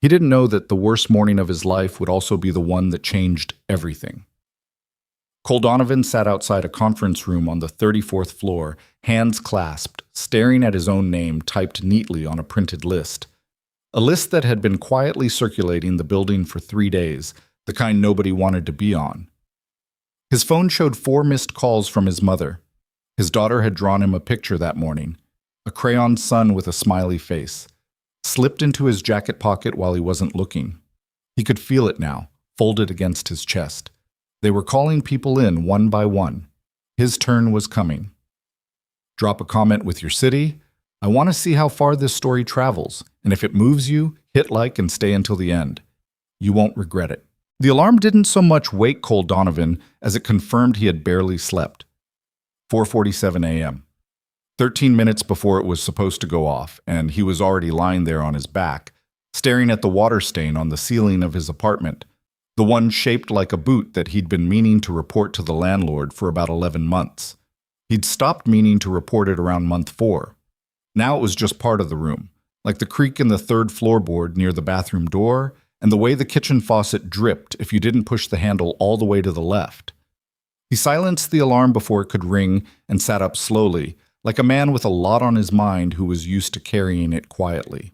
He didn't know that the worst morning of his life would also be the one that changed everything. Cole Donovan sat outside a conference room on the 34th floor, hands clasped, staring at his own name typed neatly on a printed list. A list that had been quietly circulating the building for 3 days, the kind nobody wanted to be on. His phone showed 4 missed calls from his mother. His daughter had drawn him a picture that morning, a crayon sun with a smiley face, slipped into his jacket pocket while he wasn't looking. He could feel it now, folded against his chest. They were calling people in one by one. His turn was coming. Drop a comment with your city. I want to see how far this story travels, and if it moves you, hit like and stay until the end. You won't regret it. The alarm didn't so much wake Cole Donovan as it confirmed he had barely slept. 4:47 a.m. 13 minutes before it was supposed to go off, and he was already lying there on his back, staring at the water stain on the ceiling of his apartment, the one shaped like a boot that he'd been meaning to report to the landlord for about 11 months. He'd stopped meaning to report it around month 4. Now it was just part of the room, like the creak in the 3rd floorboard near the bathroom door, and the way the kitchen faucet dripped if you didn't push the handle all the way to the left. He silenced the alarm before it could ring and sat up slowly, like a man with a lot on his mind who was used to carrying it quietly.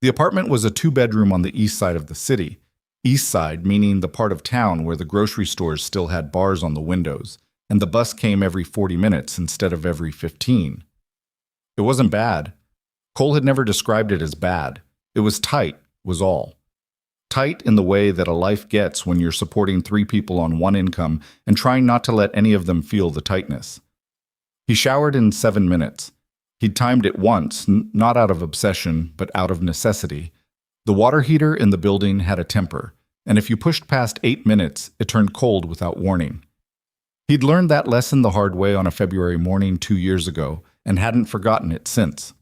The apartment was a 2-bedroom on the east side of the city. East side meaning the part of town where the grocery stores still had bars on the windows, and the bus came every 40 minutes instead of every 15. It wasn't bad. Cole had never described it as bad. It was tight, was all. Tight in the way that a life gets when you're supporting 3 people on one income and trying not to let any of them feel the tightness. He showered in 7 minutes. He'd timed it once, not out of obsession, but out of necessity. The water heater in the building had a temper, and if you pushed past 8 minutes, it turned cold without warning. He'd learned that lesson the hard way on a February morning 2 years ago, and hadn't forgotten it since.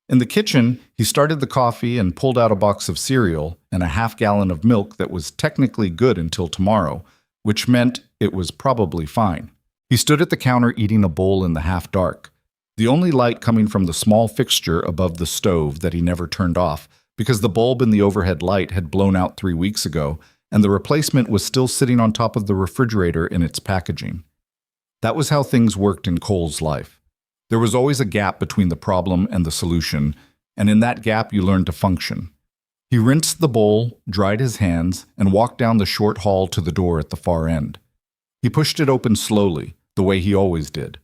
In the kitchen, he started the coffee and pulled out a box of cereal and a half-gallon of milk that was technically good until tomorrow, which meant it was probably fine. He stood at the counter eating a bowl in the half-dark, the only light coming from the small fixture above the stove that he never turned off because the bulb in the overhead light had blown out 3 weeks ago and the replacement was still sitting on top of the refrigerator in its packaging. That was how things worked in Cole's life. There was always a gap between the problem and the solution, and in that gap you learned to function. He rinsed the bowl, dried his hands, and walked down the short hall to the door at the far end. He pushed it open slowly, the way he always did.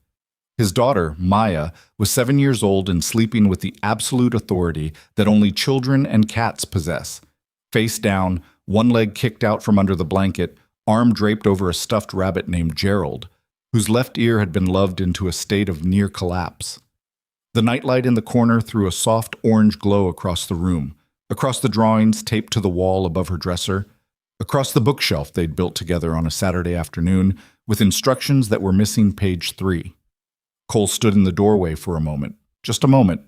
His daughter, Maya, was 7 years old and sleeping with the absolute authority that only children and cats possess. Face down, one leg kicked out from under the blanket, arm draped over a stuffed rabbit named Gerald, whose left ear had been loved into a state of near collapse. The nightlight in the corner threw a soft orange glow across the room, across the drawings taped to the wall above her dresser, across the bookshelf they'd built together on a Saturday afternoon with instructions that were missing page 3. Cole stood in the doorway for a moment, just a moment.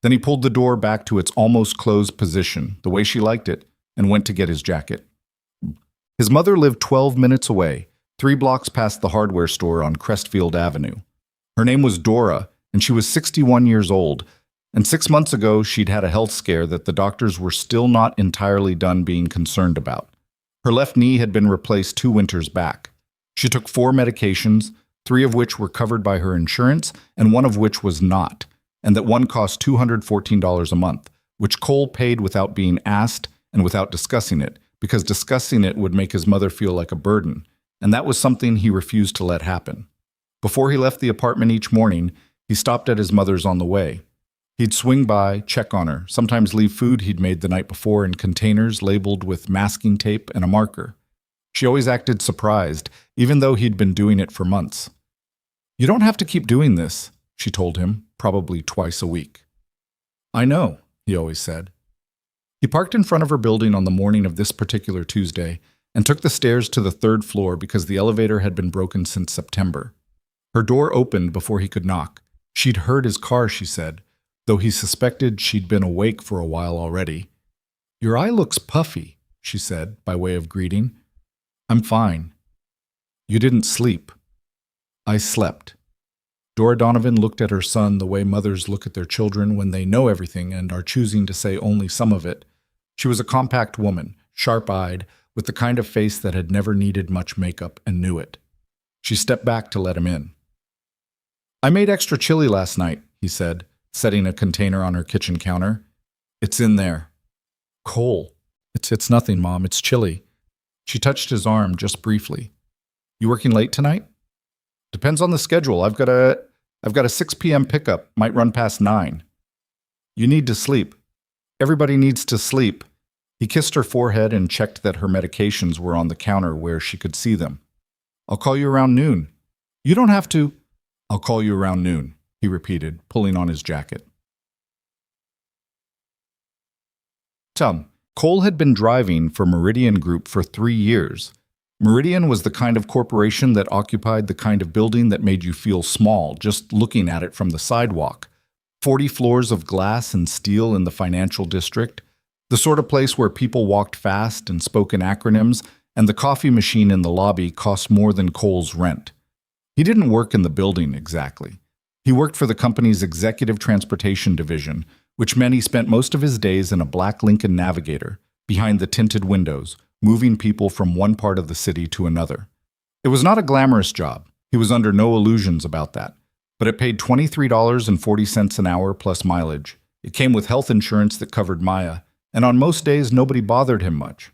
Then he pulled the door back to its almost closed position, the way she liked it, and went to get his jacket. His mother lived 12 minutes away, 3 blocks past the hardware store on Crestfield Avenue. Her name was Dora, and she was 61 years old, and 6 months ago she'd had a health scare that the doctors were still not entirely done being concerned about. Her left knee had been replaced 2 winters back. She took 4 medications, 3 of which were covered by her insurance, and 1 of which was not, and that one cost $214 a month, which Cole paid without being asked and without discussing it, because discussing it would make his mother feel like a burden, and that was something he refused to let happen. Before he left the apartment each morning, he stopped at his mother's on the way. He'd swing by, check on her, sometimes leave food he'd made the night before in containers labeled with masking tape and a marker. She always acted surprised, even though he'd been doing it for months. "You don't have to keep doing this," she told him, probably twice a week. "I know," he always said. He parked in front of her building on the morning of this particular Tuesday and took the stairs to the 3rd floor because the elevator had been broken since September. Her door opened before he could knock. She'd heard his car, she said, though he suspected she'd been awake for a while already. "Your eye looks puffy," she said, by way of greeting. "I'm fine." "You didn't sleep." "I slept." Dora Donovan looked at her son the way mothers look at their children when they know everything and are choosing to say only some of it. She was a compact woman, sharp-eyed, with the kind of face that had never needed much makeup and knew it. She stepped back to let him in. "I made extra chili last night," he said, setting a container on her kitchen counter. "It's in there." "Cole, it's nothing, Mom. It's chili." She touched his arm just briefly. "You working late tonight?" "Depends on the schedule. I've got a 6 p.m. pickup. Might run past 9. "You need to sleep." "Everybody needs to sleep." He kissed her forehead and checked that her medications were on the counter where she could see them. "I'll call you around noon." "You don't have to." "I'll call you around noon," he repeated, pulling on his jacket. Cole had been driving for Meridian Group for 3 years. Meridian was the kind of corporation that occupied the kind of building that made you feel small just looking at it from the sidewalk. 40 floors of glass and steel in the financial district, the sort of place where people walked fast and spoke in acronyms, and the coffee machine in the lobby cost more than Cole's rent. He didn't work in the building exactly. He worked for the company's executive transportation division, which meant he spent most of his days in a black Lincoln Navigator, behind the tinted windows, moving people from one part of the city to another. It was not a glamorous job. He was under no illusions about that. But it paid $23.40 an hour plus mileage. It came with health insurance that covered Maya, and on most days nobody bothered him much.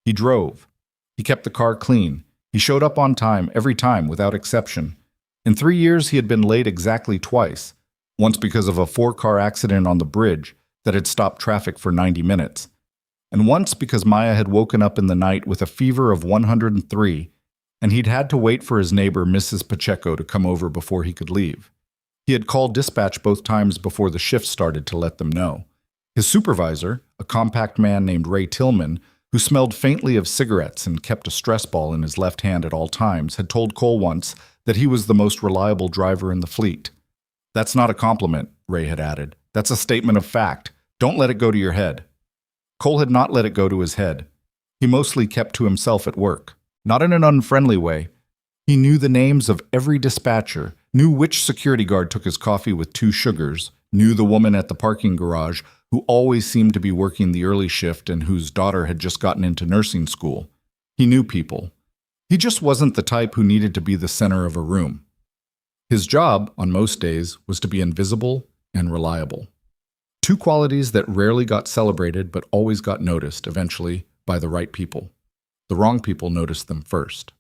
He drove. He kept the car clean. He showed up on time every time without exception. In 3 years he had been late exactly twice, once because of a 4-car accident on the bridge that had stopped traffic for 90 minutes, and once because Maya had woken up in the night with a fever of 103, and he'd had to wait for his neighbor, Mrs. Pacheco, to come over before he could leave. He had called dispatch both times before the shift started to let them know. His supervisor, a compact man named Ray Tillman, who smelled faintly of cigarettes and kept a stress ball in his left hand at all times, had told Cole once that he was the most reliable driver in the fleet. "That's not a compliment," Ray had added. "That's a statement of fact. Don't let it go to your head." Cole had not let it go to his head. He mostly kept to himself at work, not in an unfriendly way. He knew the names of every dispatcher, knew which security guard took his coffee with 2 sugars, knew the woman at the parking garage who always seemed to be working the early shift and whose daughter had just gotten into nursing school. He knew people. He just wasn't the type who needed to be the center of a room. His job, on most days, was to be invisible and reliable. 2 qualities that rarely got celebrated but always got noticed, eventually, by the right people. The wrong people noticed them first.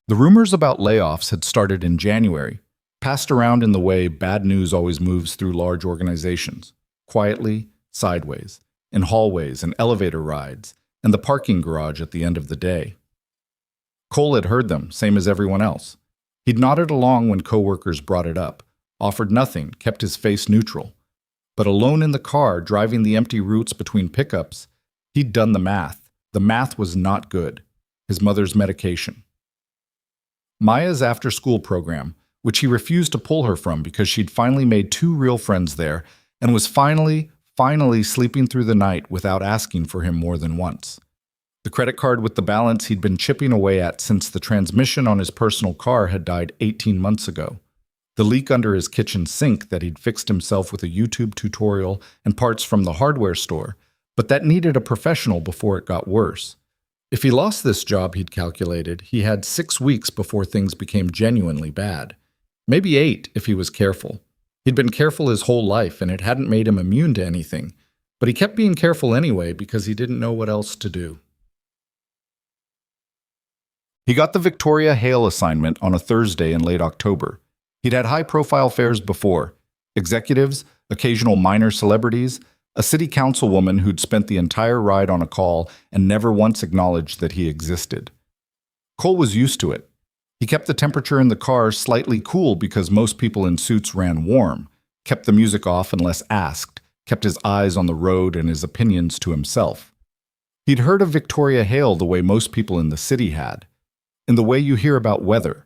The rumors about layoffs had started in January, passed around in the way bad news always moves through large organizations, quietly, sideways, in hallways and elevator rides, and the parking garage at the end of the day. Cole had heard them, same as everyone else. He'd nodded along when coworkers brought it up, offered nothing, kept his face neutral. But alone in the car, driving the empty routes between pickups, he'd done the math. The math was not good. His mother's medication. Maya's after-school program, which he refused to pull her from because she'd finally made 2 real friends there and was finally sleeping through the night without asking for him more than once. The credit card with the balance he'd been chipping away at since the transmission on his personal car had died 18 months ago. The leak under his kitchen sink that he'd fixed himself with a YouTube tutorial and parts from the hardware store, but that needed a professional before it got worse. If he lost this job, he'd calculated, he had 6 weeks before things became genuinely bad. Maybe 8 if he was careful. He'd been careful his whole life, and it hadn't made him immune to anything. But he kept being careful anyway because he didn't know what else to do. He got the Victoria Hale assignment on a Thursday in late October. He'd had high-profile fares before. Executives, occasional minor celebrities, a city councilwoman who'd spent the entire ride on a call and never once acknowledged that he existed. Cole was used to it. He kept the temperature in the car slightly cool because most people in suits ran warm, kept the music off unless asked, kept his eyes on the road and his opinions to himself. He'd heard of Victoria Hale the way most people in the city had, in the way you hear about weather.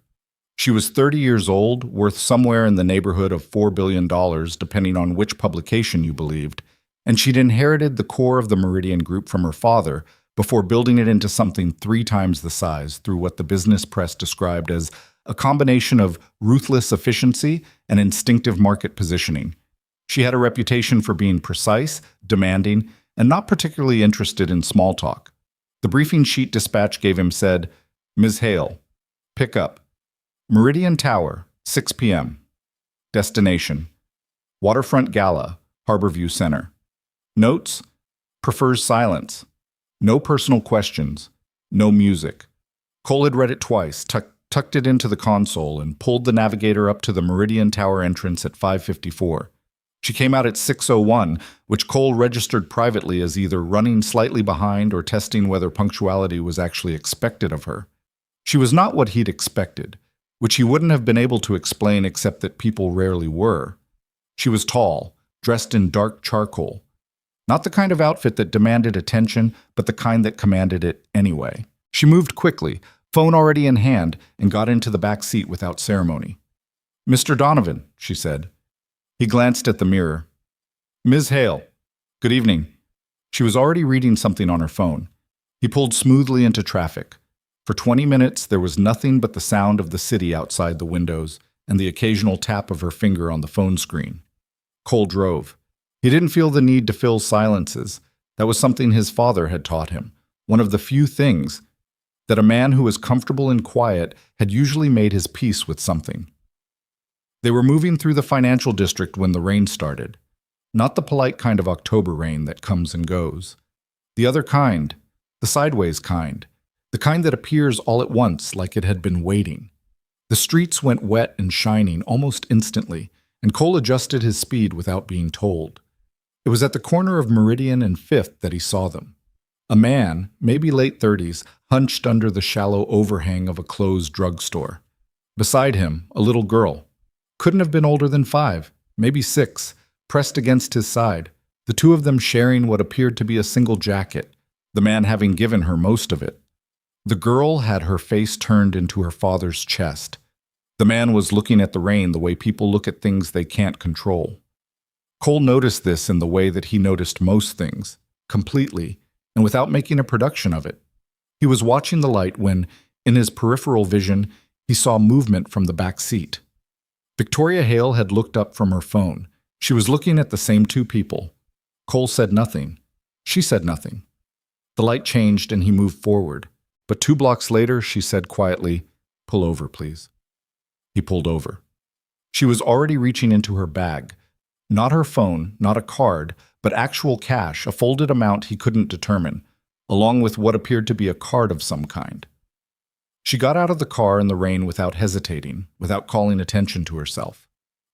She was 30 years old, worth somewhere in the neighborhood of $4 billion, depending on which publication you believed, and she'd inherited the core of the Meridian Group from her father before building it into something 3 times the size through what the business press described as a combination of ruthless efficiency and instinctive market positioning. She had a reputation for being precise, demanding, and not particularly interested in small talk. The briefing sheet dispatch gave him said, Ms. Hale, pick up. Meridian Tower, 6 p.m. Destination, Waterfront Gala, Harborview Center. Notes, prefers silence. No personal questions. No music. Cole had read it twice, tucked it into the console, and pulled the navigator up to the Meridian Tower entrance at 5:54. She came out at 6:01, which Cole registered privately as either running slightly behind or testing whether punctuality was actually expected of her. She was not what he'd expected, which he wouldn't have been able to explain except that people rarely were. She was tall, dressed in dark charcoal. Not the kind of outfit that demanded attention, but the kind that commanded it anyway. She moved quickly, phone already in hand, and got into the back seat without ceremony. Mr. Donovan, she said. He glanced at the mirror. Ms. Hale, good evening. She was already reading something on her phone. He pulled smoothly into traffic. For 20 minutes, there was nothing but the sound of the city outside the windows and the occasional tap of her finger on the phone screen. Cole drove. He didn't feel the need to fill silences. That was something his father had taught him, one of the few things that a man who was comfortable in quiet had usually made his peace with something. They were moving through the financial district when the rain started. Not the polite kind of October rain that comes and goes. The other kind, the sideways kind, the kind that appears all at once like it had been waiting. The streets went wet and shining almost instantly, and Cole adjusted his speed without being told. It was at the corner of Meridian and 5th that he saw them. A man, maybe late 30s, hunched under the shallow overhang of a closed drugstore. Beside him, a little girl. Couldn't have been older than 5, maybe 6, pressed against his side, the two of them sharing what appeared to be a single jacket, the man having given her most of it. The girl had her face turned into her father's chest. The man was looking at the rain the way people look at things they can't control. Cole noticed this in the way that he noticed most things, completely, and without making a production of it. He was watching the light when, in his peripheral vision, he saw movement from the back seat. Victoria Hale had looked up from her phone. She was looking at the same two people. Cole said nothing. She said nothing. The light changed and he moved forward. But 2 blocks later, she said quietly, "Pull over, please." He pulled over. She was already reaching into her bag. Not her phone, not a card, but actual cash, a folded amount he couldn't determine, along with what appeared to be a card of some kind. She got out of the car in the rain without hesitating, without calling attention to herself,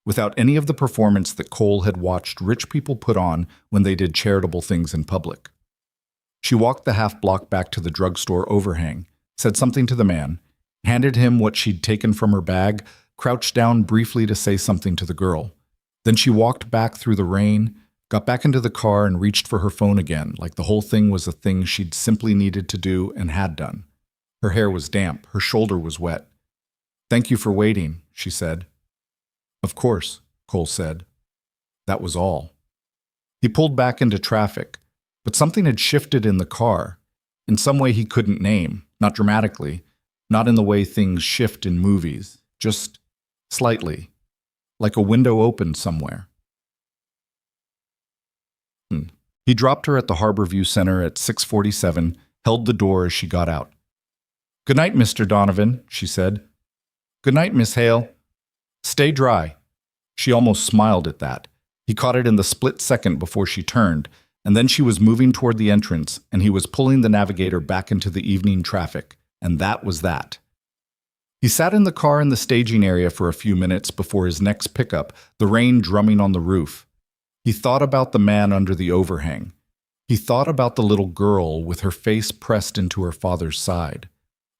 without any of the performance that Cole had watched rich people put on when they did charitable things in public. She walked the half-block back to the drugstore overhang, said something to the man, handed him what she'd taken from her bag, crouched down briefly to say something to the girl. Then she walked back through the rain, got back into the car and reached for her phone again, like the whole thing was a thing she'd simply needed to do and had done. Her hair was damp, her shoulder was wet. "Thank you for waiting," she said. "Of course," Cole said. That was all. He pulled back into traffic, but something had shifted in the car, in some way he couldn't name, not dramatically, not in the way things shift in movies, just slightly, like a window opened somewhere. He dropped her at the Harborview Center at 6:47, held the door as she got out. "Good night, Mr. Donovan," she said. "Good night, Miss Hale. Stay dry." She almost smiled at that. He caught it in the split second before she turned, and then she was moving toward the entrance, and he was pulling the navigator back into the evening traffic, and that was that. He sat in the car in the staging area for a few minutes before his next pickup, the rain drumming on the roof. He thought about the man under the overhang. He thought about the little girl with her face pressed into her father's side.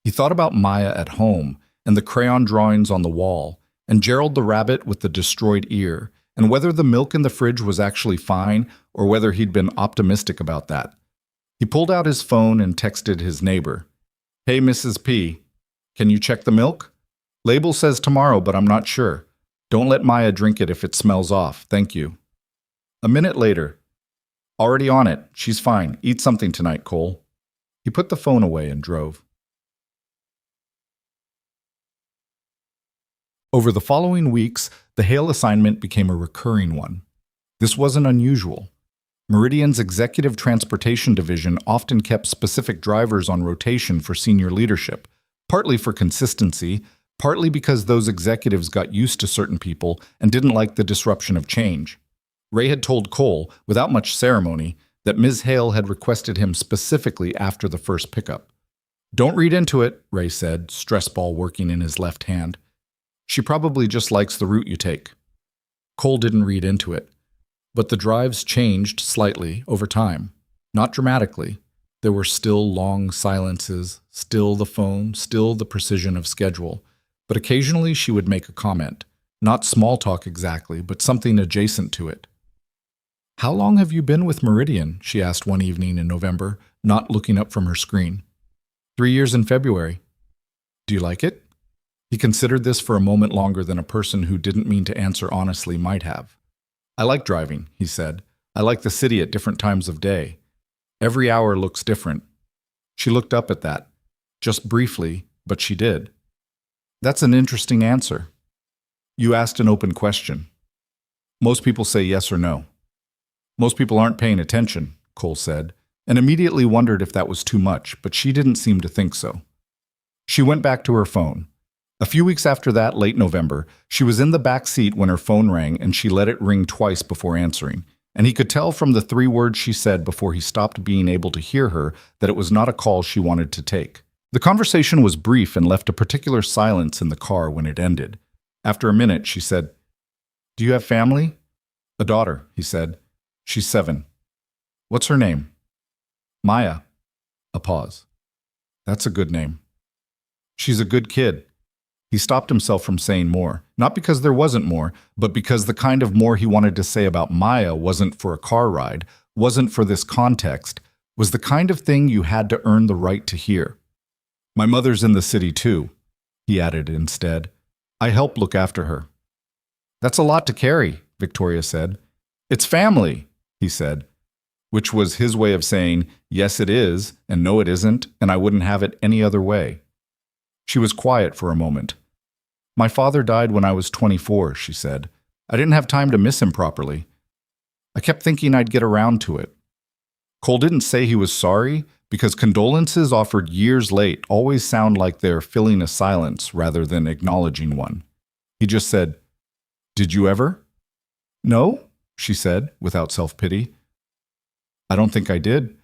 He thought about Maya at home, and the crayon drawings on the wall, and Gerald the rabbit with the destroyed ear, and whether the milk in the fridge was actually fine or whether he'd been optimistic about that. He pulled out his phone and texted his neighbor. "Hey, Mrs. P, can you check the milk? Label says tomorrow, but I'm not sure. Don't let Maya drink it if it smells off. Thank you." A minute later, "Already on it. She's fine. Eat something tonight, Cole." He put the phone away and drove. Over the following weeks, the Hale assignment became a recurring one. This wasn't unusual. Meridian's executive transportation division often kept specific drivers on rotation for senior leadership, partly for consistency, partly because those executives got used to certain people and didn't like the disruption of change. Ray had told Cole, without much ceremony, that Ms. Hale had requested him specifically after the first pickup. "Don't read into it," Ray said, stress ball working in his left hand. "She probably just likes the route you take." Cole didn't read into it. But the drives changed slightly over time. Not dramatically. There were still long silences, still the phone, still the precision of schedule. But occasionally she would make a comment. Not small talk exactly, but something adjacent to it. "How long have you been with Meridian?" she asked one evening in November, not looking up from her screen. 3 years in February." "Do you like it?" He considered this for a moment longer than a person who didn't mean to answer honestly might have. "I like driving," he said. "I like the city at different times of day. Every hour looks different." She looked up at that. Just briefly, but she did. "That's an interesting answer. You asked an open question. Most people say yes or no." "Most people aren't paying attention," Cole said, and immediately wondered if that was too much, but she didn't seem to think so. She went back to her phone. A few weeks after that, late November, she was in the back seat when her phone rang and she let it ring twice before answering, and he could tell from the 3 words she said before he stopped being able to hear her that it was not a call she wanted to take. The conversation was brief and left a particular silence in the car when it ended. After a minute, she said, "Do you have family?" "A daughter," he said. "She's 7. "What's her name?" "Maya." A pause. "That's a good name." "She's a good kid." He stopped himself from saying more, not because there wasn't more, but because the kind of more he wanted to say about Maya wasn't for a car ride, wasn't for this context, was the kind of thing you had to earn the right to hear. "My mother's in the city too," he added instead. "I help look after her." "That's a lot to carry," Victoria said. "It's family," he said, which was his way of saying, yes it is, and no it isn't, and I wouldn't have it any other way. She was quiet for a moment. "My father died when I was 24, she said. "I didn't have time to miss him properly. I kept thinking I'd get around to it." Cole didn't say he was sorry, because condolences offered years late always sound like they're filling a silence rather than acknowledging one. He just said, "Did you ever?" "No," she said, without self-pity. "I don't think I did."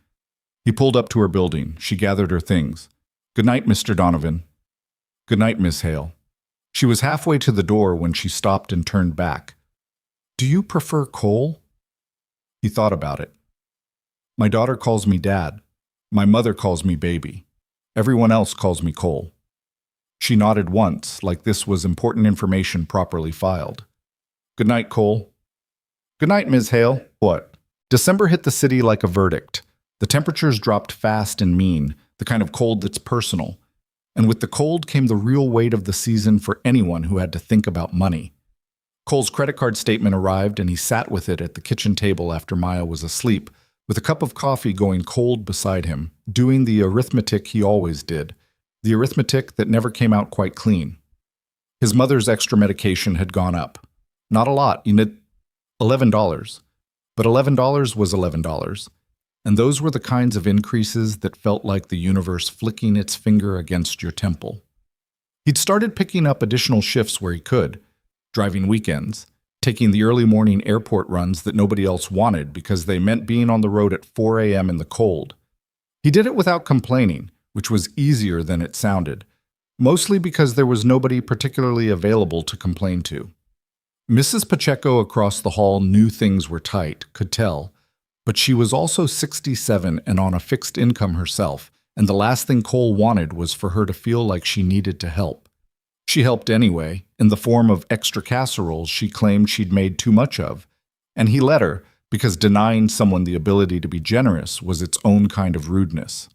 He pulled up to her building. She gathered her things. "Good night, Mr. Donovan." "Good night, Miss Hale." She was halfway to the door when she stopped and turned back. "Do you prefer Cole?" He thought about it. "My daughter calls me Dad. My mother calls me Baby. Everyone else calls me Cole." She nodded once, like this was important information properly filed. "Good night, Cole." "Good night, Ms. Hale." "What?" December hit the city like a verdict. The temperatures dropped fast and mean, the kind of cold that's personal. And with the cold came the real weight of the season for anyone who had to think about money. Cole's credit card statement arrived and he sat with it at the kitchen table after Maya was asleep, with a cup of coffee going cold beside him, doing the arithmetic he always did, the arithmetic that never came out quite clean. His mother's extra medication had gone up. Not a lot, $11. But $11 was $11. And those were the kinds of increases that felt like the universe flicking its finger against your temple. He'd started picking up additional shifts where he could, driving weekends, taking the early morning airport runs that nobody else wanted because they meant being on the road at 4 a.m. in the cold. He did it without complaining, which was easier than it sounded, mostly because there was nobody particularly available to complain to. Mrs. Pacheco across the hall knew things were tight, could tell, but she was also 67 and on a fixed income herself, and the last thing Cole wanted was for her to feel like she needed to help. She helped anyway, in the form of extra casseroles she claimed she'd made too much of, and he let her because denying someone the ability to be generous was its own kind of rudeness.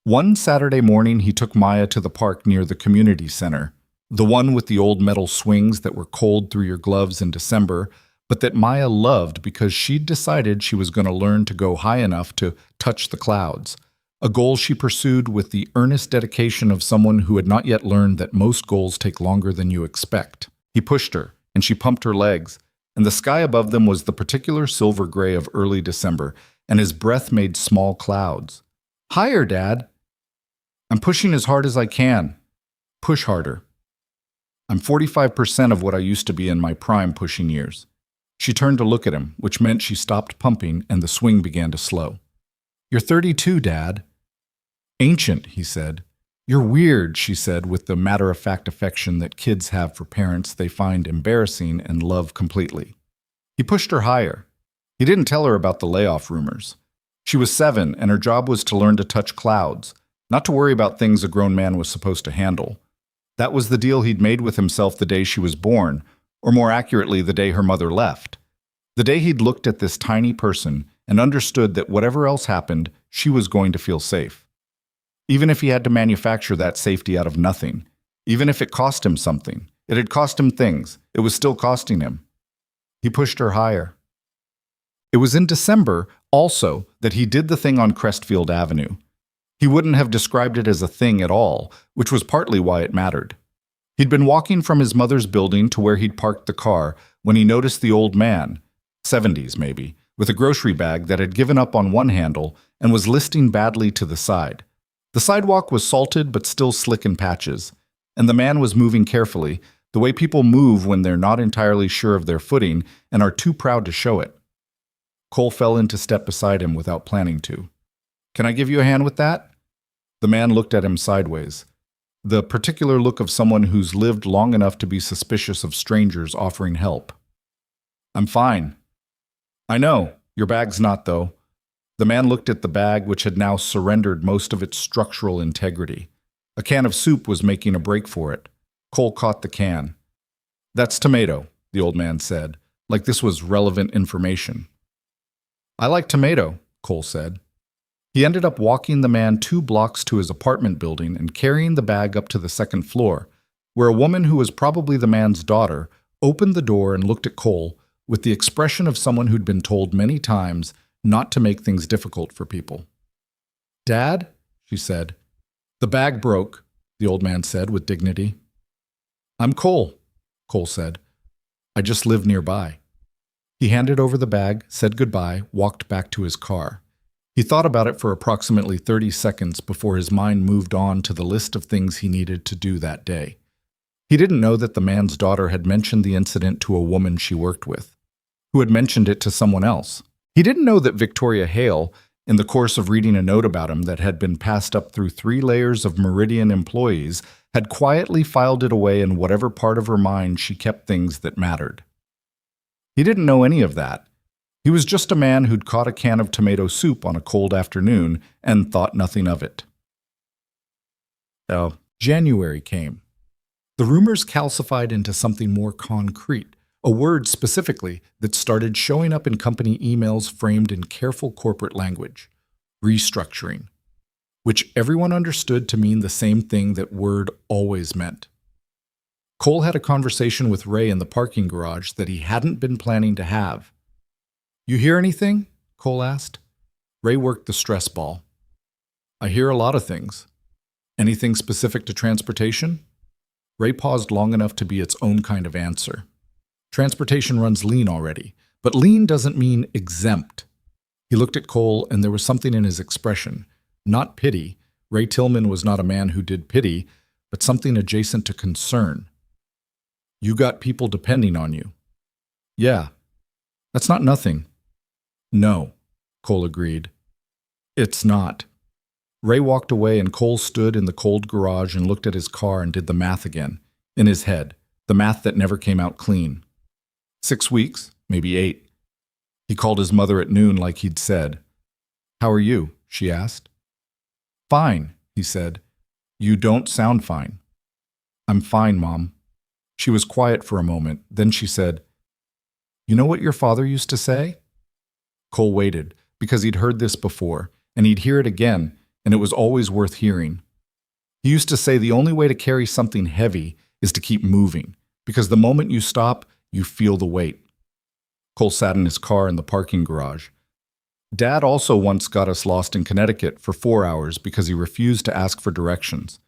One Saturday morning he took Maya to the park near the community center, the one with the old metal swings that were cold through your gloves in December, but that Maya loved because she'd decided she was going to learn to go high enough to touch the clouds, a goal she pursued with the earnest dedication of someone who had not yet learned that most goals take longer than you expect. He pushed her, and she pumped her legs, and the sky above them was the particular silver gray of early December, and his breath made small clouds. "Higher, Dad." "I'm pushing as hard as I can." "Push harder." "I'm 45% of what I used to be in my prime pushing years." She turned to look at him, which meant she stopped pumping and the swing began to slow. "You're 32, Dad." "Ancient," he said. "You're weird," she said with the matter-of-fact affection that kids have for parents they find embarrassing and love completely. He pushed her higher. He didn't tell her about the layoff rumors. She was 7, and her job was to learn to touch clouds, not to worry about things a grown man was supposed to handle. That was the deal he'd made with himself the day she was born, or more accurately, the day her mother left. The day he'd looked at this tiny person and understood that whatever else happened, she was going to feel safe. Even if he had to manufacture that safety out of nothing, even if it cost him something, it had cost him things, it was still costing him. He pushed her higher. It was in December, also, that he did the thing on Crestfield Avenue. He wouldn't have described it as a thing at all, which was partly why it mattered. He'd been walking from his mother's building to where he'd parked the car when he noticed the old man, 70s maybe, with a grocery bag that had given up on one handle and was listing badly to the side. The sidewalk was salted but still slick in patches, and the man was moving carefully, the way people move when they're not entirely sure of their footing and are too proud to show it. Cole fell into step beside him without planning to. "Can I give you a hand with that?" The man looked at him sideways, the particular look of someone who's lived long enough to be suspicious of strangers offering help. "I'm fine." "I know, your bag's not, though." The man looked at the bag, which had now surrendered most of its structural integrity. A can of soup was making a break for it. Cole caught the can. "That's tomato," the old man said, like this was relevant information. "I like tomato," Cole said. He ended up walking the man 2 blocks to his apartment building and carrying the bag up to the second floor, where a woman who was probably the man's daughter opened the door and looked at Cole with the expression of someone who'd been told many times not to make things difficult for people. "Dad?" she said. "The bag broke," the old man said with dignity. "I'm Cole," Cole said. "I just live nearby." He handed over the bag, said goodbye, walked back to his car. He thought about it for approximately 30 seconds before his mind moved on to the list of things he needed to do that day. He didn't know that the man's daughter had mentioned the incident to a woman she worked with, who had mentioned it to someone else. He didn't know that Victoria Hale, in the course of reading a note about him that had been passed up through 3 layers of Meridian employees, had quietly filed it away in whatever part of her mind she kept things that mattered. He didn't know any of that. He was just a man who'd caught a can of tomato soup on a cold afternoon and thought nothing of it. January came. The rumors calcified into something more concrete, a word specifically that started showing up in company emails framed in careful corporate language: restructuring, which everyone understood to mean the same thing that word always meant. Cole had a conversation with Ray in the parking garage that he hadn't been planning to have. "You hear anything?" Cole asked. Ray worked the stress ball. "I hear a lot of things." "Anything specific to transportation?" Ray paused long enough to be its own kind of answer. "Transportation runs lean already, but lean doesn't mean exempt." He looked at Cole, and there was something in his expression. Not pity. Ray Tillman was not a man who did pity, but something adjacent to concern. "You got people depending on you." "Yeah." "That's not nothing." "No," Cole agreed. "It's not." Ray walked away and Cole stood in the cold garage and looked at his car and did the math again, in his head, the math that never came out clean. 6 weeks, maybe 8. He called his mother at noon like he'd said. "How are you?" she asked. "Fine," he said. "You don't sound fine." "I'm fine, Mom." She was quiet for a moment, then she said, "You know what your father used to say?" Cole waited, because he'd heard this before, and he'd hear it again, and it was always worth hearing. He used to say the only way to carry something heavy is to keep moving, because the moment you stop, you feel the weight. Cole sat in his car in the parking garage. "Dad also once got us lost in Connecticut for 4 hours because he refused to ask for directions.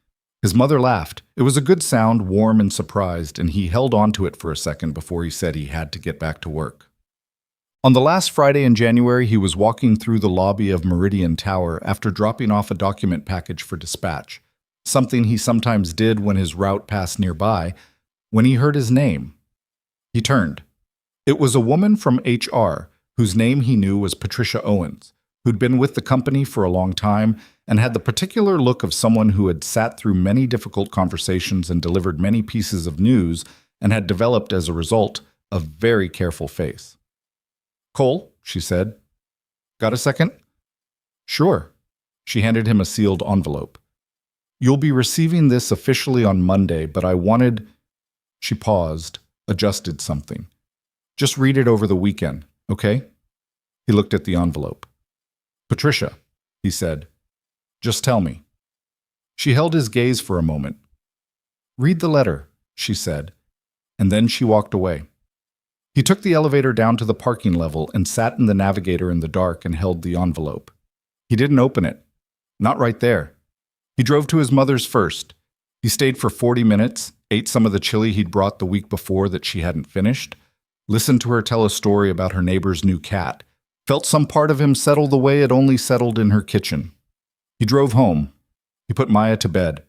His mother laughed. It was a good sound, warm and surprised, and he held on to it for a second before he said he had to get back to work. On the last Friday in January, he was walking through the lobby of Meridian Tower after dropping off a document package for dispatch, something he sometimes did when his route passed nearby, when he heard his name. He turned. It was a woman from HR, whose name he knew was Patricia Owens, who'd been with the company for a long time and had the particular look of someone who had sat through many difficult conversations and delivered many pieces of news and had developed, as a result, a very careful face. "Cole," she said. "Got a second?" "Sure." She handed him a sealed envelope. "You'll be receiving this officially on Monday, but I wanted—" She paused, adjusted something. "Just read it over the weekend, okay?" He looked at the envelope. "Patricia," he said, "just tell me." She held his gaze for a moment. "Read the letter," she said, and then she walked away. He took the elevator down to the parking level and sat in the navigator in the dark and held the envelope. He didn't open it. Not right there. He drove to his mother's first. He stayed for 40 minutes, ate some of the chili he'd brought the week before that she hadn't finished, listened to her tell a story about her neighbor's new cat, felt some part of him settle the way it only settled in her kitchen. He drove home. He put Maya to bed.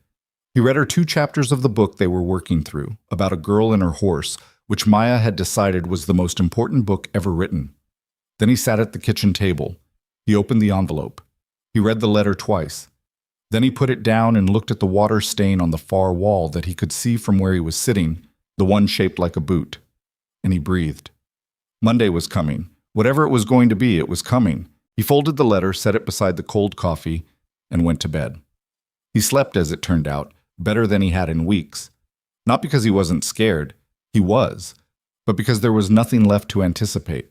He read her 2 chapters of the book they were working through, about a girl and her horse, which Maya had decided was the most important book ever written. Then he sat at the kitchen table. He opened the envelope. He read the letter twice. Then he put it down and looked at the water stain on the far wall that he could see from where he was sitting, the one shaped like a boot. And he breathed. Monday was coming. Whatever it was going to be, it was coming. He folded the letter, set it beside the cold coffee, and went to bed. He slept, as it turned out, better than he had in weeks. Not because he wasn't scared. He was. But because there was nothing left to anticipate.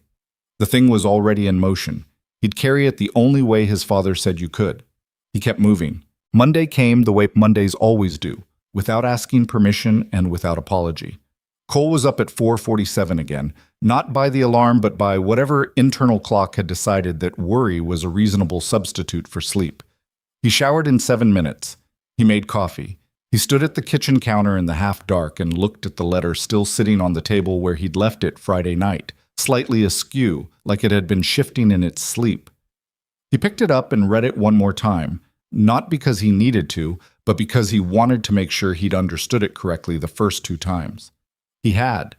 The thing was already in motion. He'd carry it the only way his father said you could. He kept moving. Monday came the way Mondays always do, without asking permission and without apology. Cole was up at 4:47 again, not by the alarm but by whatever internal clock had decided that worry was a reasonable substitute for sleep. He showered in 7 minutes. He made coffee. He stood at the kitchen counter in the half-dark and looked at the letter still sitting on the table where he'd left it Friday night, slightly askew, like it had been shifting in its sleep. He picked it up and read it one more time, not because he needed to, but because he wanted to make sure he'd understood it correctly the first 2 times. He had.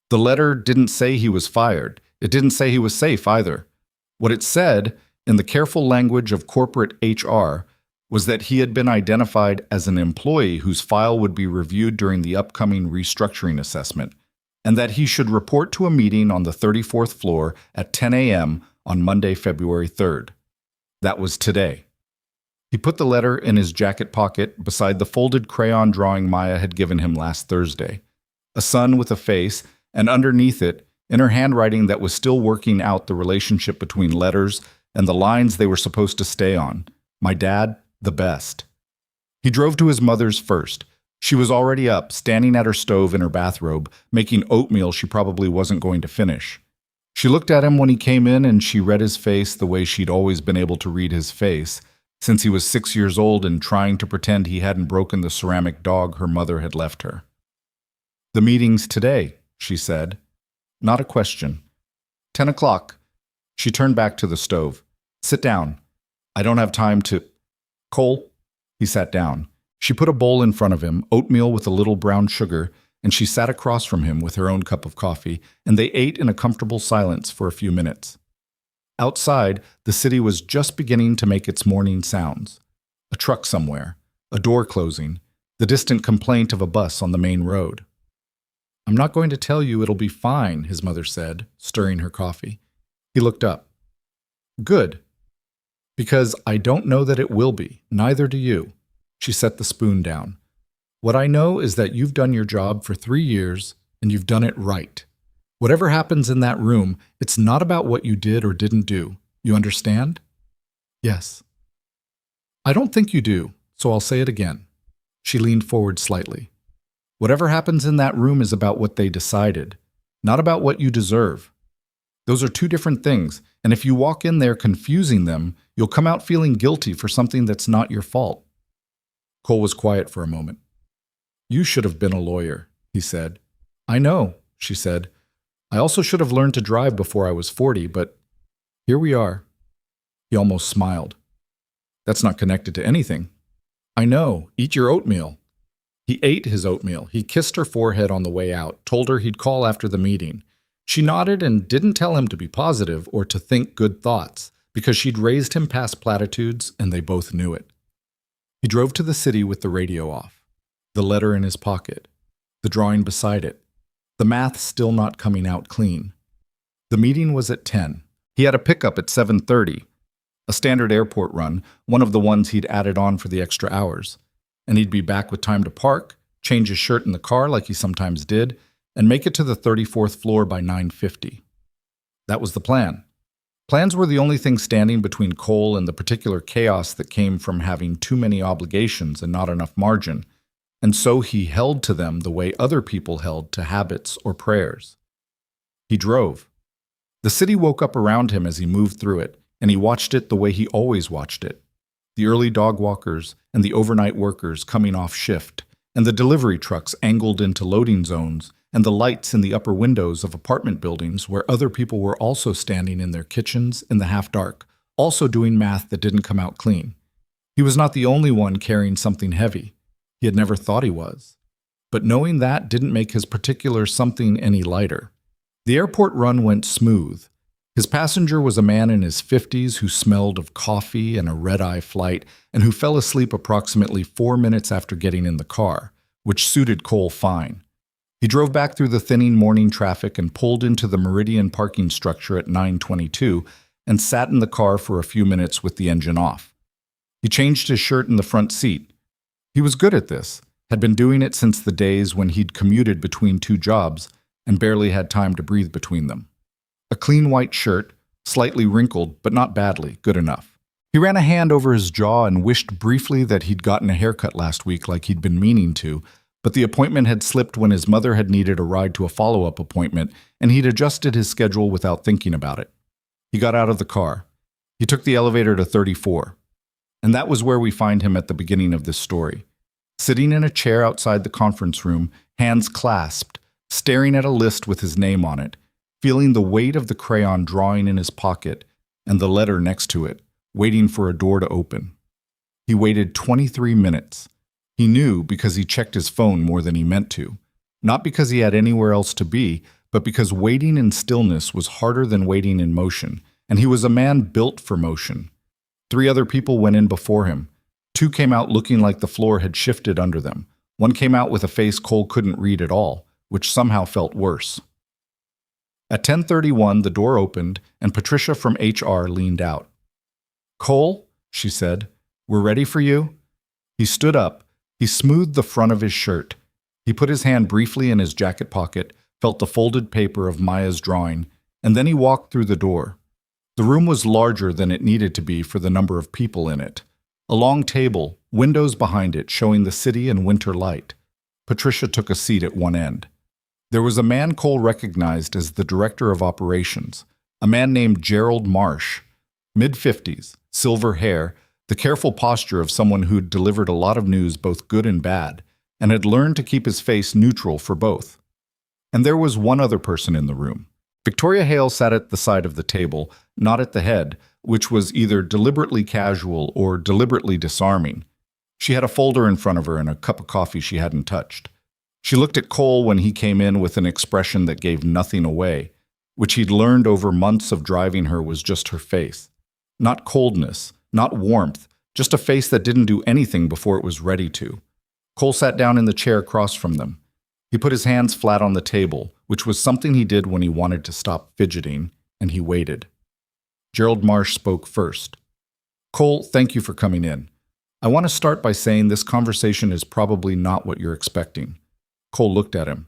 The letter didn't say he was fired. It didn't say he was safe either. What it said, in the careful language of corporate HR, was that he had been identified as an employee whose file would be reviewed during the upcoming restructuring assessment, and that he should report to a meeting on the 34th floor at 10 a.m. on Monday, February 3rd. That was today. He put the letter in his jacket pocket beside the folded crayon drawing Maya had given him last Thursday. A sun with a face, and underneath it, in her handwriting that was still working out the relationship between letters and the lines they were supposed to stay on, "My dad, the best." He drove to his mother's first. She was already up, standing at her stove in her bathrobe, making oatmeal she probably wasn't going to finish. She looked at him when he came in, and she read his face the way she'd always been able to read his face, since he was 6 years old and trying to pretend he hadn't broken the ceramic dog her mother had left her. "The meeting's today," she said. Not a question. 10 o'clock. She turned back to the stove. "Sit down. I don't have time to—" "Cole?" He sat down. She put a bowl in front of him, oatmeal with a little brown sugar, and she sat across from him with her own cup of coffee, and they ate in a comfortable silence for a few minutes. Outside, the city was just beginning to make its morning sounds. A truck somewhere, a door closing, the distant complaint of a bus on the main road. "I'm not going to tell you it'll be fine," his mother said, stirring her coffee. He looked up. "Good. Because I don't know that it will be. Neither do you." She set the spoon down. "What I know is that you've done your job for 3 years, and you've done it right. Whatever happens in that room, it's not about what you did or didn't do. You understand?" "Yes." "I don't think you do, so I'll say it again." She leaned forward slightly. "Whatever happens in that room is about what they decided, not about what you deserve. Those are 2 different things, and if you walk in there confusing them, you'll come out feeling guilty for something that's not your fault." Cole was quiet for a moment. "You should have been a lawyer," he said. "I know," she said. "I also should have learned to drive before I was 40, but here we are." He almost smiled. "That's not connected to anything." "I know. Eat your oatmeal." He ate his oatmeal. He kissed her forehead on the way out, told her he'd call after the meeting. She nodded and didn't tell him to be positive or to think good thoughts, because she'd raised him past platitudes and they both knew it. He drove to the city with the radio off, the letter in his pocket, the drawing beside it, the math still not coming out clean. The meeting was at 10. He had a pickup at 7:30, a standard airport run, one of the ones he'd added on for the extra hours. And he'd be back with time to park, change his shirt in the car like he sometimes did, and make it to the 34th floor by 9:50. That was the plan. Plans were the only thing standing between Cole and the particular chaos that came from having too many obligations and not enough margin, and so he held to them the way other people held to habits or prayers. He drove. The city woke up around him as he moved through it, and he watched it the way he always watched it. The early dog walkers and the overnight workers coming off shift, and the delivery trucks angled into loading zones, and the lights in the upper windows of apartment buildings where other people were also standing in their kitchens in the half-dark, also doing math that didn't come out clean. He was not the only one carrying something heavy. He had never thought he was. But knowing that didn't make his particular something any lighter. The airport run went smooth. His passenger was a man in his 50s who smelled of coffee and a red-eye flight and who fell asleep approximately 4 minutes after getting in the car, which suited Cole fine. He drove back through the thinning morning traffic and pulled into the Meridian parking structure at 9:22 and sat in the car for a few minutes with the engine off. He changed his shirt in the front seat. He was good at this, had been doing it since the days when he'd commuted between 2 jobs and barely had time to breathe between them. A clean white shirt, slightly wrinkled, but not badly, good enough. He ran a hand over his jaw and wished briefly that he'd gotten a haircut last week like he'd been meaning to, but the appointment had slipped when his mother had needed a ride to a follow-up appointment, and he'd adjusted his schedule without thinking about it. He got out of the car. He took the elevator to 34. And that was where we find him at the beginning of this story. Sitting in a chair outside the conference room, hands clasped, staring at a list with his name on it, feeling the weight of the crayon drawing in his pocket and the letter next to it, waiting for a door to open. He waited 23 minutes. He knew because he checked his phone more than he meant to. Not because he had anywhere else to be, but because waiting in stillness was harder than waiting in motion, and he was a man built for motion. 3 other people went in before him. 2 came out looking like the floor had shifted under them. 1 came out with a face Cole couldn't read at all, which somehow felt worse. At 10:31, the door opened, and Patricia from HR leaned out. "Cole," she said, "we're ready for you." He stood up. He smoothed the front of his shirt. He put his hand briefly in his jacket pocket, felt the folded paper of Maya's drawing, and then he walked through the door. The room was larger than it needed to be for the number of people in it. A long table, windows behind it showing the city and winter light. Patricia took a seat at one end. There was a man Cole recognized as the director of operations, a man named Gerald Marsh, mid-50s, silver hair, the careful posture of someone who'd delivered a lot of news both good and bad, and had learned to keep his face neutral for both. And there was one other person in the room. Victoria Hale sat at the side of the table, not at the head, which was either deliberately casual or deliberately disarming. She had a folder in front of her and a cup of coffee she hadn't touched. She looked at Cole when he came in with an expression that gave nothing away, which he'd learned over months of driving her was just her face. Not coldness, not warmth, just a face that didn't do anything before it was ready to. Cole sat down in the chair across from them. He put his hands flat on the table, which was something he did when he wanted to stop fidgeting, and he waited. Gerald Marsh spoke first. "Cole, thank you for coming in. I want to start by saying this conversation is probably not what you're expecting." Cole looked at him.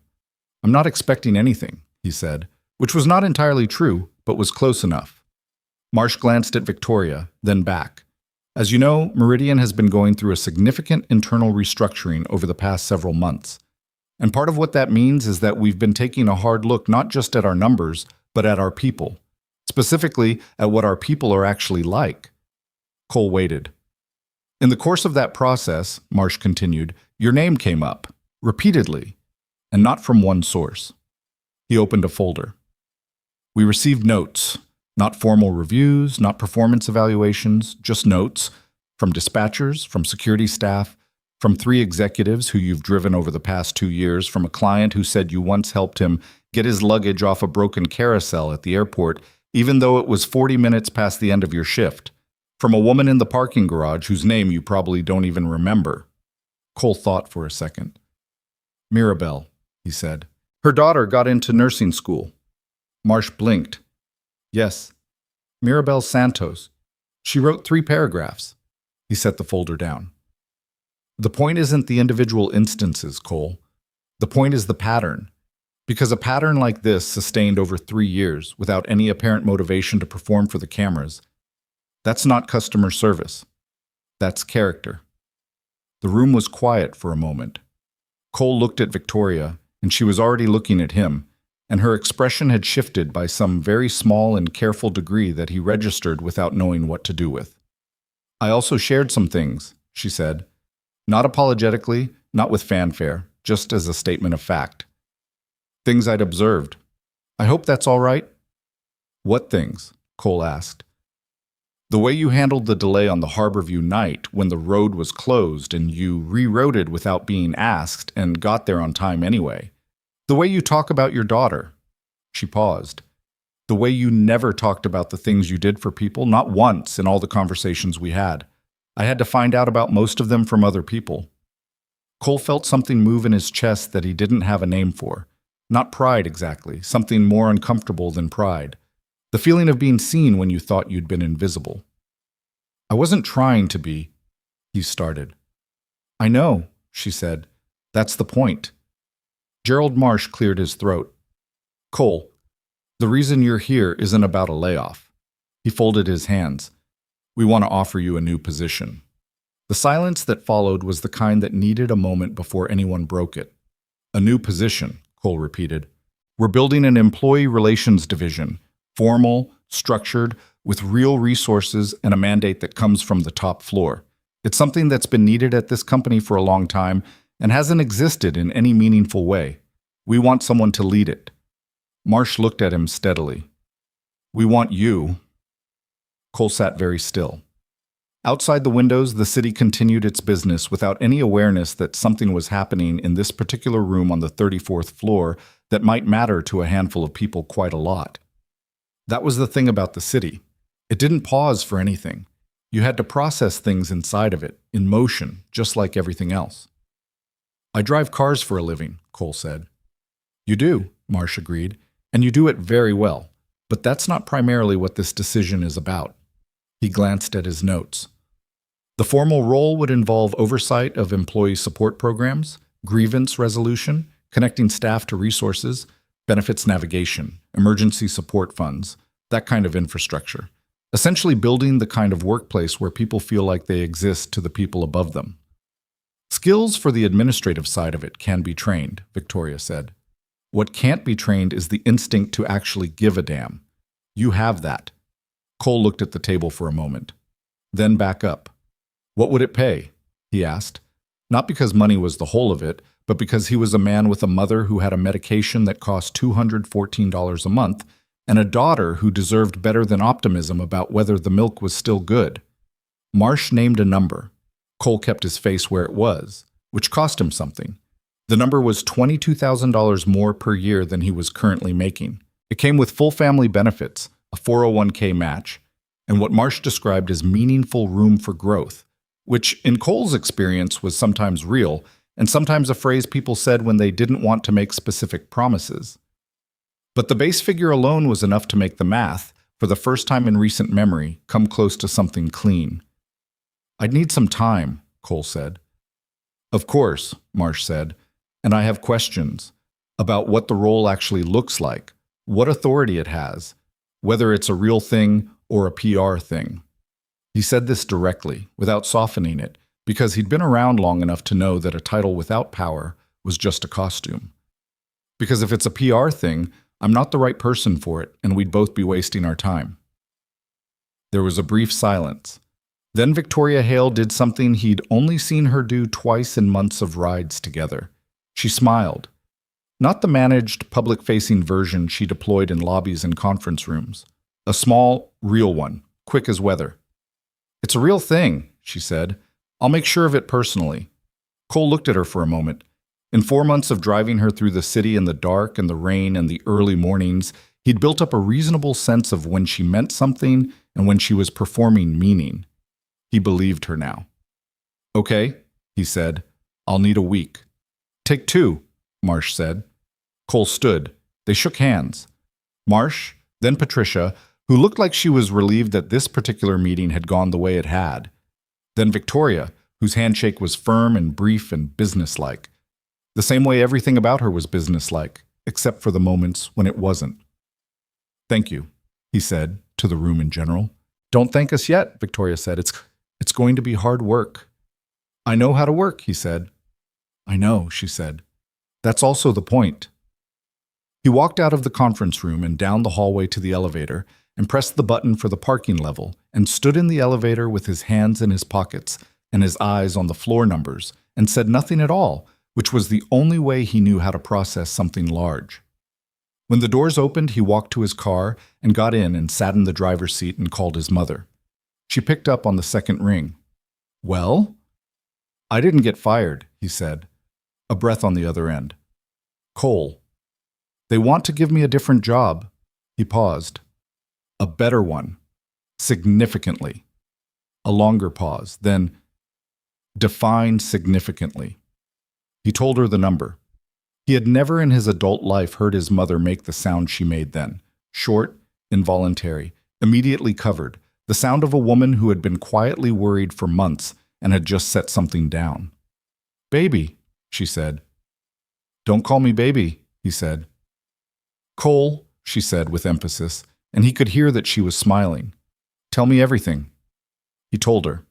"I'm not expecting anything," he said, which was not entirely true, but was close enough. Marsh glanced at Victoria, then back. "As you know, Meridian has been going through a significant internal restructuring over the past several months. And part of what that means is that we've been taking a hard look not just at our numbers, but at our people. Specifically, at what our people are actually like." Cole waited. In the course of that process, Marsh continued, your name came up, repeatedly, and not from one source. He opened a folder. We received notes, not formal reviews, not performance evaluations, just notes from dispatchers, from security staff, from 3 executives who you've driven over the past 2 years, from a client who said you once helped him get his luggage off a broken carousel at the airport, even though it was 40 minutes past the end of your shift, from a woman in the parking garage whose name you probably don't even remember. Cole thought for a second. Mirabelle, he said. Her daughter got into nursing school. Marsh blinked. Yes, Mirabelle Santos. She wrote 3 paragraphs. He set the folder down. The point isn't the individual instances, Cole. The point is the pattern. Because a pattern like this, sustained over 3 years, without any apparent motivation to perform for the cameras, that's not customer service. That's character. The room was quiet for a moment. Cole looked at Victoria, and she was already looking at him, and her expression had shifted by some very small and careful degree that he registered without knowing what to do with. I also shared some things, she said. Not apologetically, not with fanfare, just as a statement of fact. Things I'd observed. I hope that's all right? What things? Cole asked. The way you handled the delay on the Harborview night when the road was closed and you rewrote it without being asked and got there on time anyway. The way you talk about your daughter. She paused. The way you never talked about the things you did for people, not once in all the conversations we had. I had to find out about most of them from other people. Cole felt something move in his chest that he didn't have a name for. Not pride exactly, something more uncomfortable than pride. The feeling of being seen when you thought you'd been invisible. I wasn't trying to be, he started. I know, she said. That's the point. Gerald Marsh cleared his throat. Cole, the reason you're here isn't about a layoff. He folded his hands. We want to offer you a new position. The silence that followed was the kind that needed a moment before anyone broke it. A new position, Cole repeated. We're building an employee relations division, formal, structured, with real resources and a mandate that comes from the top floor. It's something that's been needed at this company for a long time and hasn't existed in any meaningful way. We want someone to lead it. Marsh looked at him steadily. We want you. Cole sat very still. Outside the windows, the city continued its business without any awareness that something was happening in this particular room on the 34th floor that might matter to a handful of people quite a lot. That was the thing about the city. It didn't pause for anything. You had to process things inside of it, in motion, just like everything else. I drive cars for a living, Cole said. You do, Marsh agreed, and you do it very well. But that's not primarily what this decision is about. He glanced at his notes. The formal role would involve oversight of employee support programs, grievance resolution, connecting staff to resources, benefits navigation, emergency support funds, that kind of infrastructure. Essentially building the kind of workplace where people feel like they exist to the people above them. Skills for the administrative side of it can be trained, Victoria said. What can't be trained is the instinct to actually give a damn. You have that. Cole looked at the table for a moment. Then back up. What would it pay? He asked. Not because money was the whole of it, but because he was a man with a mother who had a medication that cost $214 a month and a daughter who deserved better than optimism about whether the milk was still good. Marsh named a number. Cole kept his face where it was, which cost him something. The number was $22,000 more per year than he was currently making. It came with full family benefits, a 401k match, and what Marsh described as meaningful room for growth, which in Cole's experience was sometimes real and sometimes a phrase people said when they didn't want to make specific promises. But the base figure alone was enough to make the math, for the first time in recent memory, come close to something clean. I'd need some time, Cole said. Of course, Marsh said, and I have questions about what the role actually looks like, what authority it has, whether it's a real thing or a PR thing. He said this directly, without softening it, because he'd been around long enough to know that a title without power was just a costume. Because if it's a PR thing, I'm not the right person for it, and we'd both be wasting our time. There was a brief silence. Then Victoria Hale did something he'd only seen her do twice in months of rides together. She smiled. Not the managed, public-facing version she deployed in lobbies and conference rooms. A small, real one, quick as weather. "It's a real thing," she said. "I'll make sure of it personally." Cole looked at her for a moment. In 4 months of driving her through the city in the dark and the rain and the early mornings, he'd built up a reasonable sense of when she meant something and when she was performing meaning. He believed her now. "Okay," he said. "I'll need a week." "Take 2, Marsh said. Cole stood. They shook hands. Marsh, then Patricia, who looked like she was relieved that this particular meeting had gone the way it had. Then Victoria, whose handshake was firm and brief and businesslike. The same way everything about her was businesslike, except for the moments when it wasn't. "Thank you," he said, to the room in general. "Don't thank us yet," Victoria said. It's going to be hard work." "I know how to work," he said. "I know," she said. "That's also the point." He walked out of the conference room and down the hallway to the elevator and pressed the button for the parking level and stood in the elevator with his hands in his pockets and his eyes on the floor numbers and said nothing at all, which was the only way he knew how to process something large. When the doors opened, he walked to his car and got in and sat in the driver's seat and called his mother. She picked up on the second ring. "Well?" "I didn't get fired," he said, a breath on the other end. "Cole. They want to give me a different job." He paused. "A better one. Significantly." A longer pause, then, "Define significantly." He told her the number. He had never in his adult life heard his mother make the sound she made then. Short, involuntary, immediately covered. The sound of a woman who had been quietly worried for months and had just set something down. "Baby," she said. "Don't call me baby," he said. "Cole," she said with emphasis, and he could hear that she was smiling. "Tell me everything." He told her.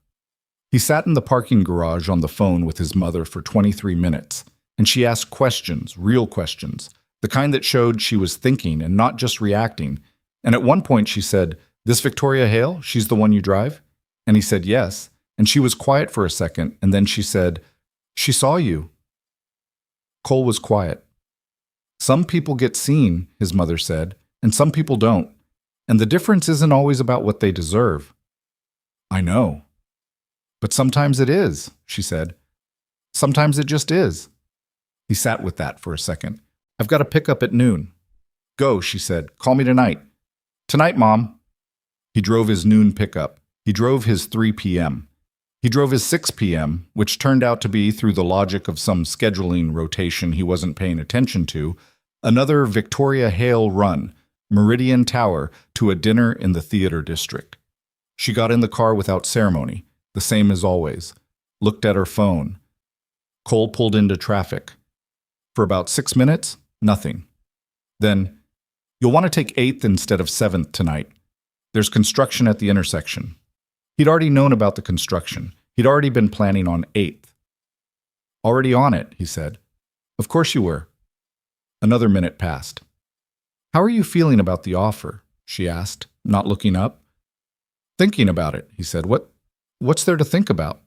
He sat in the parking garage on the phone with his mother for 23 minutes, and she asked questions, real questions, the kind that showed she was thinking and not just reacting. And at one point she said, "This Victoria Hale, she's the one you drive?" And he said yes, and she was quiet for a second, and then she said, "She saw you." Cole was quiet. "Some people get seen," his mother said, "and some people don't. And the difference isn't always about what they deserve." "I know." "But sometimes it is," she said. "Sometimes it just is." He sat with that for a second. "I've got to pick up at noon." "Go," she said. "Call me tonight." "Tonight, Mom." He drove his noon pickup. He drove his 3 p.m. He drove his 6 p.m., which turned out to be, through the logic of some scheduling rotation he wasn't paying attention to, another Victoria Hale run, Meridian Tower, to a dinner in the theater district. She got in the car without ceremony, the same as always, looked at her phone. Cole pulled into traffic. For about 6 minutes, nothing. Then, "You'll want to take 8th instead of 7th tonight. There's construction at the intersection." He'd already known about the construction. He'd already been planning on 8th. "Already on it," he said. "Of course you were." Another minute passed. "How are you feeling about the offer?" she asked, not looking up. "Thinking about it," he said. What's there to think about?"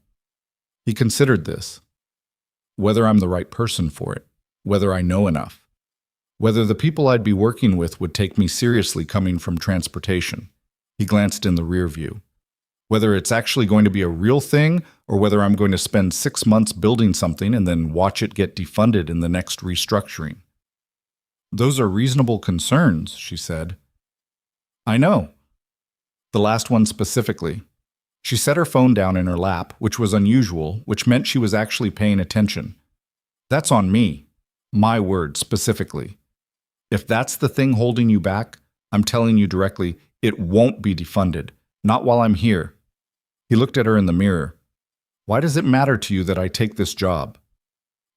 He considered this. Whether I'm the right person for it. Whether I know enough. Whether the people I'd be working with would take me seriously coming from transportation. He glanced in the rear view. Whether it's actually going to be a real thing, or whether I'm going to spend 6 months building something and then watch it get defunded in the next restructuring. "Those are reasonable concerns," she said. "I know." The last one specifically. She set her phone down in her lap, which was unusual, which meant she was actually paying attention. "That's on me. My word, specifically. If that's the thing holding you back, I'm telling you directly, it won't be defunded. Not while I'm here." He looked at her in the mirror. "Why does it matter to you that I take this job?"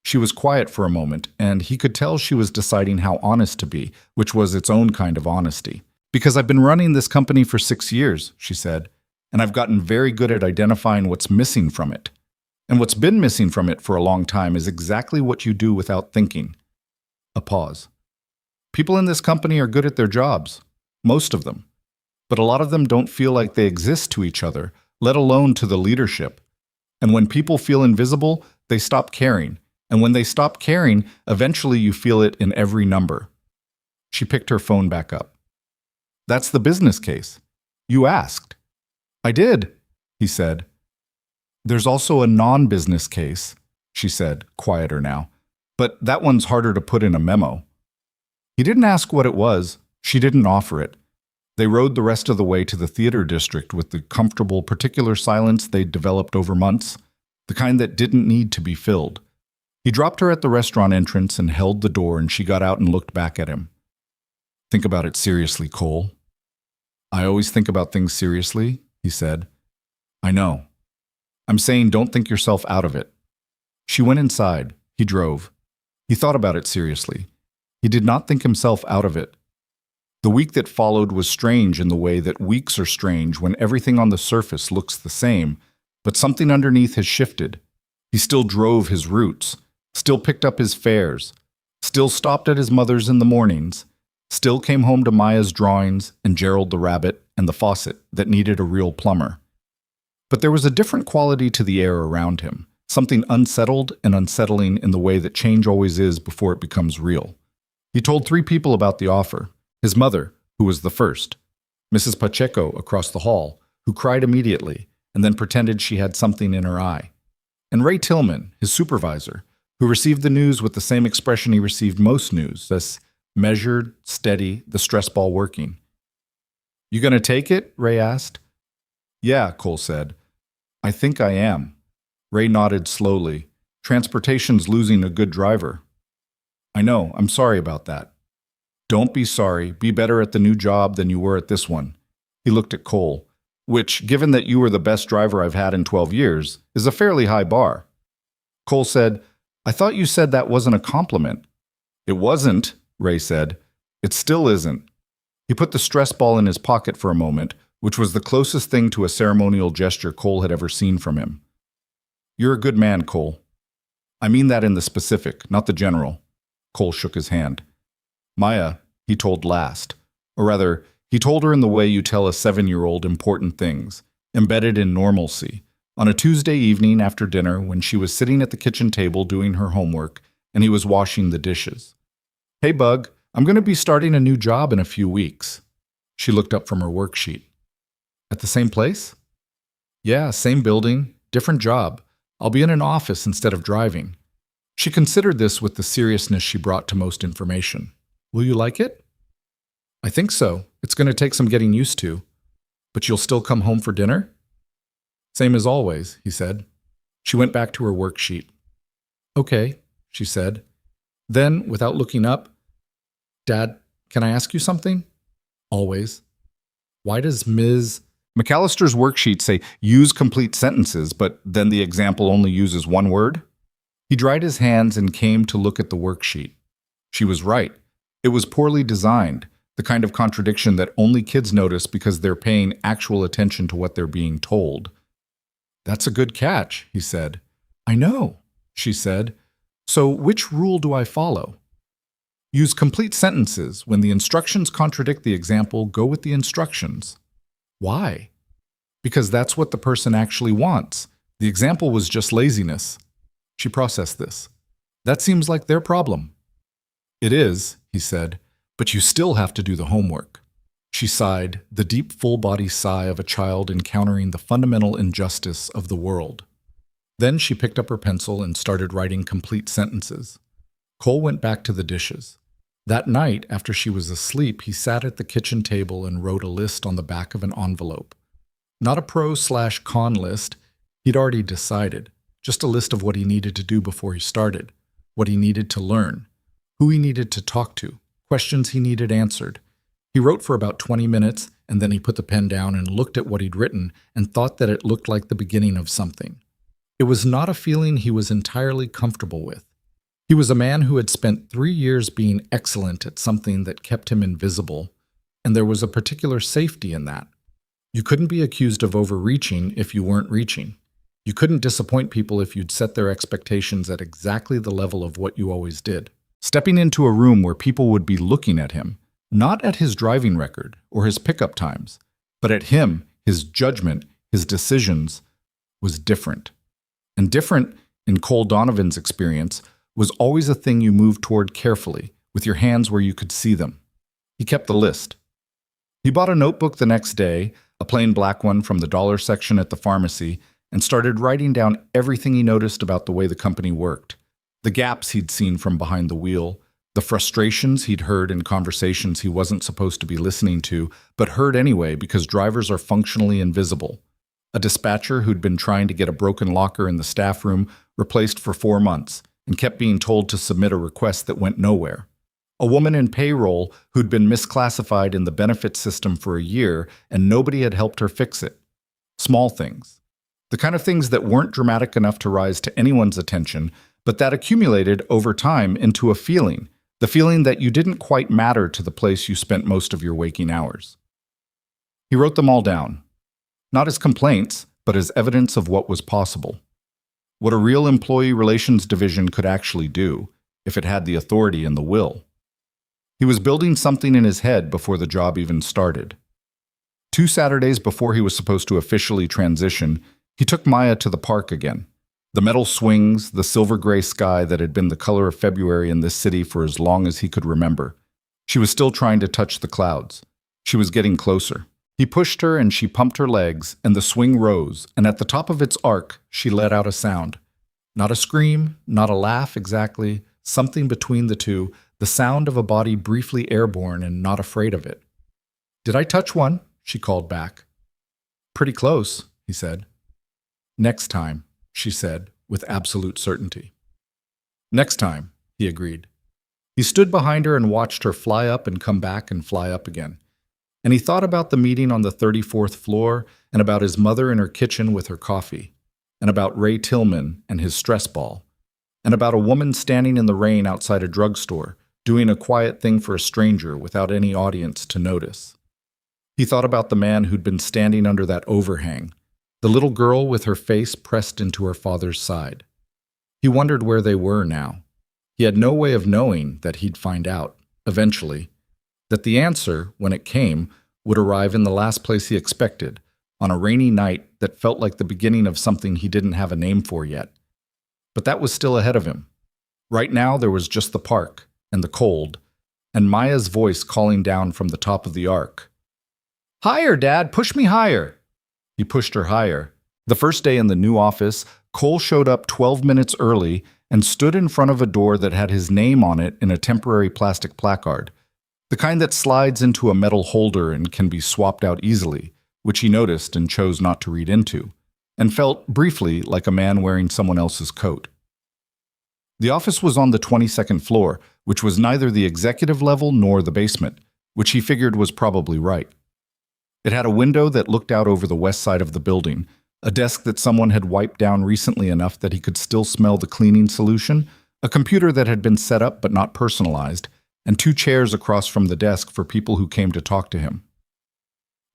She was quiet for a moment, and he could tell she was deciding how honest to be, which was its own kind of honesty. "Because I've been running this company for 6 years, she said, "and I've gotten very good at identifying what's missing from it. And what's been missing from it for a long time is exactly what you do without thinking." A pause. "People in this company are good at their jobs. Most of them. But a lot of them don't feel like they exist to each other, let alone to the leadership. And when people feel invisible, they stop caring. And when they stop caring, eventually you feel it in every number. She picked her phone back up. That's the business case. You asked. I did, he said. There's also a non-business case, she said, quieter now. But that one's harder to put in a memo. He didn't ask what it was. She didn't offer it. They rode the rest of the way to the theater district with the comfortable, particular silence they'd developed over months, the kind that didn't need to be filled. He dropped her at the restaurant entrance and held the door, and she got out and looked back at him. Think about it seriously, Cole. I always think about things seriously, he said. I know. I'm saying don't think yourself out of it. She went inside. He drove. He thought about it seriously. He did not think himself out of it. The week that followed was strange in the way that weeks are strange when everything on the surface looks the same, but something underneath has shifted. He still drove his routes, still picked up his fares, still stopped at his mother's in the mornings, still came home to Maya's drawings and Gerald the rabbit and the faucet that needed a real plumber. But there was a different quality to the air around him, something unsettled and unsettling in the way that change always is before it becomes real. He told 3 people about the offer. His mother, who was the first, Mrs. Pacheco across the hall, who cried immediately and then pretended she had something in her eye, and Ray Tillman, his supervisor, who received the news with the same expression he received most news, this measured, steady, the stress ball working. You gonna take it? Ray asked. Yeah, Cole said. I think I am. Ray nodded slowly. Transportation's losing a good driver. I know, I'm sorry about that. Don't be sorry. Be better at the new job than you were at this one. He looked at Cole, which, given that you were the best driver I've had in 12 years, is a fairly high bar. Cole said, I thought you said that wasn't a compliment. It wasn't, Ray said. It still isn't. He put the stress ball in his pocket for a moment, which was the closest thing to a ceremonial gesture Cole had ever seen from him. You're a good man, Cole. I mean that in the specific, not the general. Cole shook his hand. Maya, he told last. Or rather, he told her in the way you tell a 7-year-old important things, embedded in normalcy, on a Tuesday evening after dinner when she was sitting at the kitchen table doing her homework and he was washing the dishes. Hey, Bug, I'm going to be starting a new job in a few weeks. She looked up from her worksheet. At the same place? Yeah, same building, different job. I'll be in an office instead of driving. She considered this with the seriousness she brought to most information. Will you like it? I think so. It's going to take some getting used to. But you'll still come home for dinner? Same as always, he said. She went back to her worksheet. Okay, she said. Then, without looking up, Dad, can I ask you something? Always. Why does Ms. McAllister's worksheet say use complete sentences, but then the example only uses one word? He dried his hands and came to look at the worksheet. She was right. It was poorly designed, the kind of contradiction that only kids notice because they're paying actual attention to what they're being told. That's a good catch, he said. I know, she said. So which rule do I follow? Use complete sentences. When the instructions contradict the example, go with the instructions. Why? Because that's what the person actually wants. The example was just laziness. She processed this. That seems like their problem. It is, he said, but you still have to do the homework. She sighed, the deep, full-body sigh of a child encountering the fundamental injustice of the world. Then she picked up her pencil and started writing complete sentences. Cole went back to the dishes. That night, after she was asleep, he sat at the kitchen table and wrote a list on the back of an envelope. Not a pro/con list, he'd already decided. Just a list of what he needed to do before he started, what he needed to learn, who he needed to talk to, questions he needed answered. He wrote for about 20 minutes, and then he put the pen down and looked at what he'd written and thought that it looked like the beginning of something. It was not a feeling he was entirely comfortable with. He was a man who had spent 3 years being excellent at something that kept him invisible, and there was a particular safety in that. You couldn't be accused of overreaching if you weren't reaching. You couldn't disappoint people if you'd set their expectations at exactly the level of what you always did. Stepping into a room where people would be looking at him, not at his driving record or his pickup times, but at him, his judgment, his decisions, was different. And different, in Cole Donovan's experience, was always a thing you moved toward carefully, with your hands where you could see them. He kept the list. He bought a notebook the next day, a plain black one from the dollar section at the pharmacy, and started writing down everything he noticed about the way the company worked, the gaps he'd seen from behind the wheel, the frustrations he'd heard in conversations he wasn't supposed to be listening to, but heard anyway because drivers are functionally invisible. A dispatcher who'd been trying to get a broken locker in the staff room replaced for 4 months and kept being told to submit a request that went nowhere. A woman in payroll who'd been misclassified in the benefits system for a year and nobody had helped her fix it. Small things. The kind of things that weren't dramatic enough to rise to anyone's attention, but that accumulated over time into a feeling, the feeling that you didn't quite matter to the place you spent most of your waking hours. He wrote them all down, not as complaints, but as evidence of what was possible. What a real employee relations division could actually do, if it had the authority and the will. He was building something in his head before the job even started. 2 Saturdays before he was supposed to officially transition, he took Maya to the park again. The metal swings, the silver-gray sky that had been the color of February in this city for as long as he could remember. She was still trying to touch the clouds. She was getting closer. He pushed her and she pumped her legs, and the swing rose, and at the top of its arc, she let out a sound. Not a scream, not a laugh exactly, something between the two, the sound of a body briefly airborne and not afraid of it. "Did I touch one?" she called back. "Pretty close," he said. "Next time," she said, with absolute certainty. "Next time," he agreed. He stood behind her and watched her fly up and come back and fly up again. And he thought about the meeting on the 34th floor, and about his mother in her kitchen with her coffee, and about Ray Tillman and his stress ball, and about a woman standing in the rain outside a drugstore, doing a quiet thing for a stranger without any audience to notice. He thought about the man who'd been standing under that overhang, the little girl with her face pressed into her father's side. He wondered where they were now. He had no way of knowing that he'd find out, eventually, that the answer, when it came, would arrive in the last place he expected, on a rainy night that felt like the beginning of something he didn't have a name for yet. But that was still ahead of him. Right now there was just the park, and the cold, and Maya's voice calling down from the top of the arc. "Higher, Dad! Push me higher!" He pushed her higher. The first day in the new office, Cole showed up 12 minutes early and stood in front of a door that had his name on it in a temporary plastic placard, the kind that slides into a metal holder and can be swapped out easily, which he noticed and chose not to read into, and felt, briefly, like a man wearing someone else's coat. The office was on the 22nd floor, which was neither the executive level nor the basement, which he figured was probably right. It had a window that looked out over the west side of the building, a desk that someone had wiped down recently enough that he could still smell the cleaning solution, a computer that had been set up but not personalized, and 2 chairs across from the desk for people who came to talk to him.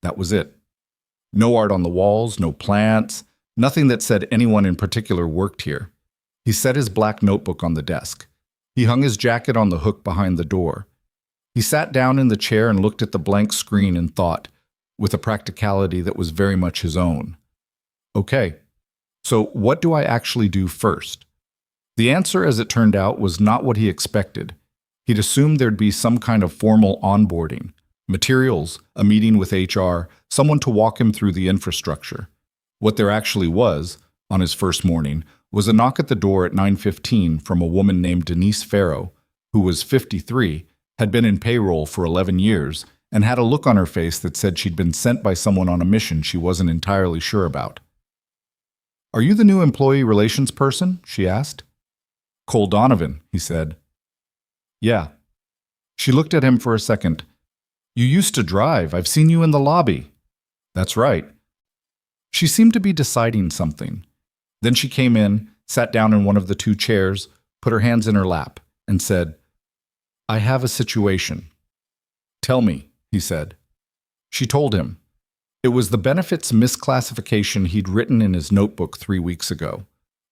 That was it. No art on the walls, no plants, nothing that said anyone in particular worked here. He set his black notebook on the desk. He hung his jacket on the hook behind the door. He sat down in the chair and looked at the blank screen and thought, with a practicality that was very much his own. Okay, so what do I actually do first? The answer, as it turned out, was not what he expected. He'd assumed there'd be some kind of formal onboarding, materials, a meeting with HR, someone to walk him through the infrastructure. What there actually was, on his first morning, was a knock at the door at 9:15 from a woman named Denise Farrow, who was 53, had been in payroll for 11 years, and had a look on her face that said she'd been sent by someone on a mission she wasn't entirely sure about. "Are you the new employee relations person?" she asked. "Cole Donovan," he said. "Yeah." She looked at him for a second. "You used to drive. I've seen you in the lobby." "That's right." She seemed to be deciding something. Then she came in, sat down in one of the 2 chairs, put her hands in her lap, and said, "I have a situation." "Tell me," he said. She told him. It was the benefits misclassification he'd written in his notebook 3 weeks ago.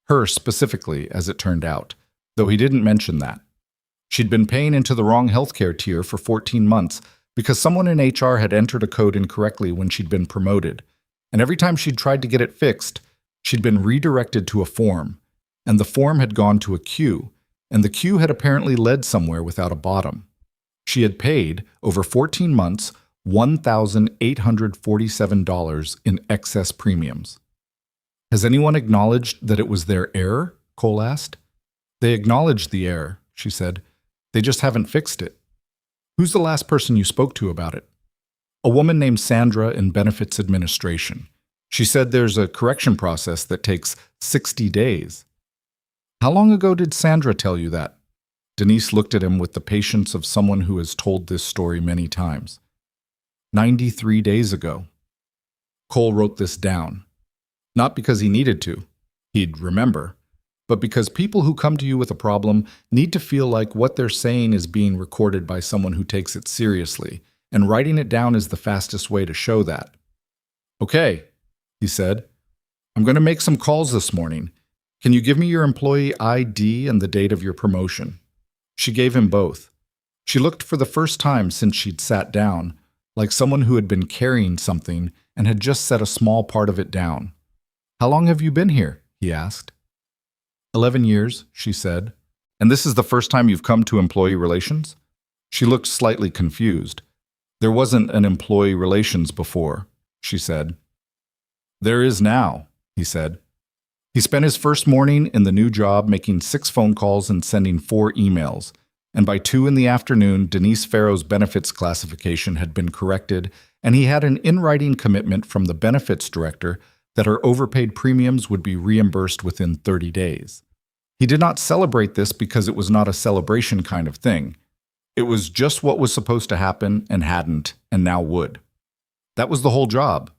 Her specifically, as it turned out, though he didn't mention that. She'd been paying into the wrong healthcare tier for 14 months because someone in HR had entered a code incorrectly when she'd been promoted, And every time she'd tried to get it fixed, she'd been redirected to a form, and the form had gone to a queue, and the queue had apparently led somewhere without a bottom. She had paid, over 14 months, $1,847 in excess premiums. Has anyone acknowledged that it was their error? Cole asked. They acknowledged the error, she said. They just haven't fixed it. Who's the last person you spoke to about it? A woman named Sandra in Benefits Administration. She said there's a correction process that takes 60 days. How long ago did Sandra tell you that? Denise looked at him with the patience of someone who has told this story many times. 93 days ago. Cole wrote this down. Not because he needed to. He'd remember. But because people who come to you with a problem need to feel like what they're saying is being recorded by someone who takes it seriously, and writing it down is the fastest way to show that. Okay, he said. I'm going to make some calls this morning. Can you give me your employee ID and the date of your promotion? She gave him both. She looked for the first time since she'd sat down, like someone who had been carrying something and had just set a small part of it down. How long have you been here? He asked. 11 years, she said. And this is the first time you've come to employee relations? She looked slightly confused. There wasn't an employee relations before, she said. There is now, he said. He spent his first morning in the new job making 6 phone calls and sending 4 emails, and by 2 in the afternoon, Denise Farrow's benefits classification had been corrected, and he had an in-writing commitment from the benefits director that her overpaid premiums would be reimbursed within 30 days. He did not celebrate this because it was not a celebration kind of thing. It was just what was supposed to happen and hadn't, and now would. That was the whole job.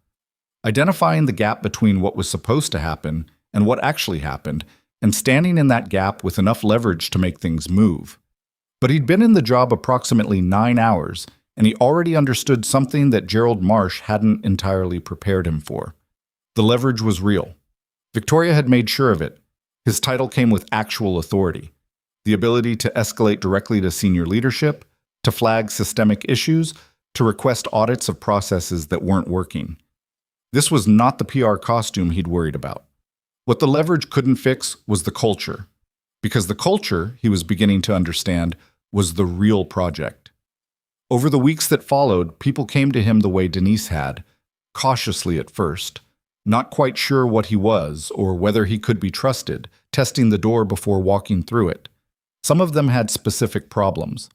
Identifying the gap between what was supposed to happen and what actually happened, and standing in that gap with enough leverage to make things move. But he'd been in the job approximately 9 hours, and he already understood something that Gerald Marsh hadn't entirely prepared him for. The leverage was real. Victoria had made sure of it. His title came with actual authority. The ability to escalate directly to senior leadership, to flag systemic issues, to request audits of processes that weren't working. This was not the PR costume he'd worried about. What the leverage couldn't fix was the culture, because the culture, he was beginning to understand, was the real project. Over the weeks that followed, people came to him the way Denise had, cautiously at first, not quite sure what he was or whether he could be trusted, testing the door before walking through it. Some of them had specific problems.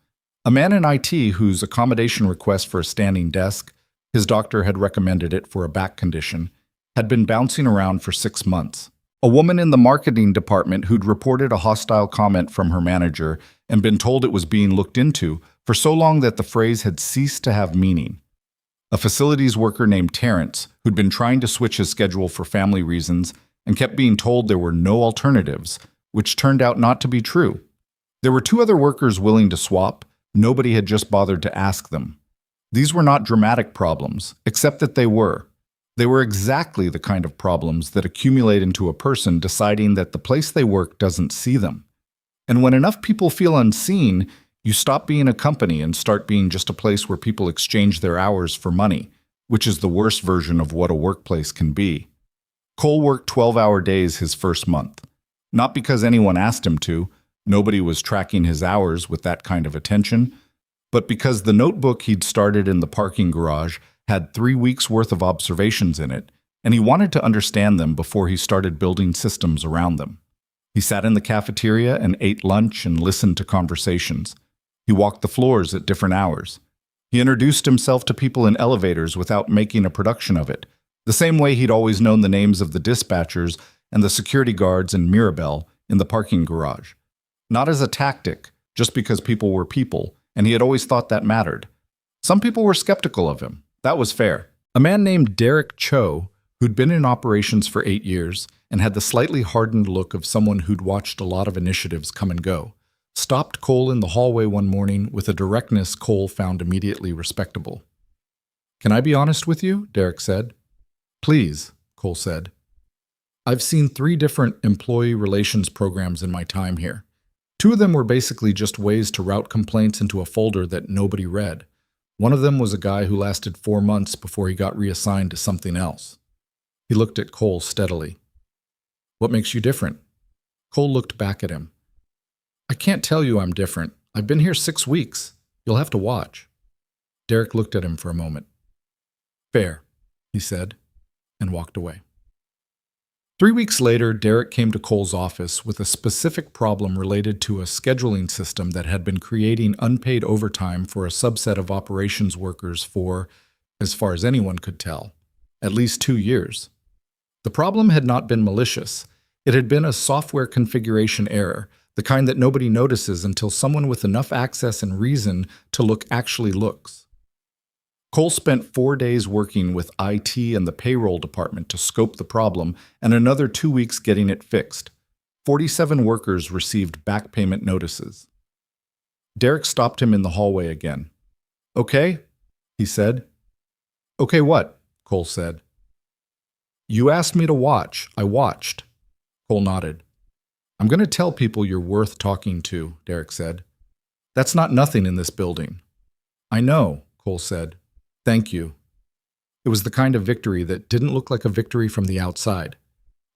A man in IT whose accommodation request for a standing desk, his doctor had recommended it for a back condition, had been bouncing around for 6 months. A woman in the marketing department who'd reported a hostile comment from her manager and been told it was being looked into for so long that the phrase had ceased to have meaning. A facilities worker named Terrence who'd been trying to switch his schedule for family reasons and kept being told there were no alternatives, which turned out not to be true. There were 2 other workers willing to swap. Nobody had just bothered to ask them. These were not dramatic problems, except that they were. They were exactly the kind of problems that accumulate into a person deciding that the place they work doesn't see them. And when enough people feel unseen, you stop being a company and start being just a place where people exchange their hours for money, which is the worst version of what a workplace can be. Cole worked 12-hour days his first month. Not because anyone asked him to, nobody was tracking his hours with that kind of attention, but because the notebook he'd started in the parking garage had 3 weeks' worth of observations in it, and he wanted to understand them before he started building systems around them. He sat in the cafeteria and ate lunch and listened to conversations. He walked the floors at different hours. He introduced himself to people in elevators without making a production of it, the same way he'd always known the names of the dispatchers and the security guards in Mirabelle in the parking garage. Not as a tactic, just because people were people, and he had always thought that mattered. Some people were skeptical of him. That was fair. A man named Derek Cho, who'd been in operations for 8 years and had the slightly hardened look of someone who'd watched a lot of initiatives come and go, stopped Cole in the hallway one morning with a directness Cole found immediately respectable. "Can I be honest with you?" Derek said. "Please," Cole said. "I've seen 3 different employee relations programs in my time here. 2 of them were basically just ways to route complaints into a folder that nobody read. One of them was a guy who lasted 4 months before he got reassigned to something else. He looked at Cole steadily. What makes you different? Cole looked back at him. I can't tell you I'm different. I've been here 6 weeks. You'll have to watch. Derek looked at him for a moment. Fair, he said, and walked away. 3 weeks later, Derek came to Cole's office with a specific problem related to a scheduling system that had been creating unpaid overtime for a subset of operations workers for, as far as anyone could tell, at least 2 years. The problem had not been malicious. It had been a software configuration error, the kind that nobody notices until someone with enough access and reason to look actually looks. Cole spent 4 days working with IT and the payroll department to scope the problem and another 2 weeks getting it fixed. 47 workers received back payment notices. Derek stopped him in the hallway again. Okay, he said. Okay, what? Cole said. You asked me to watch. I watched. Cole nodded. I'm going to tell people you're worth talking to, Derek said. That's not nothing in this building. I know, Cole said. Thank you. It was the kind of victory that didn't look like a victory from the outside.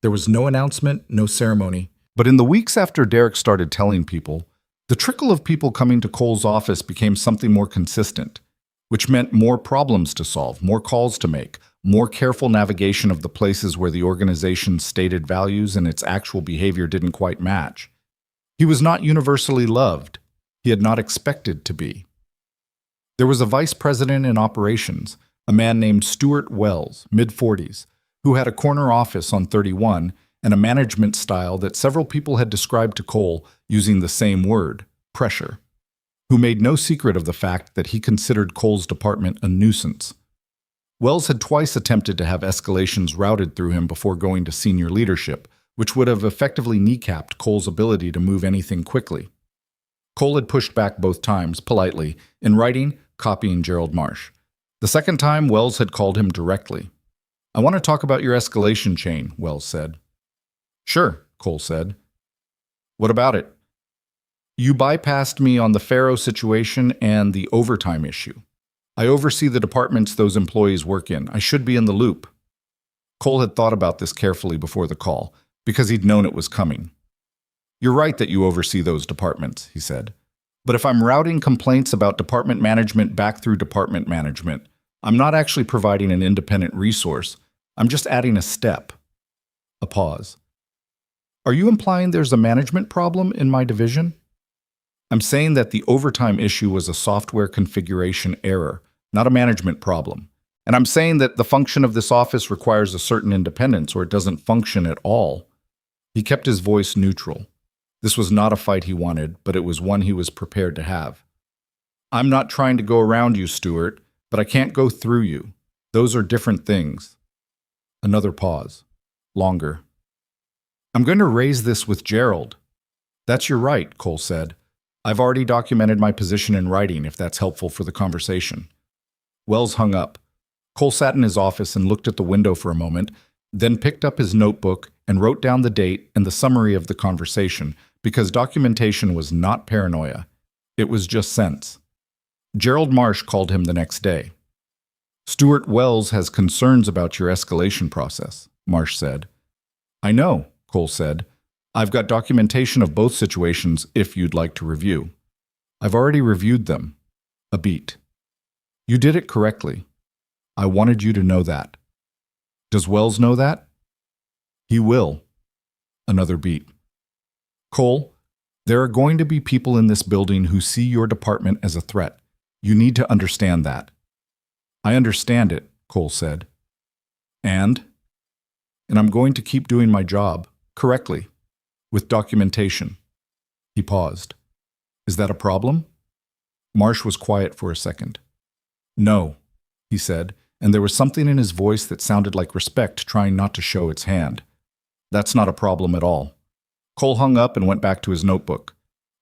There was no announcement, no ceremony. But in the weeks after Derek started telling people, the trickle of people coming to Cole's office became something more consistent, which meant more problems to solve, more calls to make, more careful navigation of the places where the organization's stated values and its actual behavior didn't quite match. He was not universally loved. He had not expected to be. There was a vice president in operations, a man named Stuart Wells, mid-40s, who had a corner office on 31 and a management style that several people had described to Cole using the same word, pressure, who made no secret of the fact that he considered Cole's department a nuisance. Wells had twice attempted to have escalations routed through him before going to senior leadership, which would have effectively kneecapped Cole's ability to move anything quickly. Cole had pushed back both times, politely, in writing, copying Gerald Marsh. The second time, Wells had called him directly. I want to talk about your escalation chain, Wells said. Sure, Cole said. What about it? You bypassed me on the Faro situation and the overtime issue. I oversee the departments those employees work in. I should be in the loop. Cole had thought about this carefully before the call, because he'd known it was coming. You're right that you oversee those departments, he said. But if I'm routing complaints about department management back through department management, I'm not actually providing an independent resource. I'm just adding a step. A pause. Are you implying there's a management problem in my division? I'm saying that the overtime issue was a software configuration error, not a management problem. And I'm saying that the function of this office requires a certain independence or it doesn't function at all. He kept his voice neutral. This was not a fight he wanted, but it was one he was prepared to have. I'm not trying to go around you, Stuart, but I can't go through you. Those are different things. Another pause. Longer. I'm going to raise this with Gerald. That's your right, Cole said. I've already documented my position in writing, if that's helpful for the conversation. Wells hung up. Cole sat in his office and looked at the window for a moment, then picked up his notebook and wrote down the date and the summary of the conversation, because documentation was not paranoia. It was just sense. Gerald Marsh called him the next day. Stuart Wells has concerns about your escalation process, Marsh said. I know, Cole said. I've got documentation of both situations if you'd like to review. I've already reviewed them. A beat. You did it correctly. I wanted you to know that. Does Wells know that? He will. Another beat. Cole, there are going to be people in this building who see your department as a threat. You need to understand that. I understand it, Cole said. And I'm going to keep doing my job correctly, with documentation. He paused. Is that a problem? Marsh was quiet for a second. No, he said, and there was something in his voice that sounded like respect trying not to show its hand. That's not a problem at all. Cole hung up and went back to his notebook.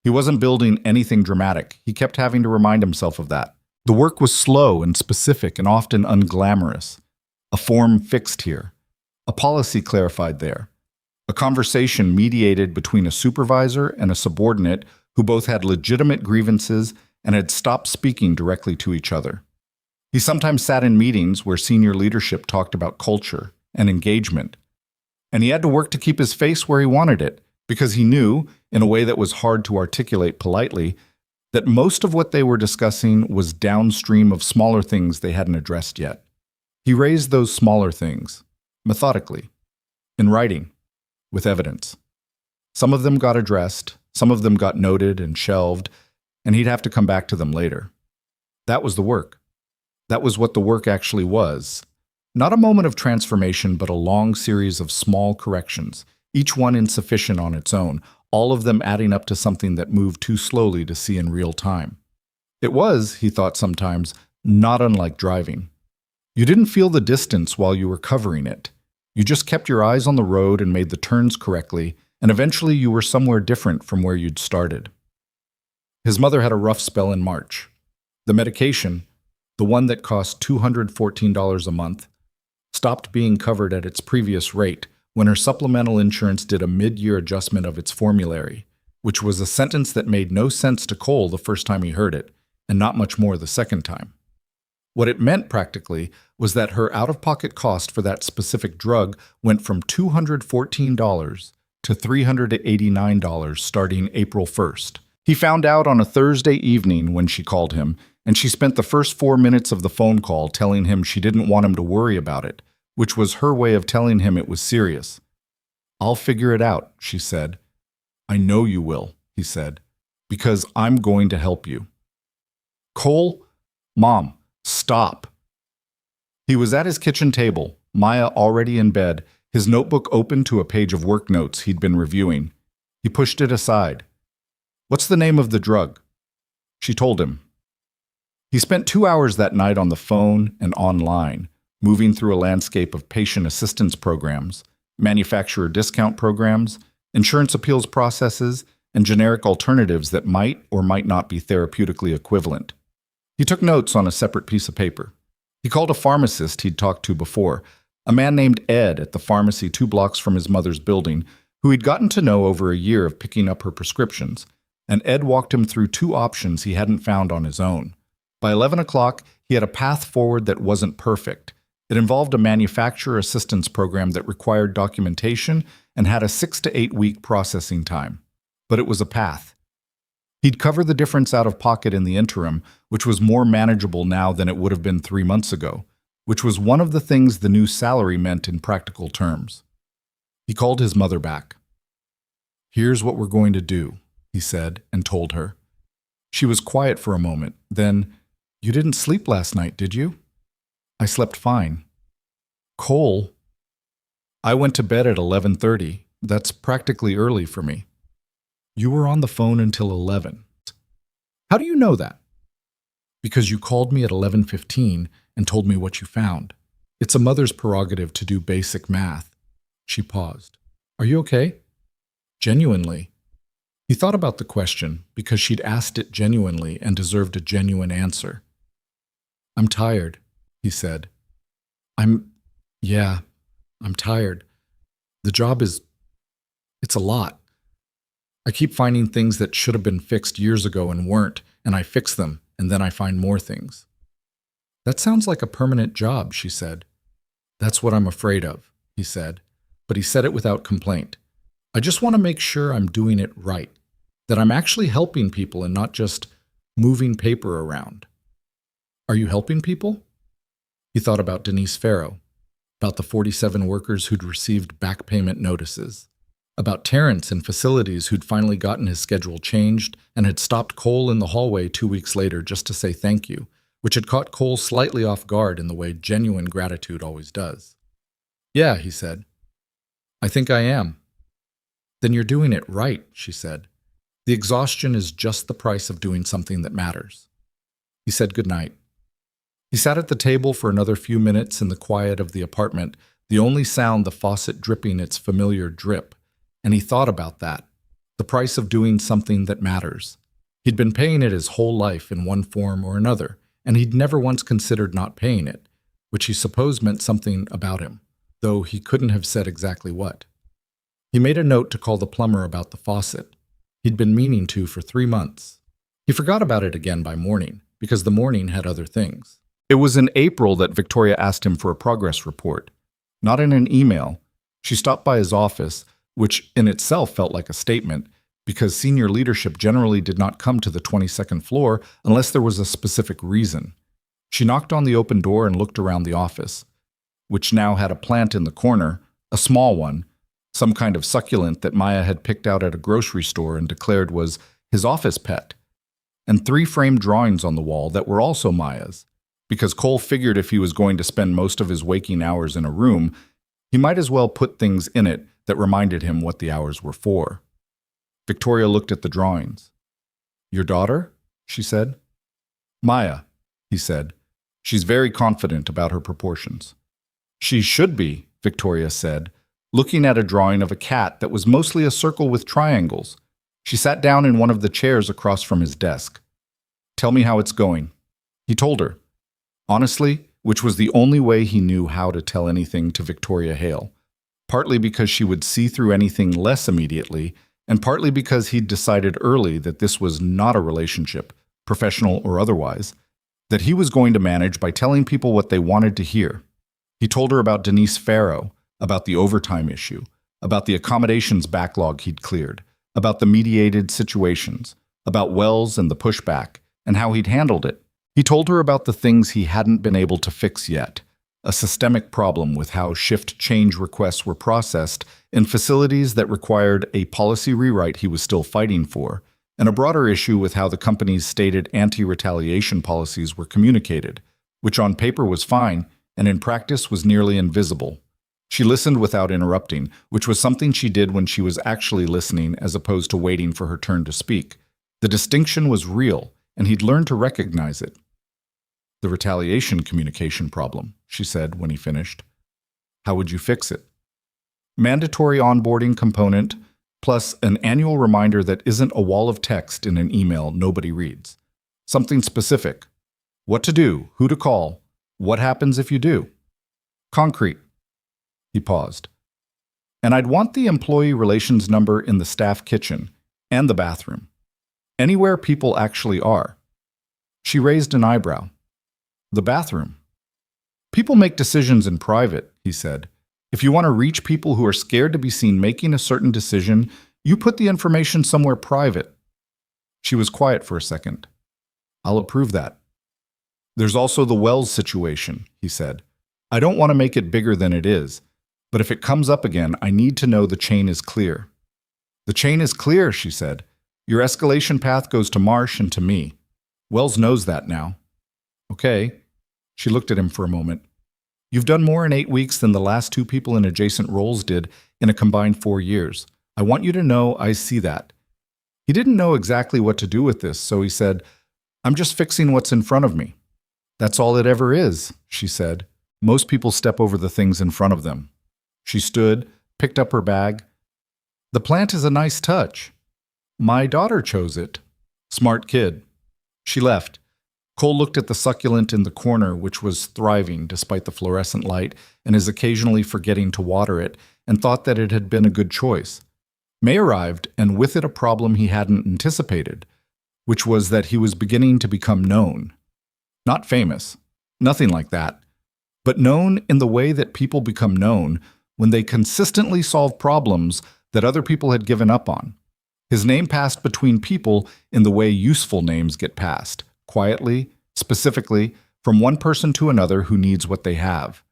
He wasn't building anything dramatic. He kept having to remind himself of that. The work was slow and specific and often unglamorous. A form fixed here. A policy clarified there. A conversation mediated between a supervisor and a subordinate who both had legitimate grievances and had stopped speaking directly to each other. He sometimes sat in meetings where senior leadership talked about culture and engagement. And he had to work to keep his face where he wanted it, because he knew, in a way that was hard to articulate politely, that most of what they were discussing was downstream of smaller things they hadn't addressed yet. He raised those smaller things, methodically, in writing, with evidence. Some of them got addressed, some of them got noted and shelved, and he'd have to come back to them later. That was the work. That was what the work actually was. Not a moment of transformation, but a long series of small corrections, each one insufficient on its own, all of them adding up to something that moved too slowly to see in real time. It was, he thought sometimes, not unlike driving. You didn't feel the distance while you were covering it. You just kept your eyes on the road and made the turns correctly, and eventually you were somewhere different from where you'd started. His mother had a rough spell in March. The medication, the one that cost $214 a month, stopped being covered at its previous rate when her supplemental insurance did a mid-year adjustment of its formulary, which was a sentence that made no sense to Cole the first time he heard it, and not much more the second time. What it meant, practically, was that her out-of-pocket cost for that specific drug went from $214 to $389 starting April 1st. He found out on a Thursday evening when she called him, and she spent the first 4 minutes of the phone call telling him she didn't want him to worry about it, which was her way of telling him it was serious. "I'll figure it out," she said. "I know you will," he said, "because I'm going to help you." "Cole, Mom, stop." He was at his kitchen table, Maya already in bed, his notebook open to a page of work notes he'd been reviewing. He pushed it aside. "What's the name of the drug?" She told him. He spent 2 hours that night on the phone and online, moving through a landscape of patient assistance programs, manufacturer discount programs, insurance appeals processes, and generic alternatives that might or might not be therapeutically equivalent. He took notes on a separate piece of paper. He called a pharmacist he'd talked to before, a man named Ed at the pharmacy 2 blocks from his mother's building, who he'd gotten to know over a year of picking up her prescriptions, and Ed walked him through 2 options he hadn't found on his own. By 11 o'clock, he had a path forward that wasn't perfect. It involved a manufacturer assistance program that required documentation and had a 6 to 8 week processing time. But it was a path. He'd cover the difference out of pocket in the interim, which was more manageable now than it would have been 3 months ago, which was one of the things the new salary meant in practical terms. He called his mother back. "Here's what we're going to do," he said, and told her. She was quiet for a moment. Then, "You didn't sleep last night, did you?" "I slept fine." "Cole." "I went to bed at 11:30. That's practically early for me." "You were on the phone until 11. How do you know that?" "Because you called me at 11:15 and told me what you found. It's a mother's prerogative to do basic math." She paused. "Are you okay?" "Genuinely." He thought about the question because she'd asked it genuinely and deserved a genuine answer. "I'm tired," he said. Yeah, I'm tired. The job it's a lot. I keep finding things that should have been fixed years ago and weren't, and I fix them, and then I find more things." "That sounds like a permanent job," she said. "That's what I'm afraid of," he said, but he said it without complaint. "I just want to make sure I'm doing it right, that I'm actually helping people and not just moving paper around." "Are you helping people?" He thought about Denise Farrow, about the 47 workers who'd received back payment notices, about Terrence in facilities who'd finally gotten his schedule changed and had stopped Cole in the hallway 2 weeks later just to say thank you, which had caught Cole slightly off guard in the way genuine gratitude always does. "Yeah," he said. "I think I am." "Then you're doing it right," she said. "The exhaustion is just the price of doing something that matters." He said goodnight. He sat at the table for another few minutes in the quiet of the apartment, the only sound the faucet dripping its familiar drip, and he thought about that, the price of doing something that matters. He'd been paying it his whole life in one form or another, and he'd never once considered not paying it, which he supposed meant something about him, though he couldn't have said exactly what. He made a note to call the plumber about the faucet. He'd been meaning to for 3 months. He forgot about it again by morning, because the morning had other things. It was in April that Victoria asked him for a progress report. Not in an email. She stopped by his office, which in itself felt like a statement, because senior leadership generally did not come to the 22nd floor unless there was a specific reason. She knocked on the open door and looked around the office, which now had a plant in the corner, a small one, some kind of succulent that Maya had picked out at a grocery store and declared was his office pet, and 3 framed drawings on the wall that were also Maya's, because Cole figured if he was going to spend most of his waking hours in a room, he might as well put things in it that reminded him what the hours were for. Victoria looked at the drawings. "Your daughter?" she said. "Maya," he said. "She's very confident about her proportions." "She should be," Victoria said, looking at a drawing of a cat that was mostly a circle with triangles. She sat down in one of the chairs across from his desk. "Tell me how it's going." He told her. Honestly, which was the only way he knew how to tell anything to Victoria Hale. Partly because she would see through anything less immediately, and partly because he'd decided early that this was not a relationship, professional or otherwise, that he was going to manage by telling people what they wanted to hear. He told her about Denise Farrow, about the overtime issue, about the accommodations backlog he'd cleared, about the mediated situations, about Wells and the pushback, and how he'd handled it. He told her about the things he hadn't been able to fix yet, a systemic problem with how shift change requests were processed in facilities that required a policy rewrite he was still fighting for, and a broader issue with how the company's stated anti-retaliation policies were communicated, which on paper was fine and in practice was nearly invisible. She listened without interrupting, which was something she did when she was actually listening as opposed to waiting for her turn to speak. The distinction was real, and he'd learned to recognize it. "The retaliation communication problem," she said when he finished. "How would you fix it?" "Mandatory onboarding component, plus an annual reminder that isn't a wall of text in an email nobody reads. Something specific. What to do, who to call, what happens if you do. Concrete." He paused. "And I'd want the employee relations number in the staff kitchen and the bathroom. Anywhere people actually are." She raised an eyebrow. "The bathroom." "People make decisions in private," he said. "If you want to reach people who are scared to be seen making a certain decision, you put the information somewhere private." She was quiet for a second. "I'll approve that." "There's also the Wells situation," he said. "I don't want to make it bigger than it is, but if it comes up again, I need to know the chain is clear." "The chain is clear," she said. "Your escalation path goes to Marsh and to me. Wells knows that now." "Okay." She looked at him for a moment. "You've done more in 8 weeks than the last 2 people in adjacent roles did in a combined 4 years. I want you to know I see that." He didn't know exactly what to do with this, so he said, "I'm just fixing what's in front of me." "That's all it ever is," she said. "Most people step over the things in front of them." She stood, picked up her bag. "The plant is a nice touch. My daughter chose it. Smart kid." She left. Cole looked at the succulent in the corner, which was thriving despite the fluorescent light and his occasionally forgetting to water it, and thought that it had been a good choice. May arrived, and with it a problem he hadn't anticipated, which was that he was beginning to become known. Not famous, nothing like that, but known in the way that people become known when they consistently solve problems that other people had given up on. His name passed between people in the way useful names get passed, quietly, specifically, from one person to another who needs what they have.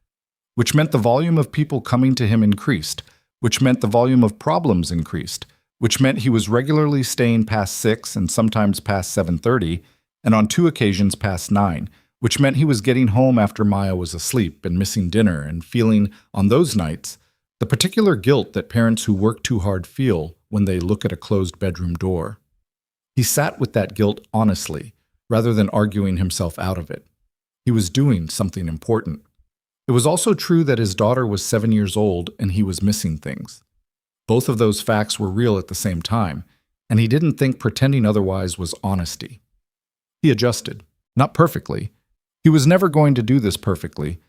Which meant the volume of people coming to him increased, which meant the volume of problems increased, which meant he was regularly staying past 6 and sometimes past 7:30, and on 2 occasions past 9, which meant he was getting home after Maya was asleep and missing dinner and feeling, on those nights, the particular guilt that parents who work too hard feel when they look at a closed bedroom door. He sat with that guilt honestly, rather than arguing himself out of it. He was doing something important. It was also true that his daughter was 7 years old and he was missing things. Both of those facts were real at the same time, and he didn't think pretending otherwise was honesty. He adjusted. Not perfectly. He was never going to do this perfectly,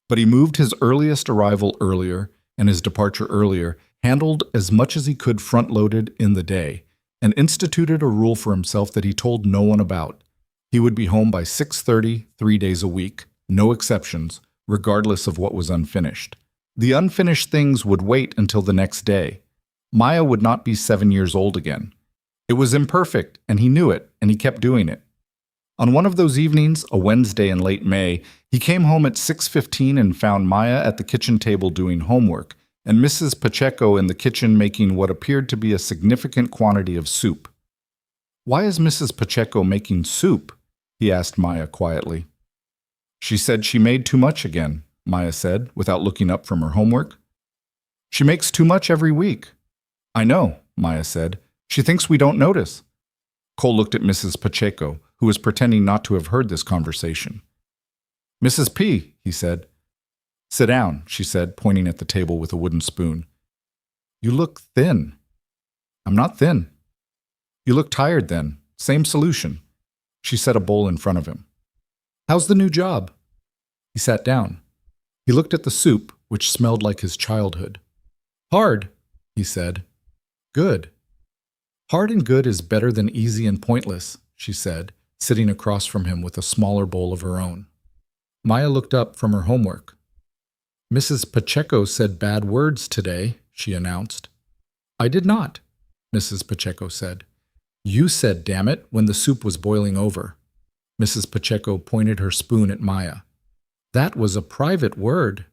but he moved his earliest arrival earlier and his departure earlier, handled as much as he could front-loaded in the day, and instituted a rule for himself that he told no one about. He would be home by 6:30, 3 days a week, no exceptions, regardless of what was unfinished. The unfinished things would wait until the next day. Maya would not be 7 years old again. It was imperfect, and he knew it, and he kept doing it. On one of those evenings, a Wednesday in late May, he came home at 6:15 and found Maya at the kitchen table doing homework, and Mrs. Pacheco in the kitchen making what appeared to be a significant quantity of soup. "Why is Mrs. Pacheco making soup?" he asked Maya quietly. "She said she made too much again," Maya said, without looking up from her homework. "She makes too much every week." "I know," Maya said. "She thinks we don't notice." Cole looked at Mrs. Pacheco, who was pretending not to have heard this conversation. "Mrs. P," he said. "Sit down," she said, pointing at the table with a wooden spoon. "You look thin." "I'm not thin." "You look tired then. Same solution." She set a bowl in front of him. "How's the new job?" He sat down. He looked at the soup, which smelled like his childhood. "Hard," he said. "Good." "Hard and good is better than easy and pointless," she said, sitting across from him with a smaller bowl of her own. Maya looked up from her homework. "Mrs. Pacheco said bad words today," she announced. "I did not," Mrs. Pacheco said. "You said, damn it, when the soup was boiling over." Mrs. Pacheco pointed her spoon at Maya. "That was a private word."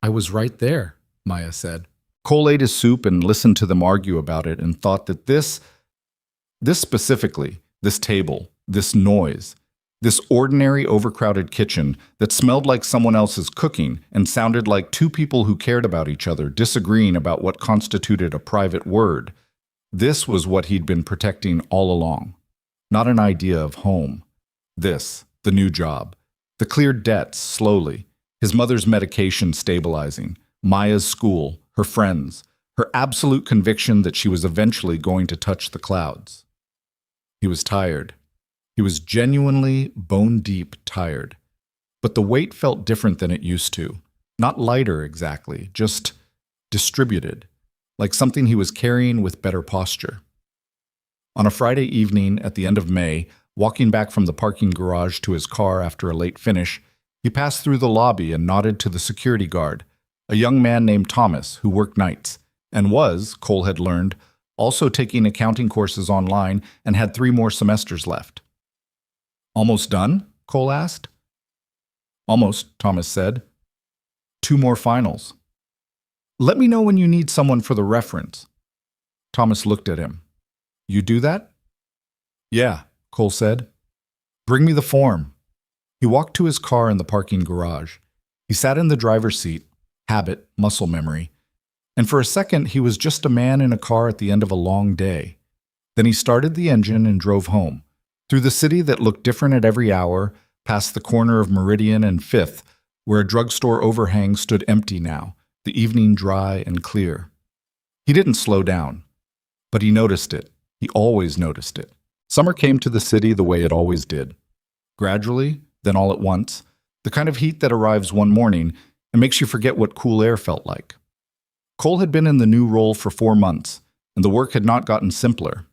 "I was right there," Maya said. Cole ate his soup and listened to them argue about it and thought that this specifically, this table, this noise, this ordinary overcrowded kitchen that smelled like someone else's cooking and sounded like two people who cared about each other disagreeing about what constituted a private word, this was what he'd been protecting all along. Not an idea of home. This, the new job, the cleared debts slowly, his mother's medication stabilizing, Maya's school, her friends, her absolute conviction that she was eventually going to touch the clouds. He was tired. He was genuinely bone-deep tired. But the weight felt different than it used to. Not lighter exactly, just distributed, like something he was carrying with better posture. On a Friday evening at the end of May, walking back from the parking garage to his car after a late finish, he passed through the lobby and nodded to the security guard, a young man named Thomas who worked nights, and was, Cole had learned, also taking accounting courses online and had 3 more semesters left. "Almost done?" Cole asked. "Almost," Thomas said. 2 more finals. "Let me know when you need someone for the reference." Thomas looked at him. "You do that?" "Yeah," Cole said. "Bring me the form." He walked to his car in the parking garage. He sat in the driver's seat, habit, muscle memory, and for a second he was just a man in a car at the end of a long day. Then he started the engine and drove home, through the city that looked different at every hour, past the corner of Meridian and Fifth, where a drugstore overhang stood empty now, the evening dry and clear. He didn't slow down, but he noticed it. He always noticed it. Summer came to the city the way it always did. Gradually, then all at once, the kind of heat that arrives one morning and makes you forget what cool air felt like. Cole had been in the new role for 4 months, and the work had not gotten simpler.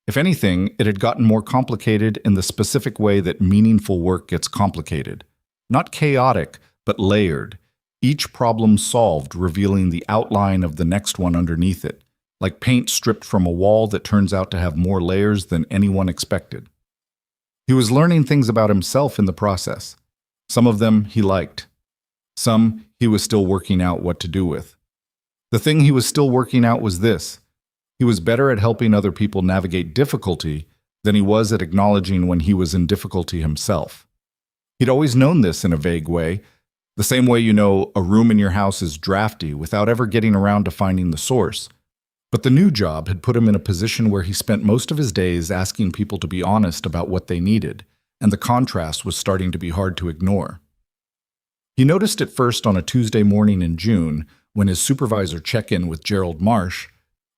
If anything, it had gotten more complicated in the specific way that meaningful work gets complicated. Not chaotic, but layered. Each problem solved, revealing the outline of the next one underneath it, like paint stripped from a wall that turns out to have more layers than anyone expected. He was learning things about himself in the process. Some of them he liked. Some he was still working out what to do with. The thing he was still working out was this. He was better at helping other people navigate difficulty than he was at acknowledging when he was in difficulty himself. He'd always known this in a vague way, the same way you know a room in your house is drafty without ever getting around to finding the source. But the new job had put him in a position where he spent most of his days asking people to be honest about what they needed, and the contrast was starting to be hard to ignore. He noticed it first on a Tuesday morning in June when his supervisor checked in with Gerald Marsh.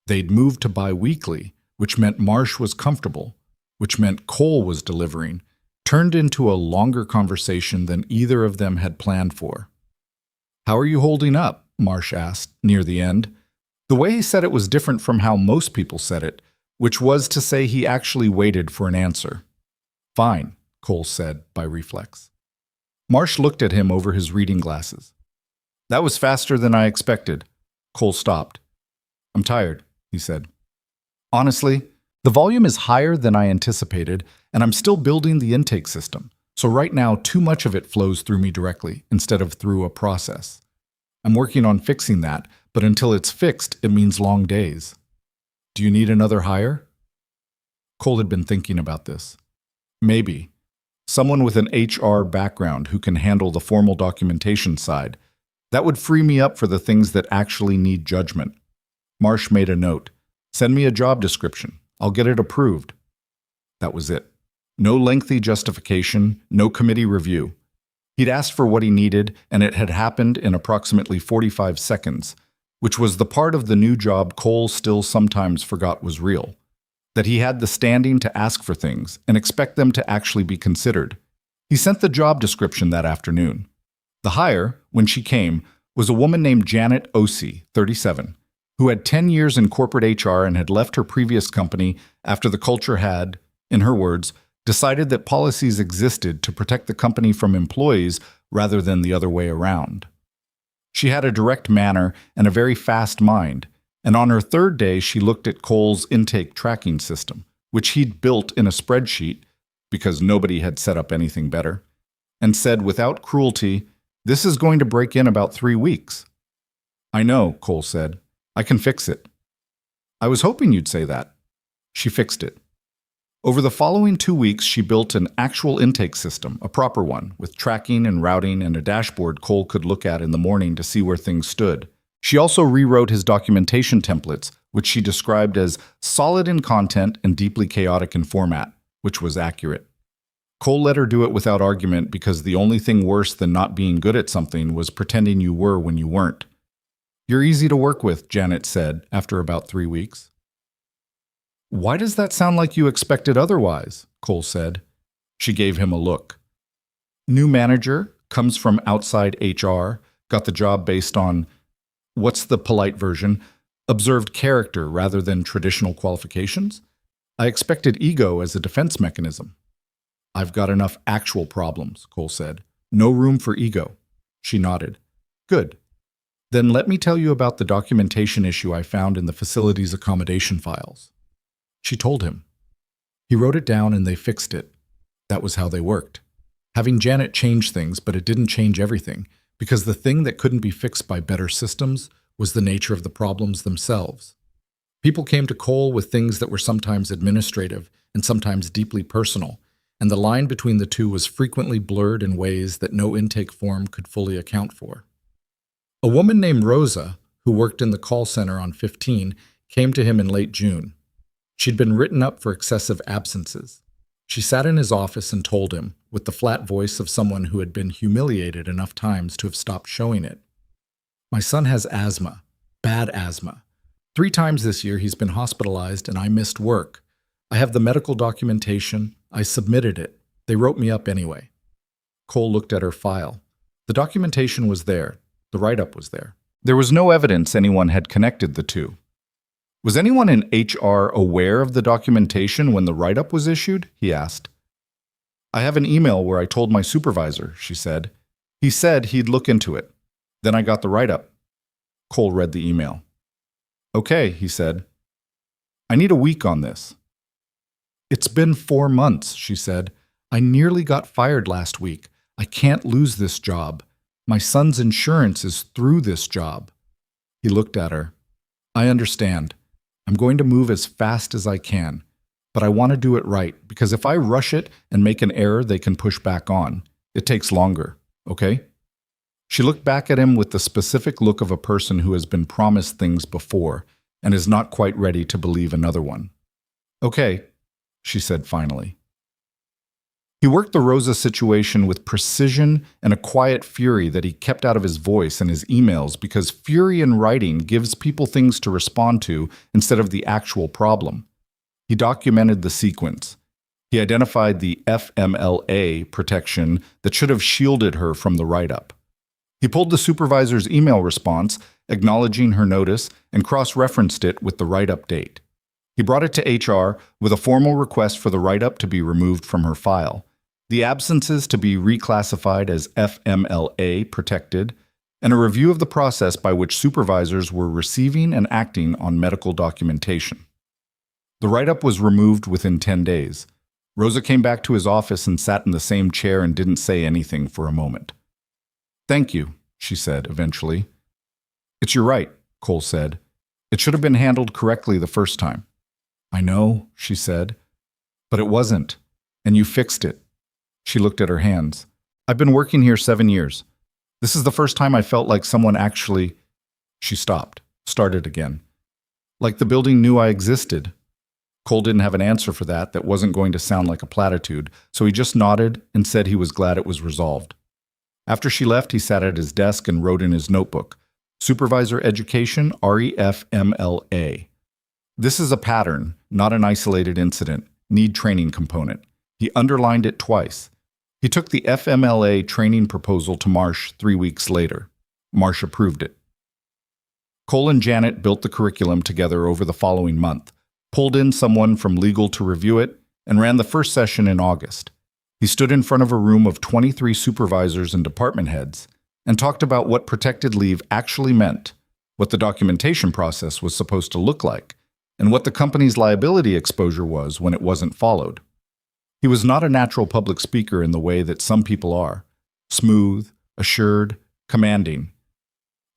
They'd moved to bi-weekly, which meant Marsh was comfortable, which meant Cole was delivering, turned into a longer conversation than either of them had planned for. "How are you holding up?" Marsh asked, near the end. The way he said it was different from how most people said it, which was to say he actually waited for an answer. "Fine," Cole said by reflex. Marsh looked at him over his reading glasses. That was faster than I expected. Cole stopped. I'm tired, he said. Honestly, the volume is higher than I anticipated, and I'm still building the intake system. So right now, too much of it flows through me directly instead of through a process. I'm working on fixing that, but until it's fixed, it means long days. Do you need another hire? Cole had been thinking about this. Maybe. Someone with an HR background who can handle the formal documentation side. That would free me up for the things that actually need judgment. Marsh made a note. Send me a job description. I'll get it approved. That was it. No lengthy justification, no committee review. He'd asked for what he needed, and it had happened in approximately 45 seconds, which was the part of the new job Cole still sometimes forgot was real. That he had the standing to ask for things and expect them to actually be considered. He sent the job description that afternoon. The hire, when she came, was a woman named Janet Osei, 37, who had 10 years in corporate HR and had left her previous company after the culture had, in her words, decided that policies existed to protect the company from employees rather than the other way around. She had a direct manner and a very fast mind, and on her third day she looked at Cole's intake tracking system, which he'd built in a spreadsheet, because nobody had set up anything better, and said without cruelty, "This is going to break in about 3 weeks." "I know," Cole said. "I can fix it." "I was hoping you'd say that." She fixed it. Over the following 2 weeks, she built an actual intake system, a proper one, with tracking and routing and a dashboard Cole could look at in the morning to see where things stood. She also rewrote his documentation templates, which she described as solid in content and deeply chaotic in format, which was accurate. Cole let her do it without argument because the only thing worse than not being good at something was pretending you were when you weren't. "You're easy to work with," Janet said after about 3 weeks. "Why does that sound like you expected otherwise?" Cole said. She gave him a look. "New manager, comes from outside HR, got the job based on, what's the polite version, observed character rather than traditional qualifications? I expected ego as a defense mechanism." "I've got enough actual problems," Cole said. "No room for ego." She nodded. "Good. Then let me tell you about the documentation issue I found in the facility's accommodation files." She told him. He wrote it down and they fixed it. That was how they worked. Having Janet change things, but it didn't change everything, because the thing that couldn't be fixed by better systems was the nature of the problems themselves. People came to Cole with things that were sometimes administrative and sometimes deeply personal, and the line between the two was frequently blurred in ways that no intake form could fully account for. A woman named Rosa, who worked in the call center on 15, came to him in late June. She'd been written up for excessive absences. She sat in his office and told him, with the flat voice of someone who had been humiliated enough times to have stopped showing it. "My son has asthma, bad asthma. 3 times this year he's been hospitalized and I missed work. I have the medical documentation. I submitted it. They wrote me up anyway." Cole looked at her file. The documentation was there. The write-up was there. There was no evidence anyone had connected the two. "Was anyone in HR aware of the documentation when the write-up was issued?" he asked. "I have an email where I told my supervisor," she said. "He said he'd look into it. Then I got the write-up." Cole read the email. "Okay," he said. "I need a week on this." "It's been 4 months," she said. "I nearly got fired last week. I can't lose this job. My son's insurance is through this job." He looked at her. "I understand. I'm going to move as fast as I can, but I want to do it right, because if I rush it and make an error they can push back on, it takes longer, okay?" She looked back at him with the specific look of a person who has been promised things before and is not quite ready to believe another one. "Okay," she said finally. He worked the Rosa situation with precision and a quiet fury that he kept out of his voice and his emails, because fury in writing gives people things to respond to instead of the actual problem. He documented the sequence. He identified the FMLA protection that should have shielded her from the write-up. He pulled the supervisor's email response, acknowledging her notice, and cross-referenced it with the write-up date. He brought it to HR with a formal request for the write-up to be removed from her file, the absences to be reclassified as FMLA protected, and a review of the process by which supervisors were receiving and acting on medical documentation. The write-up was removed within 10 days. Rosa came back to his office and sat in the same chair and didn't say anything for a moment. "Thank you," she said eventually. "It's your right," Cole said. "It should have been handled correctly the first time." "I know," she said. "But it wasn't, and you fixed it." She looked at her hands. "I've been working here 7 years. This is the first time I felt like someone actually—" She stopped, started again. "Like the building knew I existed." Cole didn't have an answer for that wasn't going to sound like a platitude, so he just nodded and said he was glad it was resolved. After she left, he sat at his desk and wrote in his notebook, "Supervisor Education, REFMLA. This is a pattern, not an isolated incident. Need training component." He underlined it twice. He took the FMLA training proposal to Marsh 3 weeks later. Marsh approved it. Cole and Janet built the curriculum together over the following month, pulled in someone from legal to review it, and ran the first session in August. He stood in front of a room of 23 supervisors and department heads and talked about what protected leave actually meant, what the documentation process was supposed to look like, and what the company's liability exposure was when it wasn't followed. He was not a natural public speaker in the way that some people are, smooth, assured, commanding.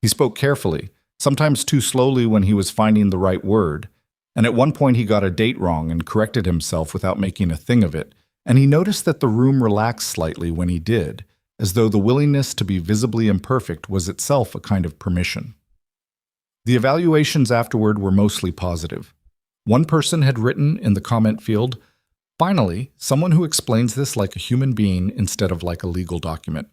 He spoke carefully, sometimes too slowly when he was finding the right word, and at one point he got a date wrong and corrected himself without making a thing of it, and he noticed that the room relaxed slightly when he did, as though the willingness to be visibly imperfect was itself a kind of permission. The evaluations afterward were mostly positive. One person had written in the comment field, "Finally, someone who explains this like a human being instead of like a legal document."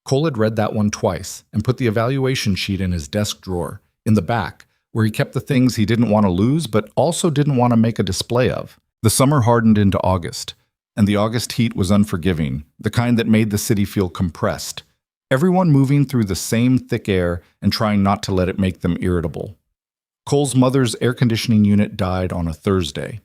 Cole had read that one twice and put the evaluation sheet in his desk drawer, in the back, where he kept the things he didn't want to lose but also didn't want to make a display of. The summer hardened into August, and the August heat was unforgiving, the kind that made the city feel compressed. Everyone moving through the same thick air and trying not to let it make them irritable. Cole's mother's air conditioning unit died on a Thursday.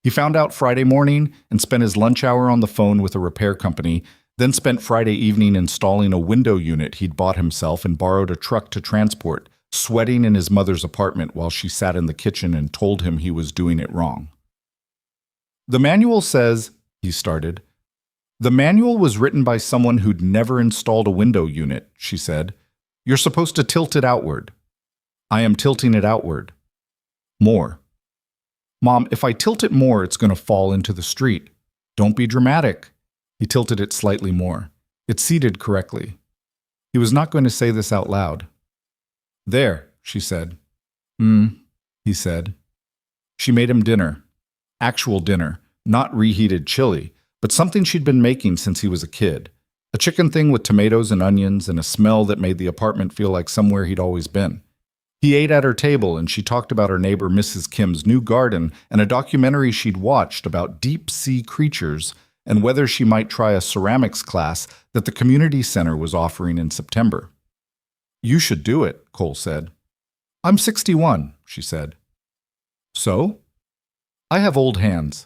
He found out Friday morning and spent his lunch hour on the phone with a repair company, then spent Friday evening installing a window unit he'd bought himself and borrowed a truck to transport, sweating in his mother's apartment while she sat in the kitchen and told him he was doing it wrong. "The manual says," he started. "The manual was written by someone who'd never installed a window unit," she said. "You're supposed to tilt it outward." "I am tilting it outward." "More." "Mom, if I tilt it more, it's going to fall into the street." "Don't be dramatic." He tilted it slightly more. It seated correctly. He was not going to say this out loud. "There," she said. He said. She made him dinner. Actual dinner, not reheated chili, but something she'd been making since he was a kid. A chicken thing with tomatoes and onions and a smell that made the apartment feel like somewhere he'd always been. He ate at her table and she talked about her neighbor Mrs. Kim's new garden and a documentary she'd watched about deep-sea creatures and whether she might try a ceramics class that the community center was offering in September. "You should do it," Cole said. "I'm 61, she said. "So?" "I have old hands."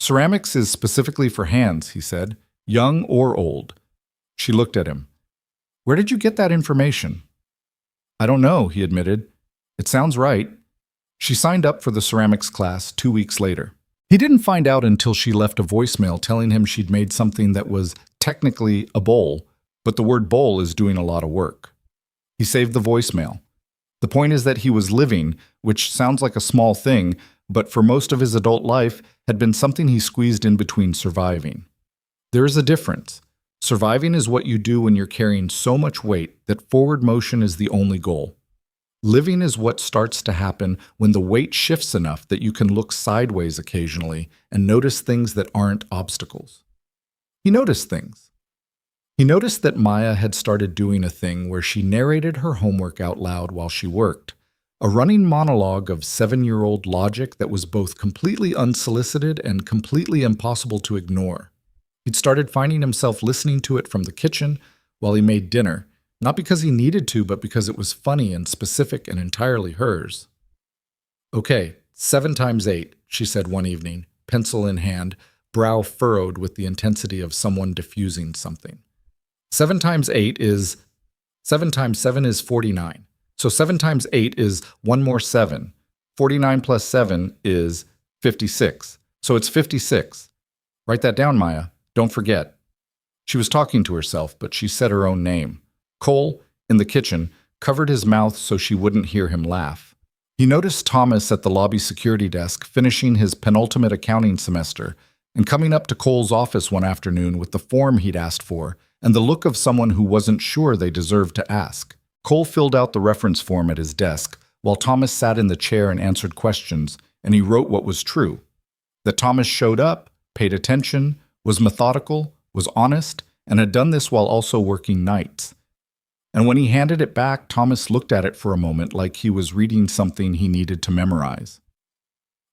"Ceramics is specifically for hands," he said, "young or old." She looked at him. "Where did you get that information?" "I don't know," he admitted. "It sounds right." She signed up for the ceramics class 2 weeks later. He didn't find out until she left a voicemail telling him she'd made something that was technically a bowl, but the word bowl is doing a lot of work. He saved the voicemail. The point is that he was living, which sounds like a small thing, but for most of his adult life had been something he squeezed in between surviving. There is a difference. Surviving is what you do when you're carrying so much weight that forward motion is the only goal. Living is what starts to happen when the weight shifts enough that you can look sideways occasionally and notice things that aren't obstacles. He noticed things. He noticed that Maya had started doing a thing where she narrated her homework out loud while she worked, a running monologue of 7-year-old logic that was both completely unsolicited and completely impossible to ignore. He'd started finding himself listening to it from the kitchen while he made dinner, not because he needed to, but because it was funny and specific and entirely hers. "Okay, 7 times 8, she said one evening, pencil in hand, brow furrowed with the intensity of someone diffusing something. 7 times 8 is 7 times 7 is 49. So 7 times 8 is 1 more 7. 49 plus 7 is 56. So it's 56. Write that down, Maya. Don't forget. She was talking to herself, but she said her own name. Cole, in the kitchen, covered his mouth so she wouldn't hear him laugh. He noticed Thomas at the lobby security desk finishing his penultimate accounting semester and coming up to Cole's office one afternoon with the form he'd asked for and the look of someone who wasn't sure they deserved to ask. Cole filled out the reference form at his desk while Thomas sat in the chair and answered questions, and he wrote what was true. That Thomas showed up, paid attention, was methodical, was honest, and had done this while also working nights. And when he handed it back, Thomas looked at it for a moment like he was reading something he needed to memorize.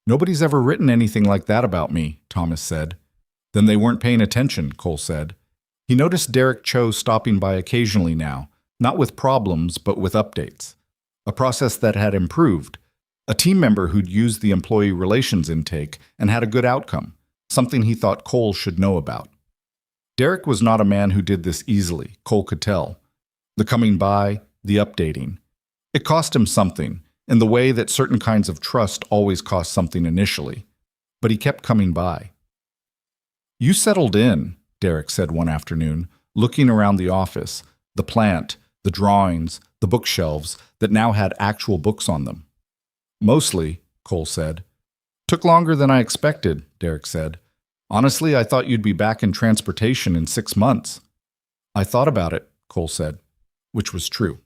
"Nobody's ever written anything like that about me," Thomas said. "Then they weren't paying attention," Cole said. He noticed Derek Cho stopping by occasionally now, not with problems, but with updates. A process that had improved. A team member who'd used the employee relations intake and had a good outcome, something he thought Cole should know about. Derek was not a man who did this easily, Cole could tell. The coming by, the updating. It cost him something, in the way that certain kinds of trust always cost something initially. But he kept coming by. "You settled in," Derek said one afternoon, looking around the office, the plant, the drawings, the bookshelves that now had actual books on them. "Mostly," Cole said. "Took longer than I expected," Derek said. "Honestly, I thought you'd be back in transportation in 6 months." "I thought about it," Cole said, which was true.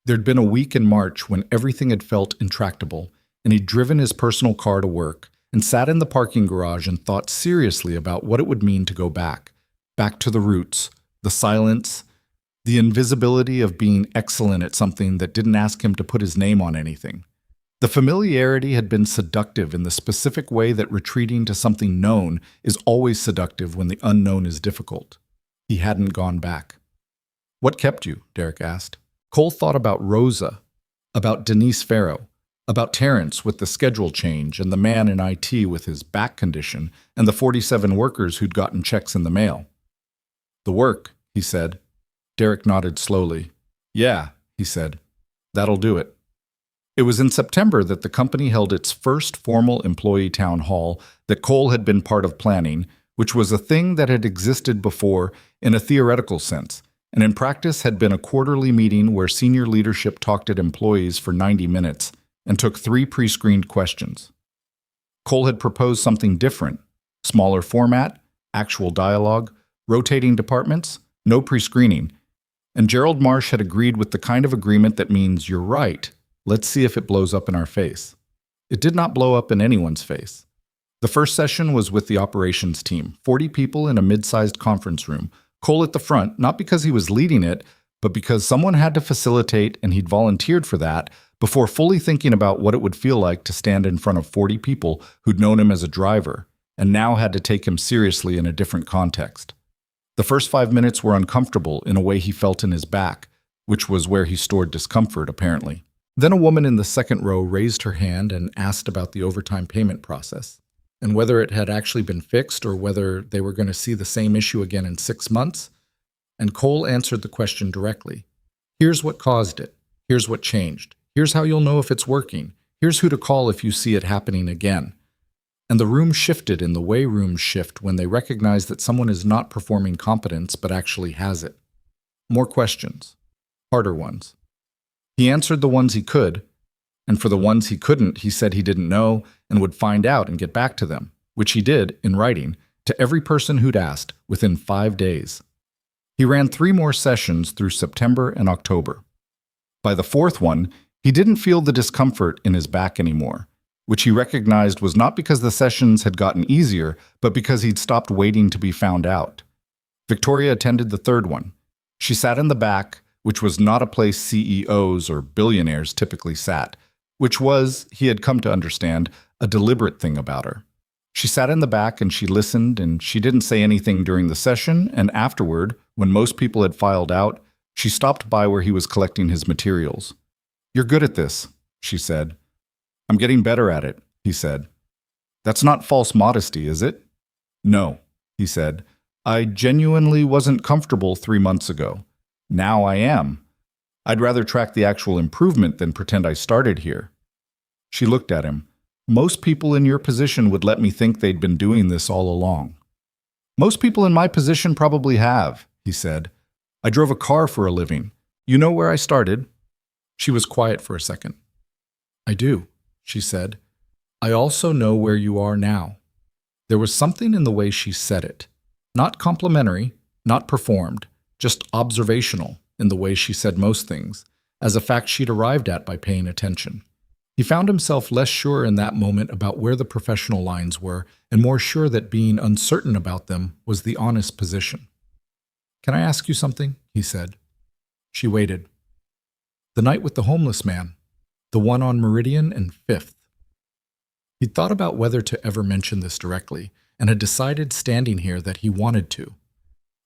There'd been a week in March when everything had felt intractable, and he'd driven his personal car to work and sat in the parking garage and thought seriously about what it would mean to go back to the roots, the silence, the invisibility of being excellent at something that didn't ask him to put his name on anything. The familiarity had been seductive in the specific way that retreating to something known is always seductive when the unknown is difficult. He hadn't gone back. "What kept you?" Derek asked. Cole thought about Rosa, about Denise Farrow, about Terrence with the schedule change and the man in IT with his back condition and the 47 workers who'd gotten checks in the mail. "The work," he said. Derek nodded slowly. "Yeah," he said. "That'll do it." It was in September that the company held its first formal employee town hall that Cole had been part of planning, which was a thing that had existed before in a theoretical sense, and in practice had been a quarterly meeting where senior leadership talked at employees for 90 minutes and took 3 pre-screened questions. Cole had proposed something different: smaller format, actual dialogue, rotating departments, no pre-screening. And Gerald Marsh had agreed with the kind of agreement that means, "You're right, let's see if it blows up in our face." It did not blow up in anyone's face. The first session was with the operations team, 40 people in a mid-sized conference room, Cole at the front, not because he was leading it, but because someone had to facilitate and he'd volunteered for that before fully thinking about what it would feel like to stand in front of 40 people who'd known him as a driver and now had to take him seriously in a different context. The first 5 minutes were uncomfortable in a way he felt in his back, which was where he stored discomfort, apparently. Then a woman in the second row raised her hand and asked about the overtime payment process, and whether it had actually been fixed or whether they were going to see the same issue again in 6 months. And Cole answered the question directly. "Here's what caused it. Here's what changed. Here's how you'll know if it's working. Here's who to call if you see it happening again." And the room shifted in the way rooms shift when they recognize that someone is not performing competence but actually has it. More questions. Harder ones. He answered the ones he could, and for the ones he couldn't, he said he didn't know and would find out and get back to them, which he did, in writing, to every person who'd asked within 5 days. He ran 3 more sessions through September and October. By the 4th one, he didn't feel the discomfort in his back anymore, which he recognized was not because the sessions had gotten easier, but because he'd stopped waiting to be found out. Victoria attended the 3rd one. She sat in the back, which was not a place CEOs or billionaires typically sat, which was, he had come to understand, a deliberate thing about her. She sat in the back and she listened, and she didn't say anything during the session, and afterward, when most people had filed out, she stopped by where he was collecting his materials. "You're good at this," she said. "I'm getting better at it," he said. "That's not false modesty, is it?" "No," he said. "I genuinely wasn't comfortable 3 months ago. Now I am. I'd rather track the actual improvement than pretend I started here. She looked at him. Most people in your position would let me think they'd been doing this all along. Most people in my position probably have, he said. I drove a car for a living. You know where I started? She was quiet for a second. I do, she said. I also know where you are now. There was something in the way she said it. Not complimentary, not performed, just observational in the way she said most things, as a fact she'd arrived at by paying attention. He found himself less sure in that moment about where the professional lines were, and more sure that being uncertain about them was the honest position. Can I ask you something? He said. She waited. The night with the homeless man, the one on Meridian and 5th. He'd thought about whether to ever mention this directly, and had decided standing here that he wanted to.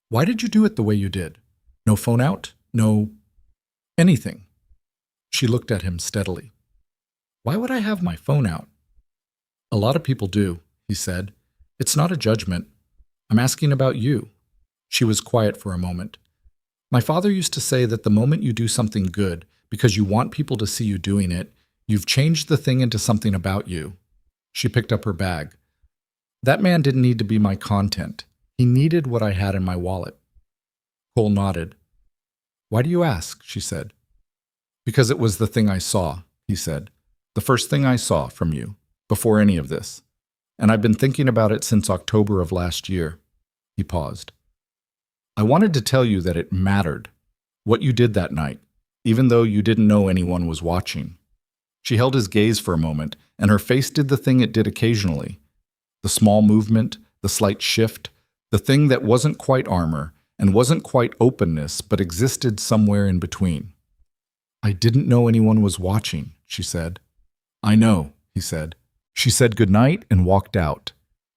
Why did you do it the way you did? No phone out? No anything? She looked at him steadily. Why would I have my phone out? A lot of people do, he said. It's not a judgment. I'm asking about you. She was quiet for a moment. My father used to say that the moment you do something good, because you want people to see you doing it, you've changed the thing into something about you. She picked up her bag. That man didn't need to be my content. He needed what I had in my wallet. Cole nodded. Why do you ask? She said. Because it was the thing I saw, he said. The first thing I saw from you, before any of this. And I've been thinking about it since October of last year. He paused. I wanted to tell you that it mattered, what you did that night, even though you didn't know anyone was watching. She held his gaze for a moment, and her face did the thing it did occasionally. The small movement, the slight shift, the thing that wasn't quite armor and wasn't quite openness, but existed somewhere in between. I didn't know anyone was watching, she said. I know, he said. She said goodnight and walked out,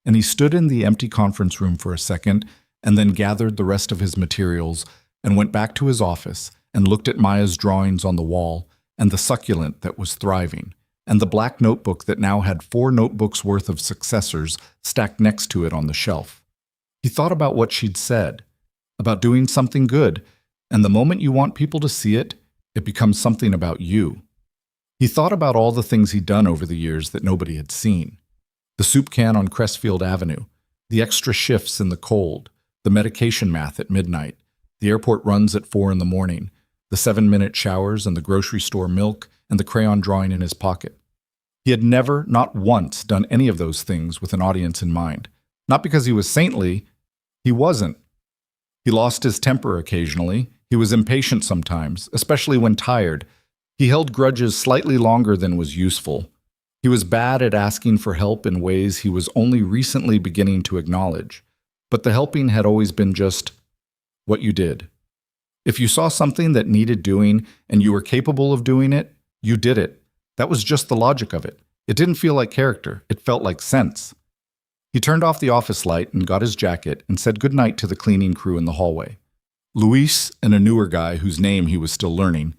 and he stood in the empty conference room for a second and then gathered the rest of his materials and went back to his office and looked at Maya's drawings on the wall and the succulent that was thriving and the black notebook that now had 4 notebooks worth of successors stacked next to it on the shelf. He thought about what she'd said, about doing something good, and the moment you want people to see it, it becomes something about you. He thought about all the things he'd done over the years that nobody had seen. The soup can on Crestfield Avenue, the extra shifts in the cold, the medication math at midnight, the airport runs at 4 in the morning, the 7-minute showers and the grocery store milk and the crayon drawing in his pocket. He had never, not once, done any of those things with an audience in mind. Not because he was saintly. He wasn't. He lost his temper occasionally. He was impatient sometimes, especially when tired. He held grudges slightly longer than was useful. He was bad at asking for help in ways he was only recently beginning to acknowledge. But the helping had always been just what you did. If you saw something that needed doing and you were capable of doing it, you did it. That was just the logic of it. It didn't feel like character. It felt like sense. He turned off the office light and got his jacket and said goodnight to the cleaning crew in the hallway. Luis and a newer guy whose name he was still learning,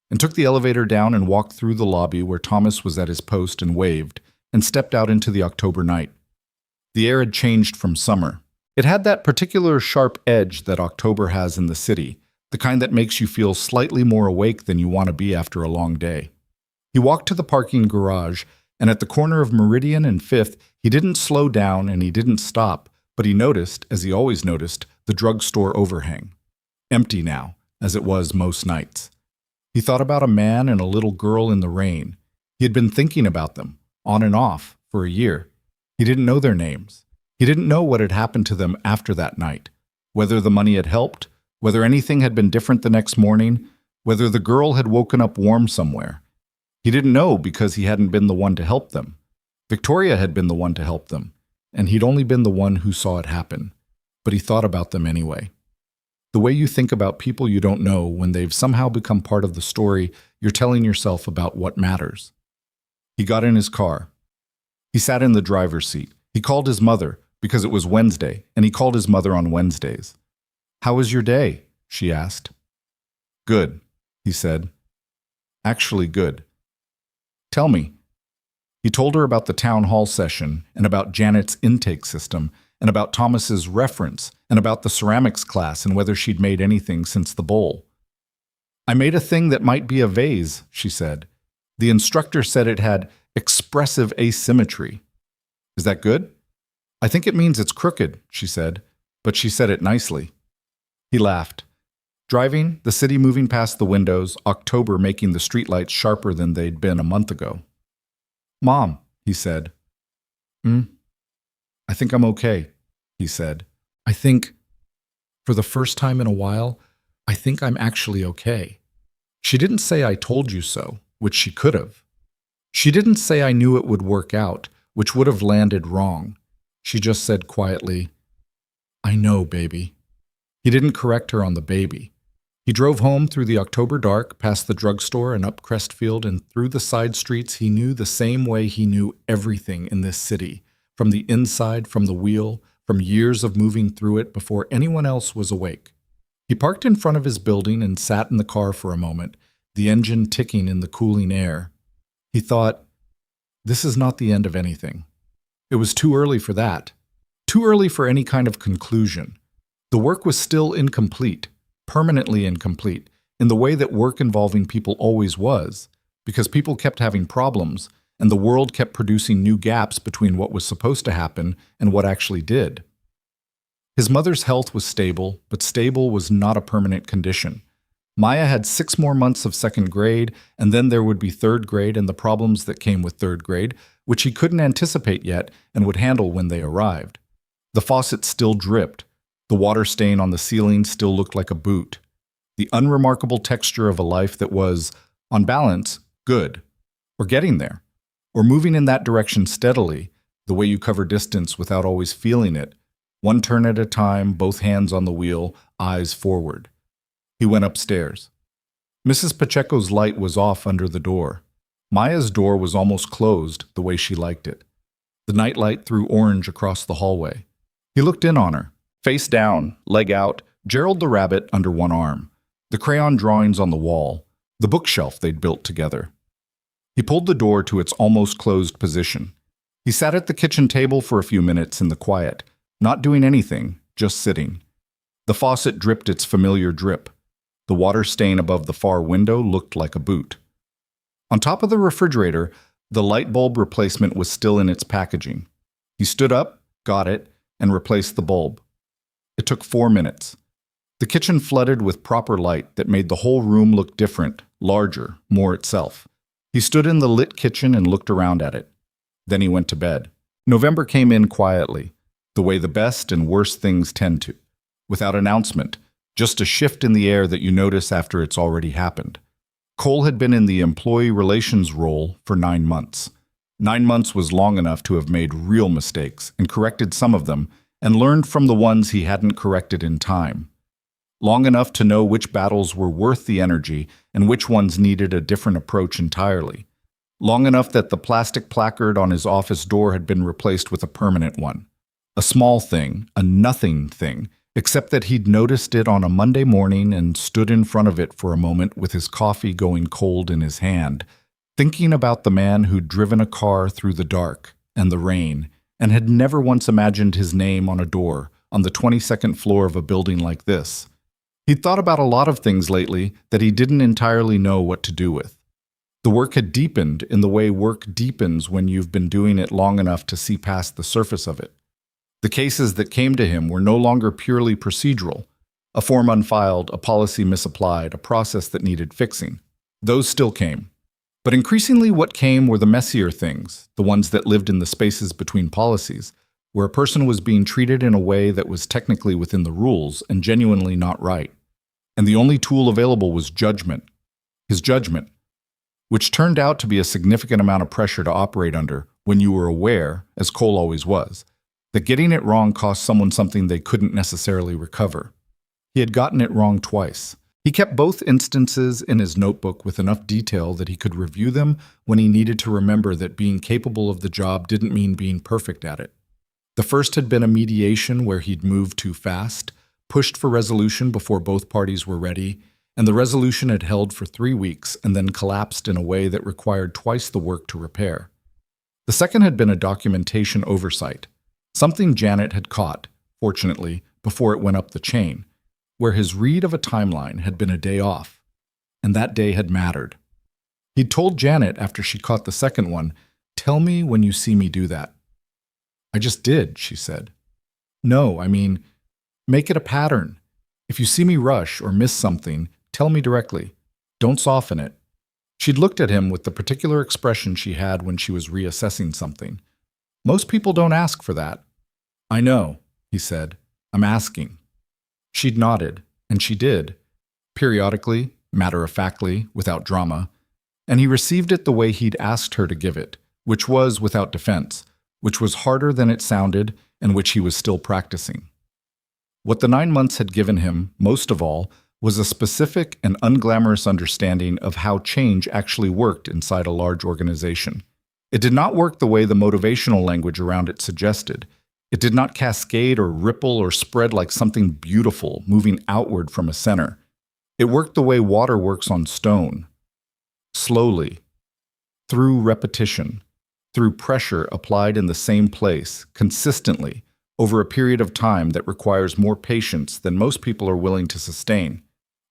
and took the elevator down and walked through the lobby where Thomas was at his post and waved, and stepped out into the October night. The air had changed from summer. It had that particular sharp edge that October has in the city, the kind that makes you feel slightly more awake than you want to be after a long day. He walked to the parking garage, and at the corner of Meridian and 5th, he didn't slow down and he didn't stop, but he noticed, as he always noticed, the drugstore overhang. Empty now, as it was most nights. He thought about a man and a little girl in the rain. He had been thinking about them, on and off, for a year. He didn't know their names. He didn't know what had happened to them after that night, whether the money had helped, whether anything had been different the next morning, whether the girl had woken up warm somewhere. He didn't know because he hadn't been the one to help them. Victoria had been the one to help them, and he'd only been the one who saw it happen. But he thought about them anyway. The way you think about people you don't know when they've somehow become part of the story you're telling yourself about what matters. He got in his car. He sat in the driver's seat. He called his mother because it was Wednesday, and he called his mother on Wednesdays. "How was your day?" she asked. "Good," he said. "Actually good." "Tell me." He told her about the town hall session and about Janet's intake system and about Thomas's reference and about the ceramics class and whether she'd made anything since the bowl. I made a thing that might be a vase, she said. The instructor said it had expressive asymmetry. Is that good? I think it means it's crooked, she said, but she said it nicely. He laughed. Driving, the city moving past the windows, October making the streetlights sharper than they'd been a month ago. Mom, he said. I think I'm okay, he said. I think, for the first time in a while, I think I'm actually okay. She didn't say I told you so, which she could have. She didn't say I knew it would work out, which would have landed wrong. She just said quietly, I know, baby. He didn't correct her on the baby. He drove home through the October dark, past the drugstore and up Crestfield and through the side streets he knew the same way he knew everything in this city, from the inside, from the wheel, from years of moving through it before anyone else was awake. He parked in front of his building and sat in the car for a moment, the engine ticking in the cooling air. He thought, this is not the end of anything. It was too early for that. Too early for any kind of conclusion. The work was still incomplete, permanently incomplete, in the way that work involving people always was, because people kept having problems, and the world kept producing new gaps between what was supposed to happen and what actually did. His mother's health was stable, but stable was not a permanent condition. Maya had 6 more months of second grade, and then there would be third grade and the problems that came with third grade, which he couldn't anticipate yet and would handle when they arrived. The faucet still dripped. The water stain on the ceiling still looked like a boot. The unremarkable texture of a life that was, on balance, good, or getting there, or moving in that direction steadily, the way you cover distance without always feeling it, one turn at a time, both hands on the wheel, eyes forward. He went upstairs. Mrs. Pacheco's light was off under the door. Maya's door was almost closed, the way she liked it. The nightlight threw orange across the hallway. He looked in on her, face down, leg out, Gerald the rabbit under one arm, the crayon drawings on the wall, the bookshelf they'd built together. He pulled the door to its almost closed position. He sat at the kitchen table for a few minutes in the quiet, not doing anything, just sitting. The faucet dripped its familiar drip. The water stain above the far window looked like a boot. On top of the refrigerator, the light bulb replacement was still in its packaging. He stood up, got it, and replaced the bulb. It took 4 minutes. The kitchen flooded with proper light that made the whole room look different, larger, more itself. He stood in the lit kitchen and looked around at it. Then he went to bed. November came in quietly, the way the best and worst things tend to, without announcement, just a shift in the air that you notice after it's already happened. Cole had been in the employee relations role for 9 months. 9 months was long enough to have made real mistakes and corrected some of them and learned from the ones he hadn't corrected in time. Long enough to know which battles were worth the energy and which ones needed a different approach entirely. Long enough that the plastic placard on his office door had been replaced with a permanent one. A small thing, a nothing thing, except that he'd noticed it on a Monday morning and stood in front of it for a moment with his coffee going cold in his hand, thinking about the man who'd driven a car through the dark and the rain and had never once imagined his name on a door on the 22nd floor of a building like this. He'd thought about a lot of things lately that he didn't entirely know what to do with. The work had deepened in the way work deepens when you've been doing it long enough to see past the surface of it. The cases that came to him were no longer purely procedural, a form unfiled, a policy misapplied, a process that needed fixing. Those still came. But increasingly what came were the messier things, the ones that lived in the spaces between policies, where a person was being treated in a way that was technically within the rules and genuinely not right. And the only tool available was judgment, his judgment, which turned out to be a significant amount of pressure to operate under when you were aware, as Cole always was, that getting it wrong cost someone something they couldn't necessarily recover. He had gotten it wrong twice. He kept both instances in his notebook with enough detail that he could review them when he needed to remember that being capable of the job didn't mean being perfect at it. The first had been a mediation where he'd moved too fast, pushed for resolution before both parties were ready, and the resolution had held for 3 weeks and then collapsed in a way that required twice the work to repair. The second had been a documentation oversight, something Janet had caught, fortunately, before it went up the chain, where his read of a timeline had been a day off. and that day had mattered. He'd told Janet after she caught the second one, "Tell me when you see me do that." "I just did," she said. "No, I mean, make it a pattern. If you see me rush or miss something, tell me directly. Don't soften it." She'd looked at him with the particular expression she had when she was reassessing something. "Most people don't ask for that." "I know," he said. "I'm asking." She'd nodded, and she did, periodically, matter-of-factly, without drama, and he received it the way he'd asked her to give it, which was without defense, which was harder than it sounded, and which he was still practicing. What the 9 months had given him, most of all, was a specific and unglamorous understanding of how change actually worked inside a large organization. It did not work the way the motivational language around it suggested. It did not cascade or ripple or spread like something beautiful moving outward from a center. It worked the way water works on stone. Slowly, through repetition, through pressure applied in the same place, consistently, over a period of time that requires more patience than most people are willing to sustain.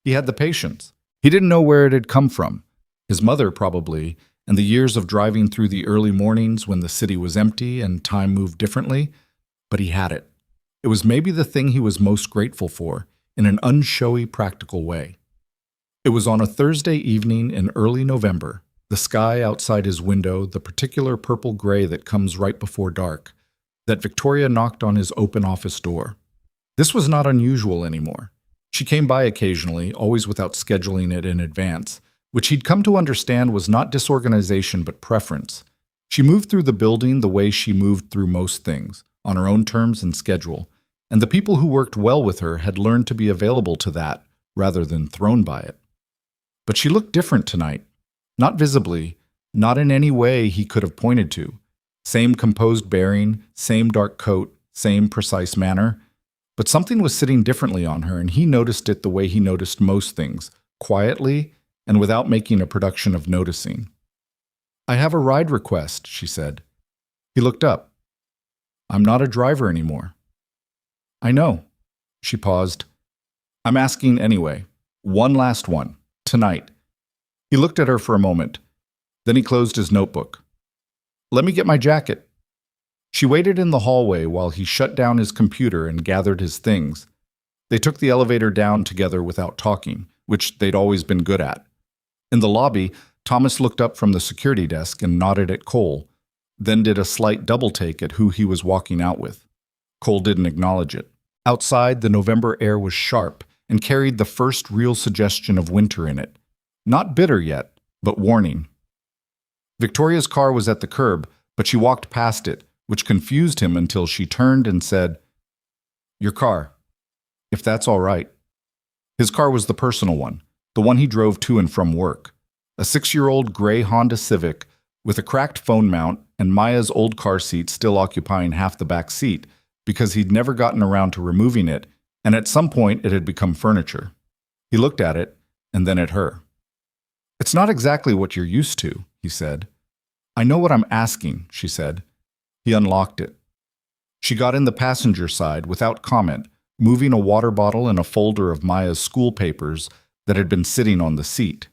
He had the patience. He didn't know where it had come from. His mother, probably, and the years of driving through the early mornings when the city was empty and time moved differently, but he had it. It was maybe the thing he was most grateful for, in an unshowy, practical way. It was on a Thursday evening in early November, the sky outside his window the particular purple-gray that comes right before dark, that Victoria knocked on his open office door. This was not unusual anymore. She came by occasionally, always without scheduling it in advance, which he'd come to understand was not disorganization but preference. She moved through the building the way she moved through most things, on her own terms and schedule, and the people who worked well with her had learned to be available to that rather than thrown by it. But she looked different tonight. Not visibly, not in any way he could have pointed to. Same composed bearing, same dark coat, same precise manner. But something was sitting differently on her, and he noticed it the way he noticed most things, quietly and without making a production of noticing. "I have a ride request," she said. He looked up. "I'm not a driver anymore." "I know." She paused. "I'm asking anyway. One last one. Tonight." He looked at her for a moment. Then he closed his notebook. "Let me get my jacket." She waited in the hallway while he shut down his computer and gathered his things. They took the elevator down together without talking, which they'd always been good at. In the lobby, Thomas looked up from the security desk and nodded at Cole, then did a slight double-take at who he was walking out with. Cole didn't acknowledge it. Outside, the November air was sharp and carried the first real suggestion of winter in it. Not bitter yet, but warning. Victoria's car was at the curb, but she walked past it, which confused him until she turned and said, "Your car, if that's all right." His car was the personal one, the one he drove to and from work. A 6-year-old gray Honda Civic with a cracked phone mount and Maya's old car seat still occupying half the back seat because he'd never gotten around to removing it, and at some point it had become furniture. He looked at it, and then at her. "It's not exactly what you're used to," he said. "I know what I'm asking," she said. He unlocked it. She got in the passenger side without comment, moving a water bottle and a folder of Maya's school papers that had been sitting on the seat.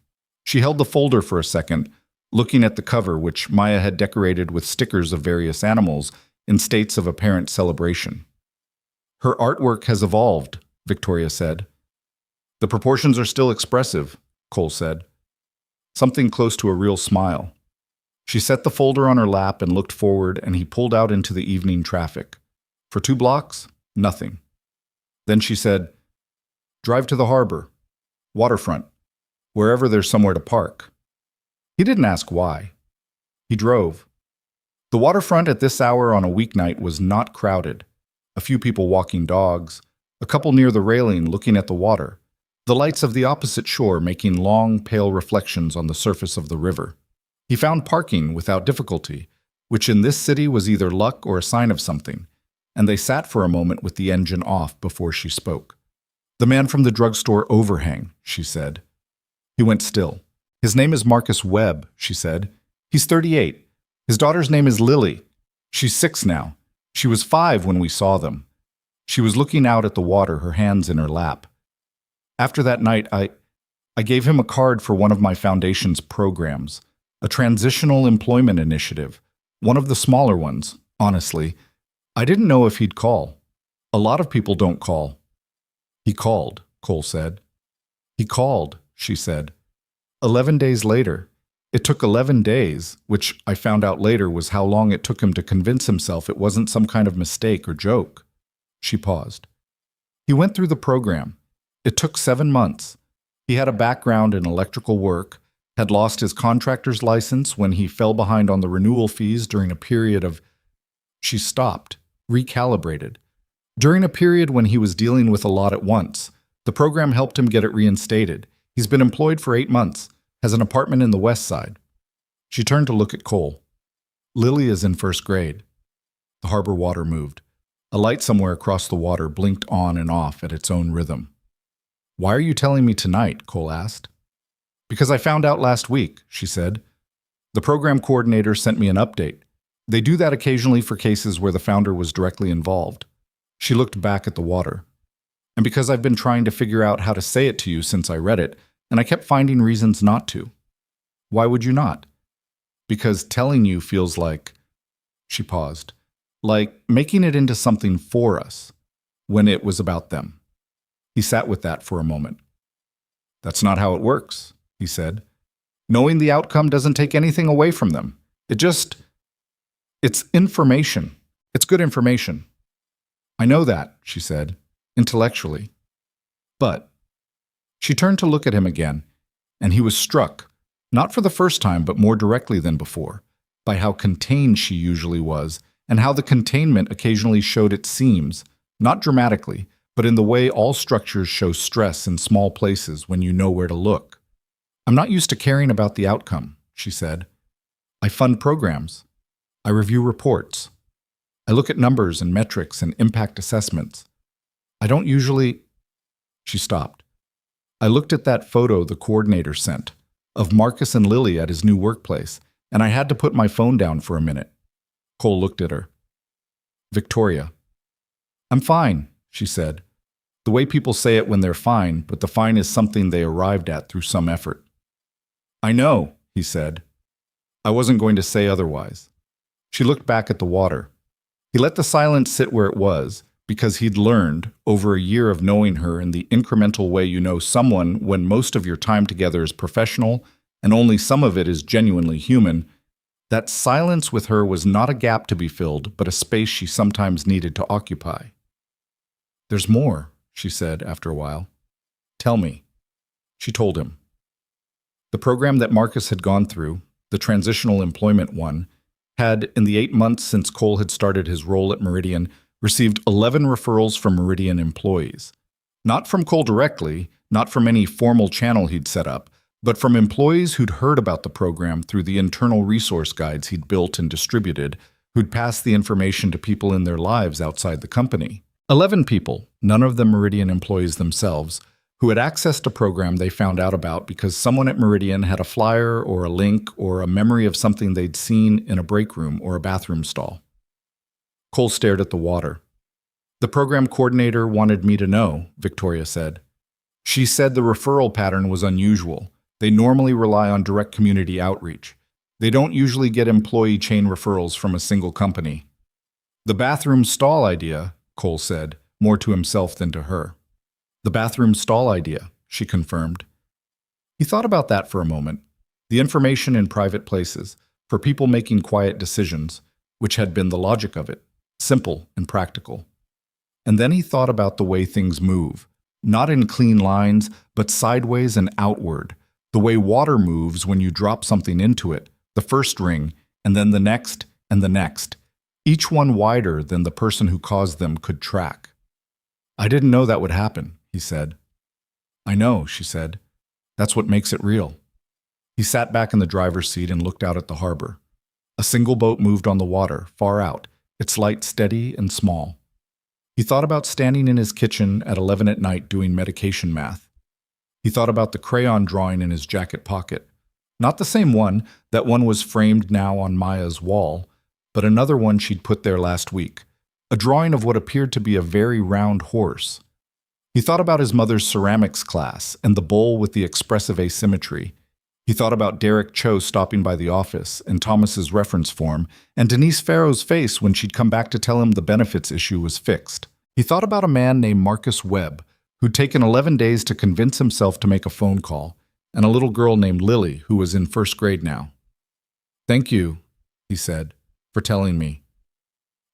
She held the folder for a second, looking at the cover, which Maya had decorated with stickers of various animals in states of apparent celebration. "Her artwork has evolved," Victoria said. "The proportions are still expressive," Cole said. Something close to a real smile. She set the folder on her lap and looked forward, and he pulled out into the evening traffic. For 2 blocks, nothing. Then she said, "Drive to the harbor, waterfront, wherever there's somewhere to park." He didn't ask why. He drove. The waterfront at this hour on a weeknight was not crowded. A few people walking dogs, a couple near the railing looking at the water, the lights of the opposite shore making long, pale reflections on the surface of the river. He found parking without difficulty, which in this city was either luck or a sign of something, and they sat for a moment with the engine off before she spoke. "The man from the drugstore overhang," she said. He went still. "His name is Marcus Webb," she said. "He's 38. His daughter's name is Lily. She's 6 now. She was 5 when we saw them." She was looking out at the water, her hands in her lap. "After that night, I gave him a card for one of my foundation's programs, a transitional employment initiative, one of the smaller ones, honestly. I didn't know if he'd call. A lot of people don't call. He called, Cole said. He called, she said. 11 days later. It took 11 days, which I found out later was how long it took him to convince himself it wasn't some kind of mistake or joke. She paused. He went through the program. It took 7 months. He had a background in electrical work, had lost his contractor's license when he fell behind on the renewal fees during a period of... She stopped, recalibrated. During a period when he was dealing with a lot at once, the program helped him get it reinstated. He's been employed for 8 months, has an apartment in the West Side. She turned to look at Cole. Lily is in first grade. The harbor water moved. A light somewhere across the water blinked on and off at its own rhythm. Why are you telling me tonight? Cole asked. Because I found out last week, she said. The program coordinator sent me an update. They do that occasionally for cases where the founder was directly involved. She looked back at the water. And because I've been trying to figure out how to say it to you since I read it, and I kept finding reasons not to. Why would you not? Because telling you feels like... She paused. Like making it into something for us, when it was about them. He sat with that for a moment. That's not how it works, he said. Knowing the outcome doesn't take anything away from them. It's information. It's good information. I know that, she said, intellectually. But she turned to look at him again, and he was struck, not for the first time but more directly than before, by how contained she usually was and how the containment occasionally showed its seams, not dramatically, but in the way all structures show stress in small places when you know where to look. I'm not used to caring about the outcome, she said. I fund programs. I review reports. I look at numbers and metrics and impact assessments. I don't usually... She stopped. I looked at that photo the coordinator sent, of Marcus and Lily at his new workplace, and I had to put my phone down for a minute. Cole looked at her. Victoria. I'm fine, she said. The way people say it when they're fine, but the fine is something they arrived at through some effort. I know, he said. I wasn't going to say otherwise. She looked back at the water. He let the silence sit where it was, because he'd learned, over a year of knowing her in the incremental way you know someone when most of your time together is professional and only some of it is genuinely human, that silence with her was not a gap to be filled, but a space she sometimes needed to occupy. There's more, she said after a while. Tell me. She told him. The program that Marcus had gone through, the transitional employment one, had, in the 8 months since Cole had started his role at Meridian, received 11 referrals from Meridian employees. Not from Cole directly, not from any formal channel he'd set up, but from employees who'd heard about the program through the internal resource guides he'd built and distributed, who'd passed the information to people in their lives outside the company. 11 people, none of them Meridian employees themselves, who had accessed a program they found out about because someone at Meridian had a flyer or a link or a memory of something they'd seen in a break room or a bathroom stall. Cole stared at the water. The program coordinator wanted me to know, Victoria said. She said the referral pattern was unusual. They normally rely on direct community outreach. They don't usually get employee chain referrals from a single company. The bathroom stall idea, Cole said, more to himself than to her. The bathroom stall idea, she confirmed. He thought about that for a moment. The information in private places, for people making quiet decisions, which had been the logic of it, simple and practical. And then he thought about the way things move, not in clean lines, but sideways and outward, the way water moves when you drop something into it, the first ring, and then the next and the next, each one wider than the person who caused them could track. I didn't know that would happen, he said. I know, she said. That's what makes it real. He sat back in the driver's seat and looked out at the harbor. A single boat moved on the water, far out, its light steady and small. He thought about standing in his kitchen at 11 at night doing medication math. He thought about the crayon drawing in his jacket pocket. Not the same one, that one was framed now on Maya's wall, but another one she'd put there last week, a drawing of what appeared to be a very round horse. He thought about his mother's ceramics class and the bowl with the expressive asymmetry. He thought about Derek Cho stopping by the office and Thomas's reference form and Denise Farrow's face when she'd come back to tell him the benefits issue was fixed. He thought about a man named Marcus Webb who'd taken 11 days to convince himself to make a phone call, and a little girl named Lily who was in first grade now. "Thank you," he said, "for telling me."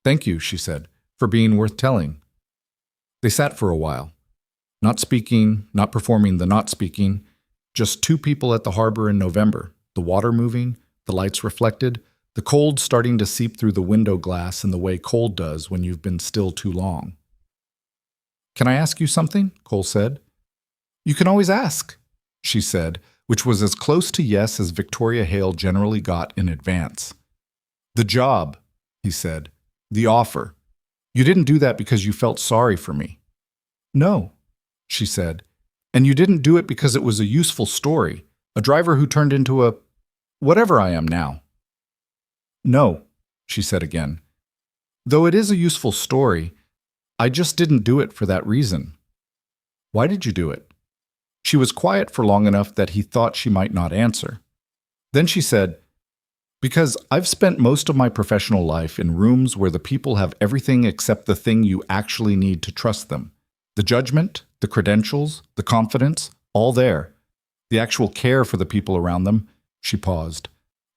"Thank you," she said, "for being worth telling." They sat for a while, not speaking, not performing the not speaking, just two people at the harbor in November, the water moving, the lights reflected, the cold starting to seep through the window glass in the way cold does when you've been still too long. "Can I ask you something?" Cole said. "You can always ask," she said, which was as close to yes as Victoria Hale generally got in advance. "The job," he said. "The offer. You didn't do that because you felt sorry for me." "No," she said. "And you didn't do it because it was a useful story, a driver who turned into a whatever I am now." "No," she said again. "Though it is a useful story, I just didn't do it for that reason." "Why did you do it?" She was quiet for long enough that he thought she might not answer. Then she said, "Because I've spent most of my professional life in rooms where the people have everything except the thing you actually need to trust them. The judgment, the credentials, the confidence, all there. The actual care for the people around them," she paused,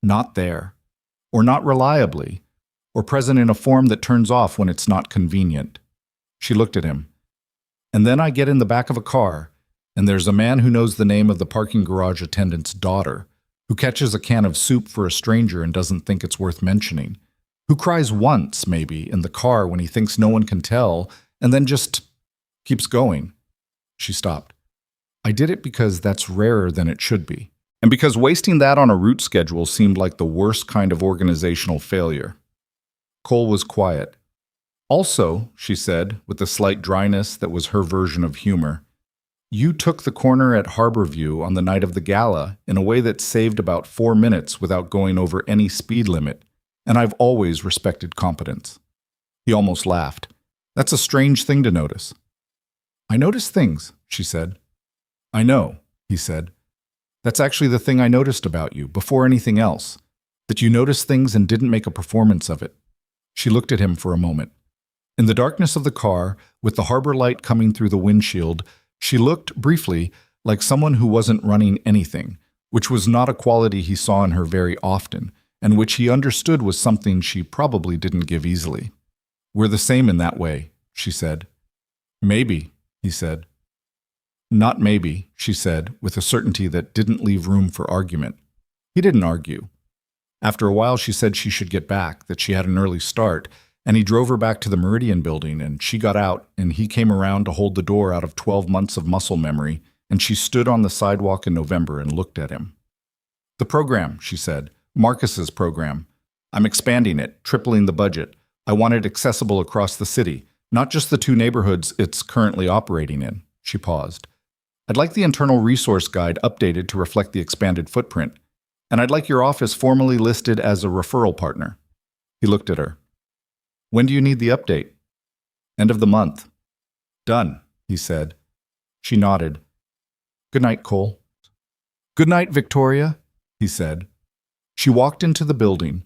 "not there. Or not reliably, or present in a form that turns off when it's not convenient." She looked at him. "And then I get in the back of a car, and there's a man who knows the name of the parking garage attendant's daughter, who catches a can of soup for a stranger and doesn't think it's worth mentioning, who cries once, maybe, in the car when he thinks no one can tell, and then just keeps going." She stopped. "I did it because that's rarer than it should be, and because wasting that on a route schedule seemed like the worst kind of organizational failure." Cole was quiet. "Also," she said, with a slight dryness that was her version of humor, "you took the corner at Harborview on the night of the gala in a way that saved about 4 minutes without going over any speed limit, and I've always respected competence." He almost laughed. "That's a strange thing to notice." "I notice things," she said. "I know," he said. "That's actually the thing I noticed about you, before anything else, that you noticed things and didn't make a performance of it." She looked at him for a moment. In the darkness of the car, with the harbor light coming through the windshield, she looked, briefly, like someone who wasn't running anything, which was not a quality he saw in her very often, and which he understood was something she probably didn't give easily. "We're the same in that way," she said. "Maybe," he said. "Not maybe," she said, with a certainty that didn't leave room for argument. He didn't argue. After a while she said she should get back, that she had an early start, and he drove her back to the Meridian building, and she got out, and he came around to hold the door out of 12 months of muscle memory, and she stood on the sidewalk in November and looked at him. "The program," she said, "Marcus's program. I'm expanding it, tripling the budget. I want it accessible across the city, not just the 2 neighborhoods it's currently operating in." She paused. "I'd like the internal resource guide updated to reflect the expanded footprint, and I'd like your office formally listed as a referral partner." He looked at her. "When do you need the update?" "End of the month." "Done," he said. She nodded. "Good night, Cole." "Good night, Victoria," he said. She walked into the building.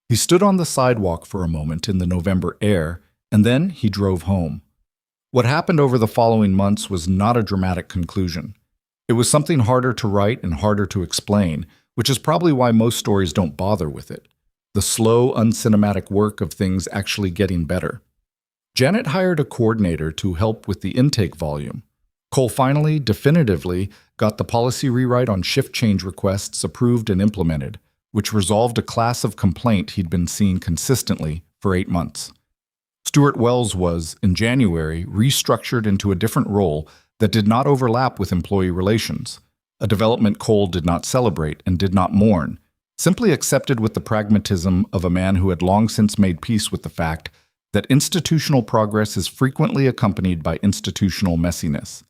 He stood on the sidewalk for a moment in the November air, and then he drove home. What happened over the following months was not a dramatic conclusion. It was something harder to write and harder to explain, which is probably why most stories don't bother with it. The slow, uncinematic work of things actually getting better. Janet hired a coordinator to help with the intake volume. Cole finally, definitively, got the policy rewrite on shift change requests approved and implemented, which resolved a class of complaint he'd been seeing consistently for 8 months. Stuart Wells was, in January, restructured into a different role that did not overlap with employee relations, a development Cole did not celebrate and did not mourn, simply accepted with the pragmatism of a man who had long since made peace with the fact that institutional progress is frequently accompanied by institutional messiness.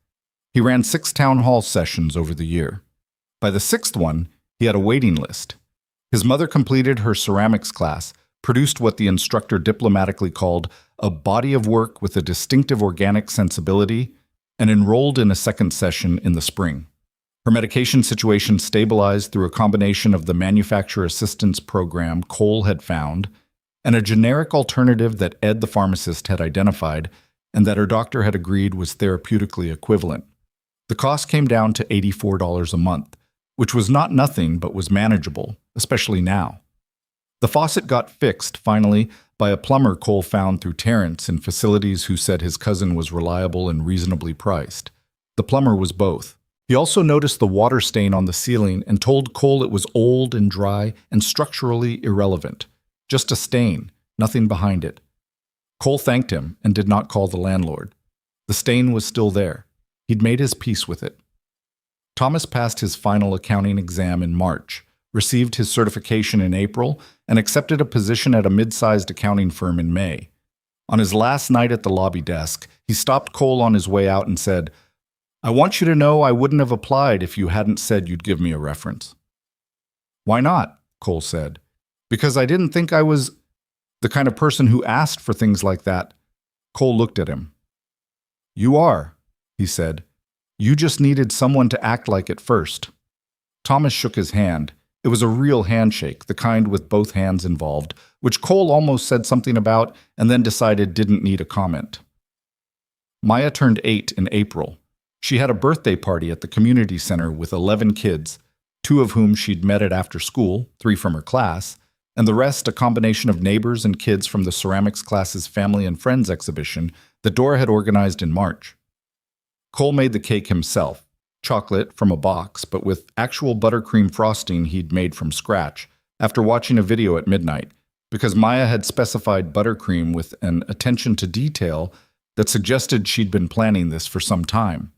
He ran 6 town hall sessions over the year. By the 6th one, he had a waiting list. His mother completed her ceramics class, produced what the instructor diplomatically called a body of work with a distinctive organic sensibility, and enrolled in a second session in the spring. Her medication situation stabilized through a combination of the manufacturer assistance program Cole had found and a generic alternative that Ed the pharmacist had identified and that her doctor had agreed was therapeutically equivalent. The cost came down to $84 a month, which was not nothing but was manageable, especially now. The faucet got fixed, finally, by a plumber Cole found through Terrence in facilities who said his cousin was reliable and reasonably priced. The plumber was both. He also noticed the water stain on the ceiling and told Cole it was old and dry and structurally irrelevant. Just a stain, nothing behind it. Cole thanked him and did not call the landlord. The stain was still there. He'd made his peace with it. Thomas passed his final accounting exam in March, received his certification in April, and accepted a position at a mid-sized accounting firm in May. On his last night at the lobby desk, he stopped Cole on his way out and said, "I want you to know I wouldn't have applied if you hadn't said you'd give me a reference." "Why not?" Cole said. "Because I didn't think I was the kind of person who asked for things like that." Cole looked at him. "You are," he said. "You just needed someone to act like it first." Thomas shook his hand. It was a real handshake, the kind with both hands involved, which Cole almost said something about and then decided didn't need a comment. Maya turned 8 in April. She had a birthday party at the community center with 11 kids, 2 of whom she'd met at after school, 3 from her class, and the rest a combination of neighbors and kids from the ceramics class's Family and Friends exhibition that Dora had organized in March. Cole made the cake himself, chocolate from a box, but with actual buttercream frosting he'd made from scratch after watching a video at midnight, because Maya had specified buttercream with an attention to detail that suggested she'd been planning this for some time.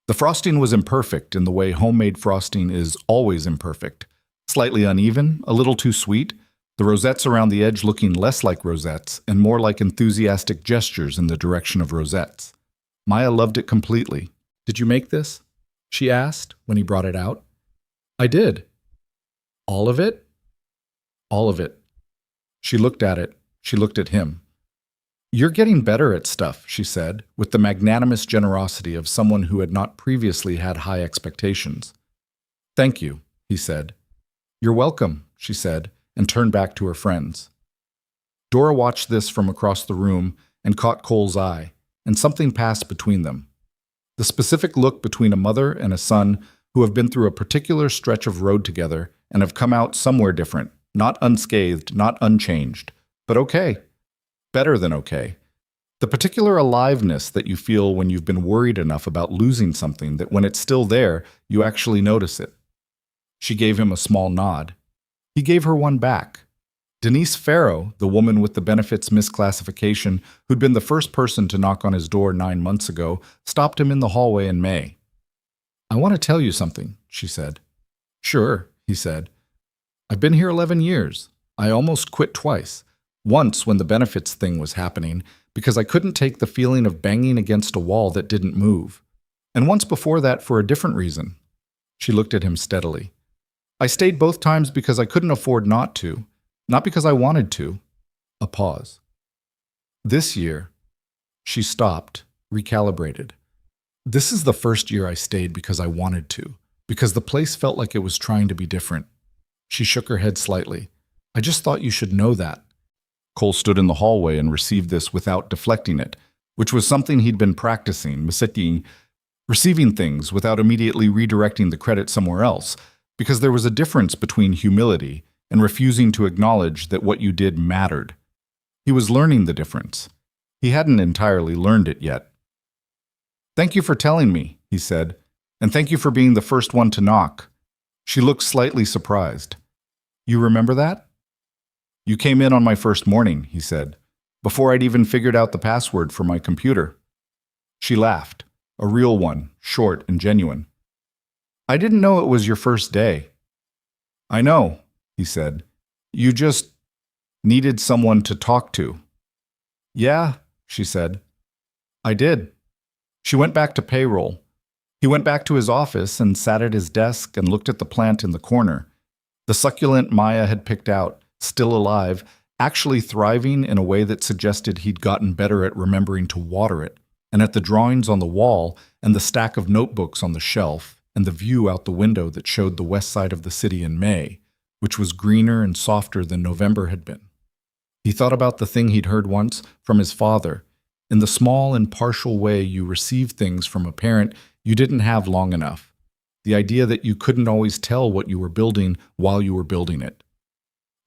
The frosting was imperfect in the way homemade frosting is always imperfect, slightly uneven, a little too sweet, the rosettes around the edge looking less like rosettes and more like enthusiastic gestures in the direction of rosettes. Maya loved it completely. "Did you make this?" she asked when he brought it out. "I did." "All of it?" "All of it." She looked at it. She looked at him. "You're getting better at stuff," she said, with the magnanimous generosity of someone who had not previously had high expectations. "Thank you," he said. "You're welcome," she said, and turned back to her friends. Dora watched this from across the room and caught Cole's eye, and something passed between them. The specific look between a mother and a son who have been through a particular stretch of road together and have come out somewhere different, not unscathed, not unchanged, but okay. Better than okay. The particular aliveness that you feel when you've been worried enough about losing something that when it's still there, you actually notice it. She gave him a small nod. He gave her one back. Denise Farrow, the woman with the benefits misclassification, who'd been the first person to knock on his door 9 months ago, stopped him in the hallway in May. "I want to tell you something," she said. "Sure," he said. "I've been here 11 years. I almost quit twice. Once when the benefits thing was happening, because I couldn't take the feeling of banging against a wall that didn't move. And once before that for a different reason." She looked at him steadily. "I stayed both times because I couldn't afford not to. Not because I wanted to." A pause. "This year," she stopped, recalibrated. "This is the first year I stayed because I wanted to, because the place felt like it was trying to be different." She shook her head slightly. "I just thought you should know that." Cole stood in the hallway and received this without deflecting it, which was something he'd been practicing, receiving things without immediately redirecting the credit somewhere else, because there was a difference between humility and refusing to acknowledge that what you did mattered. He was learning the difference. He hadn't entirely learned it yet. "Thank you for telling me," he said, "and thank you for being the first one to knock." She looked slightly surprised. "You remember that?" "You came in on my first morning," he said, "before I'd even figured out the password for my computer." She laughed, a real one, short and genuine. "I didn't know it was your first day." "I know," he said. "You just needed someone to talk to." "Yeah," she said. "I did." She went back to payroll. He went back to his office and sat at his desk and looked at the plant in the corner. The succulent Maya had picked out, still alive, actually thriving in a way that suggested he'd gotten better at remembering to water it. and at the drawings on the wall, and the stack of notebooks on the shelf, and the view out the window that showed the west side of the city in May, which was greener and softer than November had been. He thought about the thing he'd heard once from his father. In the small and partial way you receive things from a parent you didn't have long enough. The idea that you couldn't always tell what you were building while you were building it.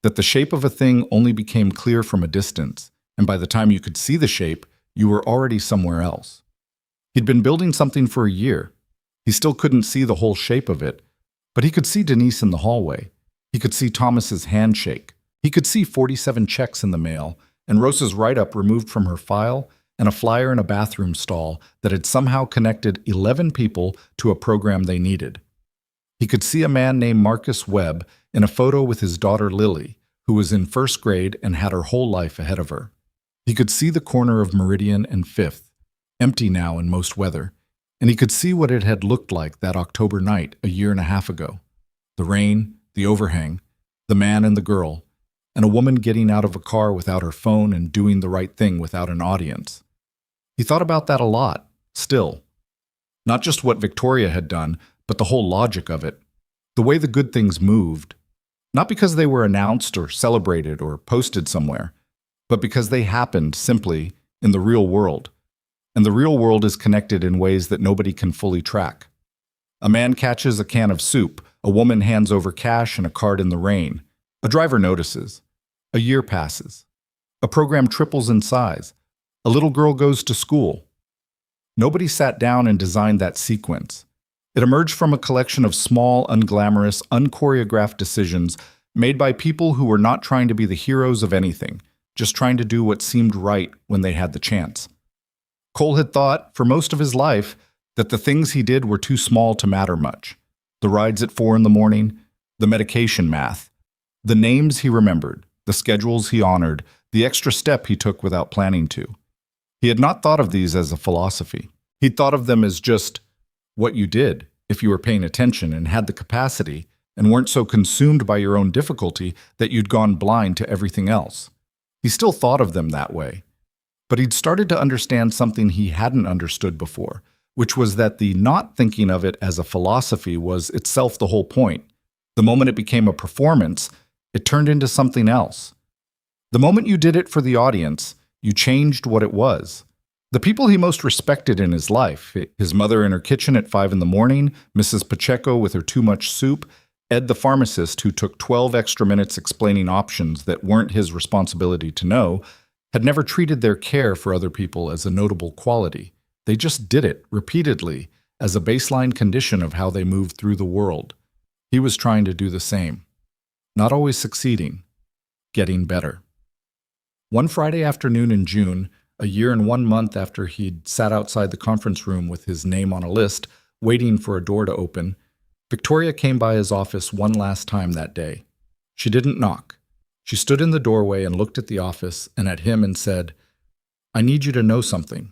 That the shape of a thing only became clear from a distance, and by the time you could see the shape, you were already somewhere else. He'd been building something for a year. He still couldn't see the whole shape of it, but he could see Denise in the hallway. He could see Thomas's handshake. He could see 47 checks in the mail, and Rosa's write-up removed from her file, and a flyer in a bathroom stall that had somehow connected 11 people to a program they needed. He could see a man named Marcus Webb in a photo with his daughter Lily, who was in first grade and had her whole life ahead of her. He could see the corner of Meridian and Fifth, empty now in most weather, and he could see what it had looked like that October night a year and a half ago. The rain, the overhang, the man and the girl, and a woman getting out of a car without her phone and doing the right thing without an audience. He thought about that a lot, still. Not just what Victoria had done, but the whole logic of it. The way the good things moved. Not because they were announced or celebrated or posted somewhere, but because they happened simply in the real world. And the real world is connected in ways that nobody can fully track. A man catches a can of soup, a woman hands over cash and a card in the rain. A driver notices. A year passes. A program triples in size. A little girl goes to school. Nobody sat down and designed that sequence. It emerged from a collection of small, unglamorous, unchoreographed decisions made by people who were not trying to be the heroes of anything, just trying to do what seemed right when they had the chance. Cole had thought, for most of his life, that the things he did were too small to matter much. The rides at 4 in the morning, the medication math, the names he remembered, the schedules he honored, the extra step he took without planning to. He had not thought of these as a philosophy. He'd thought of them as just what you did if you were paying attention and had the capacity and weren't so consumed by your own difficulty that you'd gone blind to everything else. He still thought of them that way. But he'd started to understand something he hadn't understood before, which was that the not thinking of it as a philosophy was itself the whole point. The moment it became a performance, it turned into something else. The moment you did it for the audience, you changed what it was. The people he most respected in his life, his mother in her kitchen at 5 in the morning, Mrs. Pacheco with her too much soup, Ed the pharmacist who took 12 extra minutes explaining options that weren't his responsibility to know, had never treated their care for other people as a notable quality. They just did it, repeatedly, as a baseline condition of how they moved through the world. He was trying to do the same. Not always succeeding. Getting better. One Friday afternoon in June, a year and 1 month after he'd sat outside the conference room with his name on a list, waiting for a door to open, Victoria came by his office one last time that day. She didn't knock. She stood in the doorway and looked at the office and at him and said, "I need you to know something."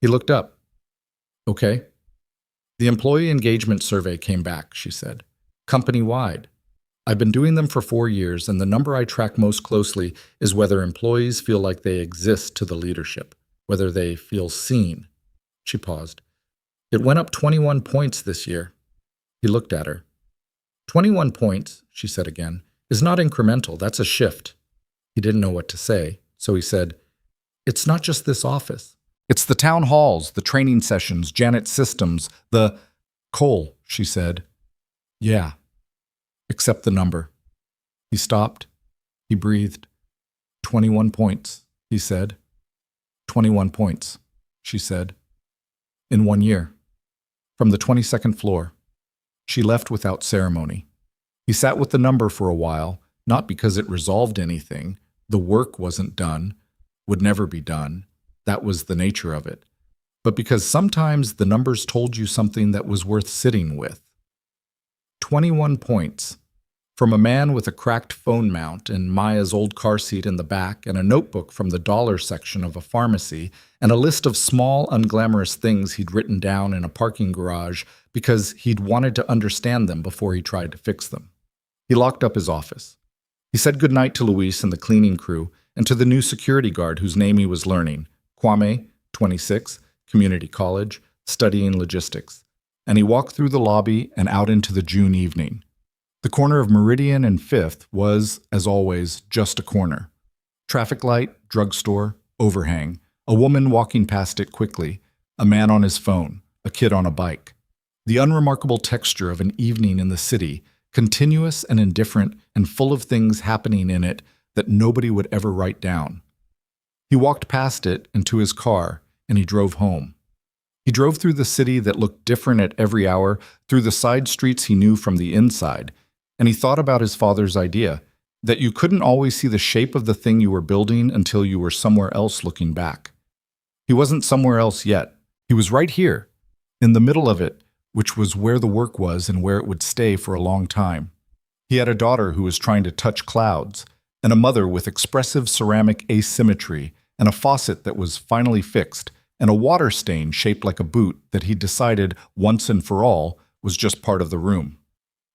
He looked up. "Okay." "The employee engagement survey came back," she said. "Company-wide. I've been doing them for 4 years, and the number I track most closely is whether employees feel like they exist to the leadership, whether they feel seen." She paused. "It went up 21 points this year." He looked at her. 21 points, she said again, is not incremental, that's a shift." He didn't know what to say, so he said, "It's not just this office. It's the town halls, the training sessions, Janet's systems, the—" "Cole," she said. "Yeah. Accept the number." He stopped. He breathed. 21 points, he said. 21 points, she said. In 1 year. From the 22nd floor. She left without ceremony. He sat with the number for a while, not because it resolved anything. The work wasn't done, would never be done. That was the nature of it. But because sometimes the numbers told you something that was worth sitting with. 21 points. From a man with a cracked phone mount and Maya's old car seat in the back and a notebook from the dollar section of a pharmacy and a list of small, unglamorous things he'd written down in a parking garage because he'd wanted to understand them before he tried to fix them. He locked up his office. He said goodnight to Luis and the cleaning crew and to the new security guard whose name he was learning, Kwame, 26, community college, studying logistics, and he walked through the lobby and out into the June evening. The corner of Meridian and Fifth was, as always, just a corner. Traffic light, drugstore, overhang, a woman walking past it quickly, a man on his phone, a kid on a bike. The unremarkable texture of an evening in the city, continuous and indifferent and full of things happening in it that nobody would ever write down. He walked past it and to his car, and he drove home. He drove through the city that looked different at every hour, through the side streets he knew from the inside, and he thought about his father's idea, that you couldn't always see the shape of the thing you were building until you were somewhere else looking back. He wasn't somewhere else yet. He was right here, in the middle of it, which was where the work was and where it would stay for a long time. He had a daughter who was trying to touch clouds, and a mother with expressive ceramic asymmetry, and a faucet that was finally fixed, and a water stain shaped like a boot that he decided once and for all was just part of the room.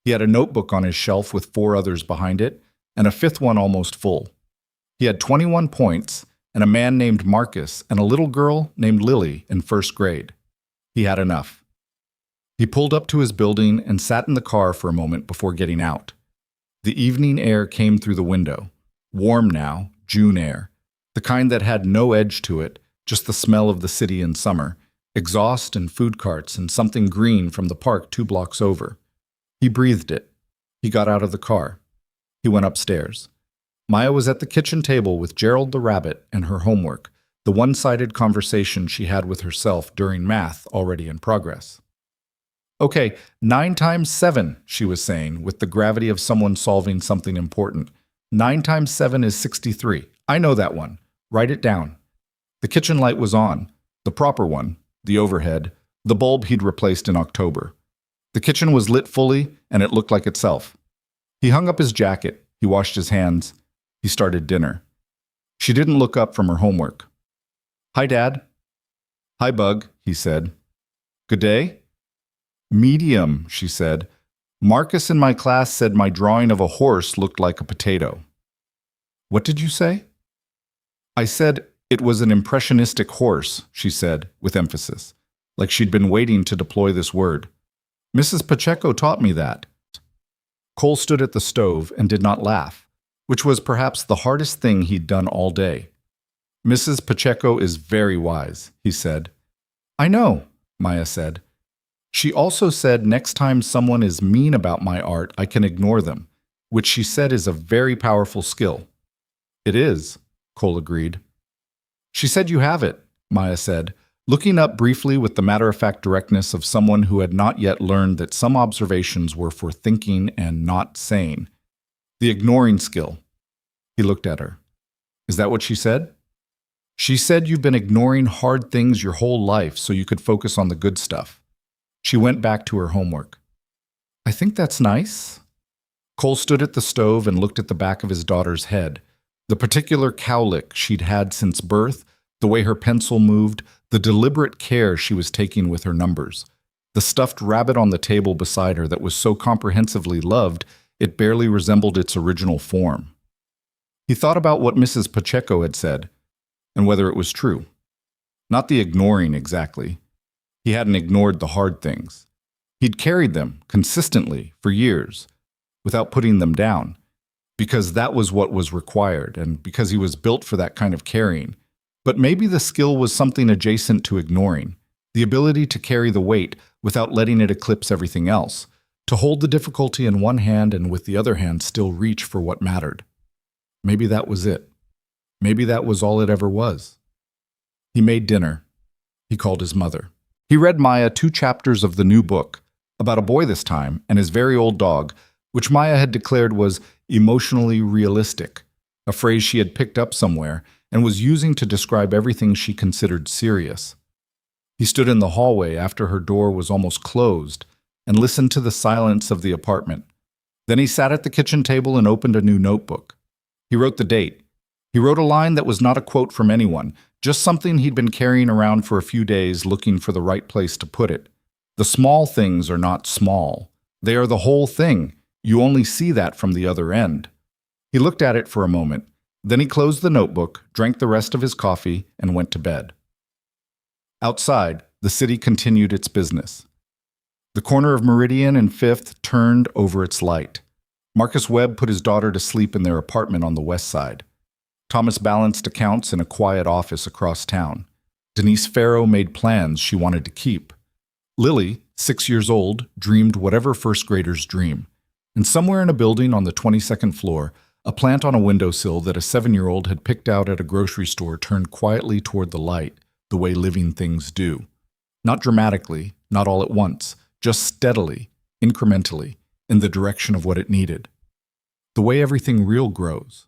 He had a notebook on his shelf with 4 others behind it, and a 5th one almost full. He had 21 points, and a man named Marcus and a little girl named Lily in 1st grade. He had enough. He pulled up to his building and sat in the car for a moment before getting out. The evening air came through the window, warm now, June air, the kind that had no edge to it, just the smell of the city in summer, exhaust and food carts and something green from the park 2 blocks over. He breathed it. He got out of the car. He went upstairs. Maya was at the kitchen table with Gerald the rabbit and her homework, the one-sided conversation she had with herself during math already in progress. Okay, 9 times 7, she was saying, with the gravity of someone solving something important. 9 times 7 is 63. I know that one. Write it down. The kitchen light was on, the proper one, the overhead, the bulb he'd replaced in October. The kitchen was lit fully, and it looked like itself. He hung up his jacket, he washed his hands, he started dinner. She didn't look up from her homework. Hi, Dad. Hi, Bug, he said. Good day? Medium, she said. Marcus in my class said my drawing of a horse looked like a potato. What did you say? I said it was an impressionistic horse, she said, with emphasis, like she'd been waiting to deploy this word. Mrs. Pacheco taught me that. Cole stood at the stove and did not laugh, which was perhaps the hardest thing he'd done all day. Mrs. Pacheco is very wise, he said. I know, Maya said. She also said next time someone is mean about my art, I can ignore them, which she said is a very powerful skill. It is, Cole agreed. She said you have it, Maya said, looking up briefly with the matter-of-fact directness of someone who had not yet learned that some observations were for thinking and not saying. The ignoring skill. He looked at her. Is that what she said? She said you've been ignoring hard things your whole life so you could focus on the good stuff. She went back to her homework. I think that's nice. Cole stood at the stove and looked at the back of his daughter's head. The particular cowlick she'd had since birth, the way her pencil moved, the deliberate care she was taking with her numbers. The stuffed rabbit on the table beside her that was so comprehensively loved, it barely resembled its original form. He thought about what Mrs. Pacheco had said, and whether it was true. Not the ignoring exactly. He hadn't ignored the hard things. He'd carried them consistently for years, without putting them down, because that was what was required and because he was built for that kind of carrying. But maybe the skill was something adjacent to ignoring, the ability to carry the weight without letting it eclipse everything else, to hold the difficulty in one hand and with the other hand still reach for what mattered. Maybe that was it. Maybe that was all it ever was. He made dinner. He called his mother. He read Maya 2 chapters of the new book, about a boy this time and his very old dog, which Maya had declared was emotionally realistic, a phrase she had picked up somewhere and was using to describe everything she considered serious. He stood in the hallway after her door was almost closed and listened to the silence of the apartment. Then he sat at the kitchen table and opened a new notebook. He wrote the date. He wrote a line that was not a quote from anyone, just something he'd been carrying around for a few days looking for the right place to put it. The small things are not small. They are the whole thing. You only see that from the other end. He looked at it for a moment. Then he closed the notebook, drank the rest of his coffee, and went to bed. Outside, the city continued its business. The corner of Meridian and Fifth turned over its light. Marcus Webb put his daughter to sleep in their apartment on the west side. Thomas balanced accounts in a quiet office across town. Denise Farrow made plans she wanted to keep. Lily, 6 years old, dreamed whatever first graders dream. And somewhere in a building on the 22nd floor, a plant on a windowsill that a 7-year-old had picked out at a grocery store turned quietly toward the light, the way living things do. Not dramatically, not all at once, just steadily, incrementally, in the direction of what it needed. The way everything real grows.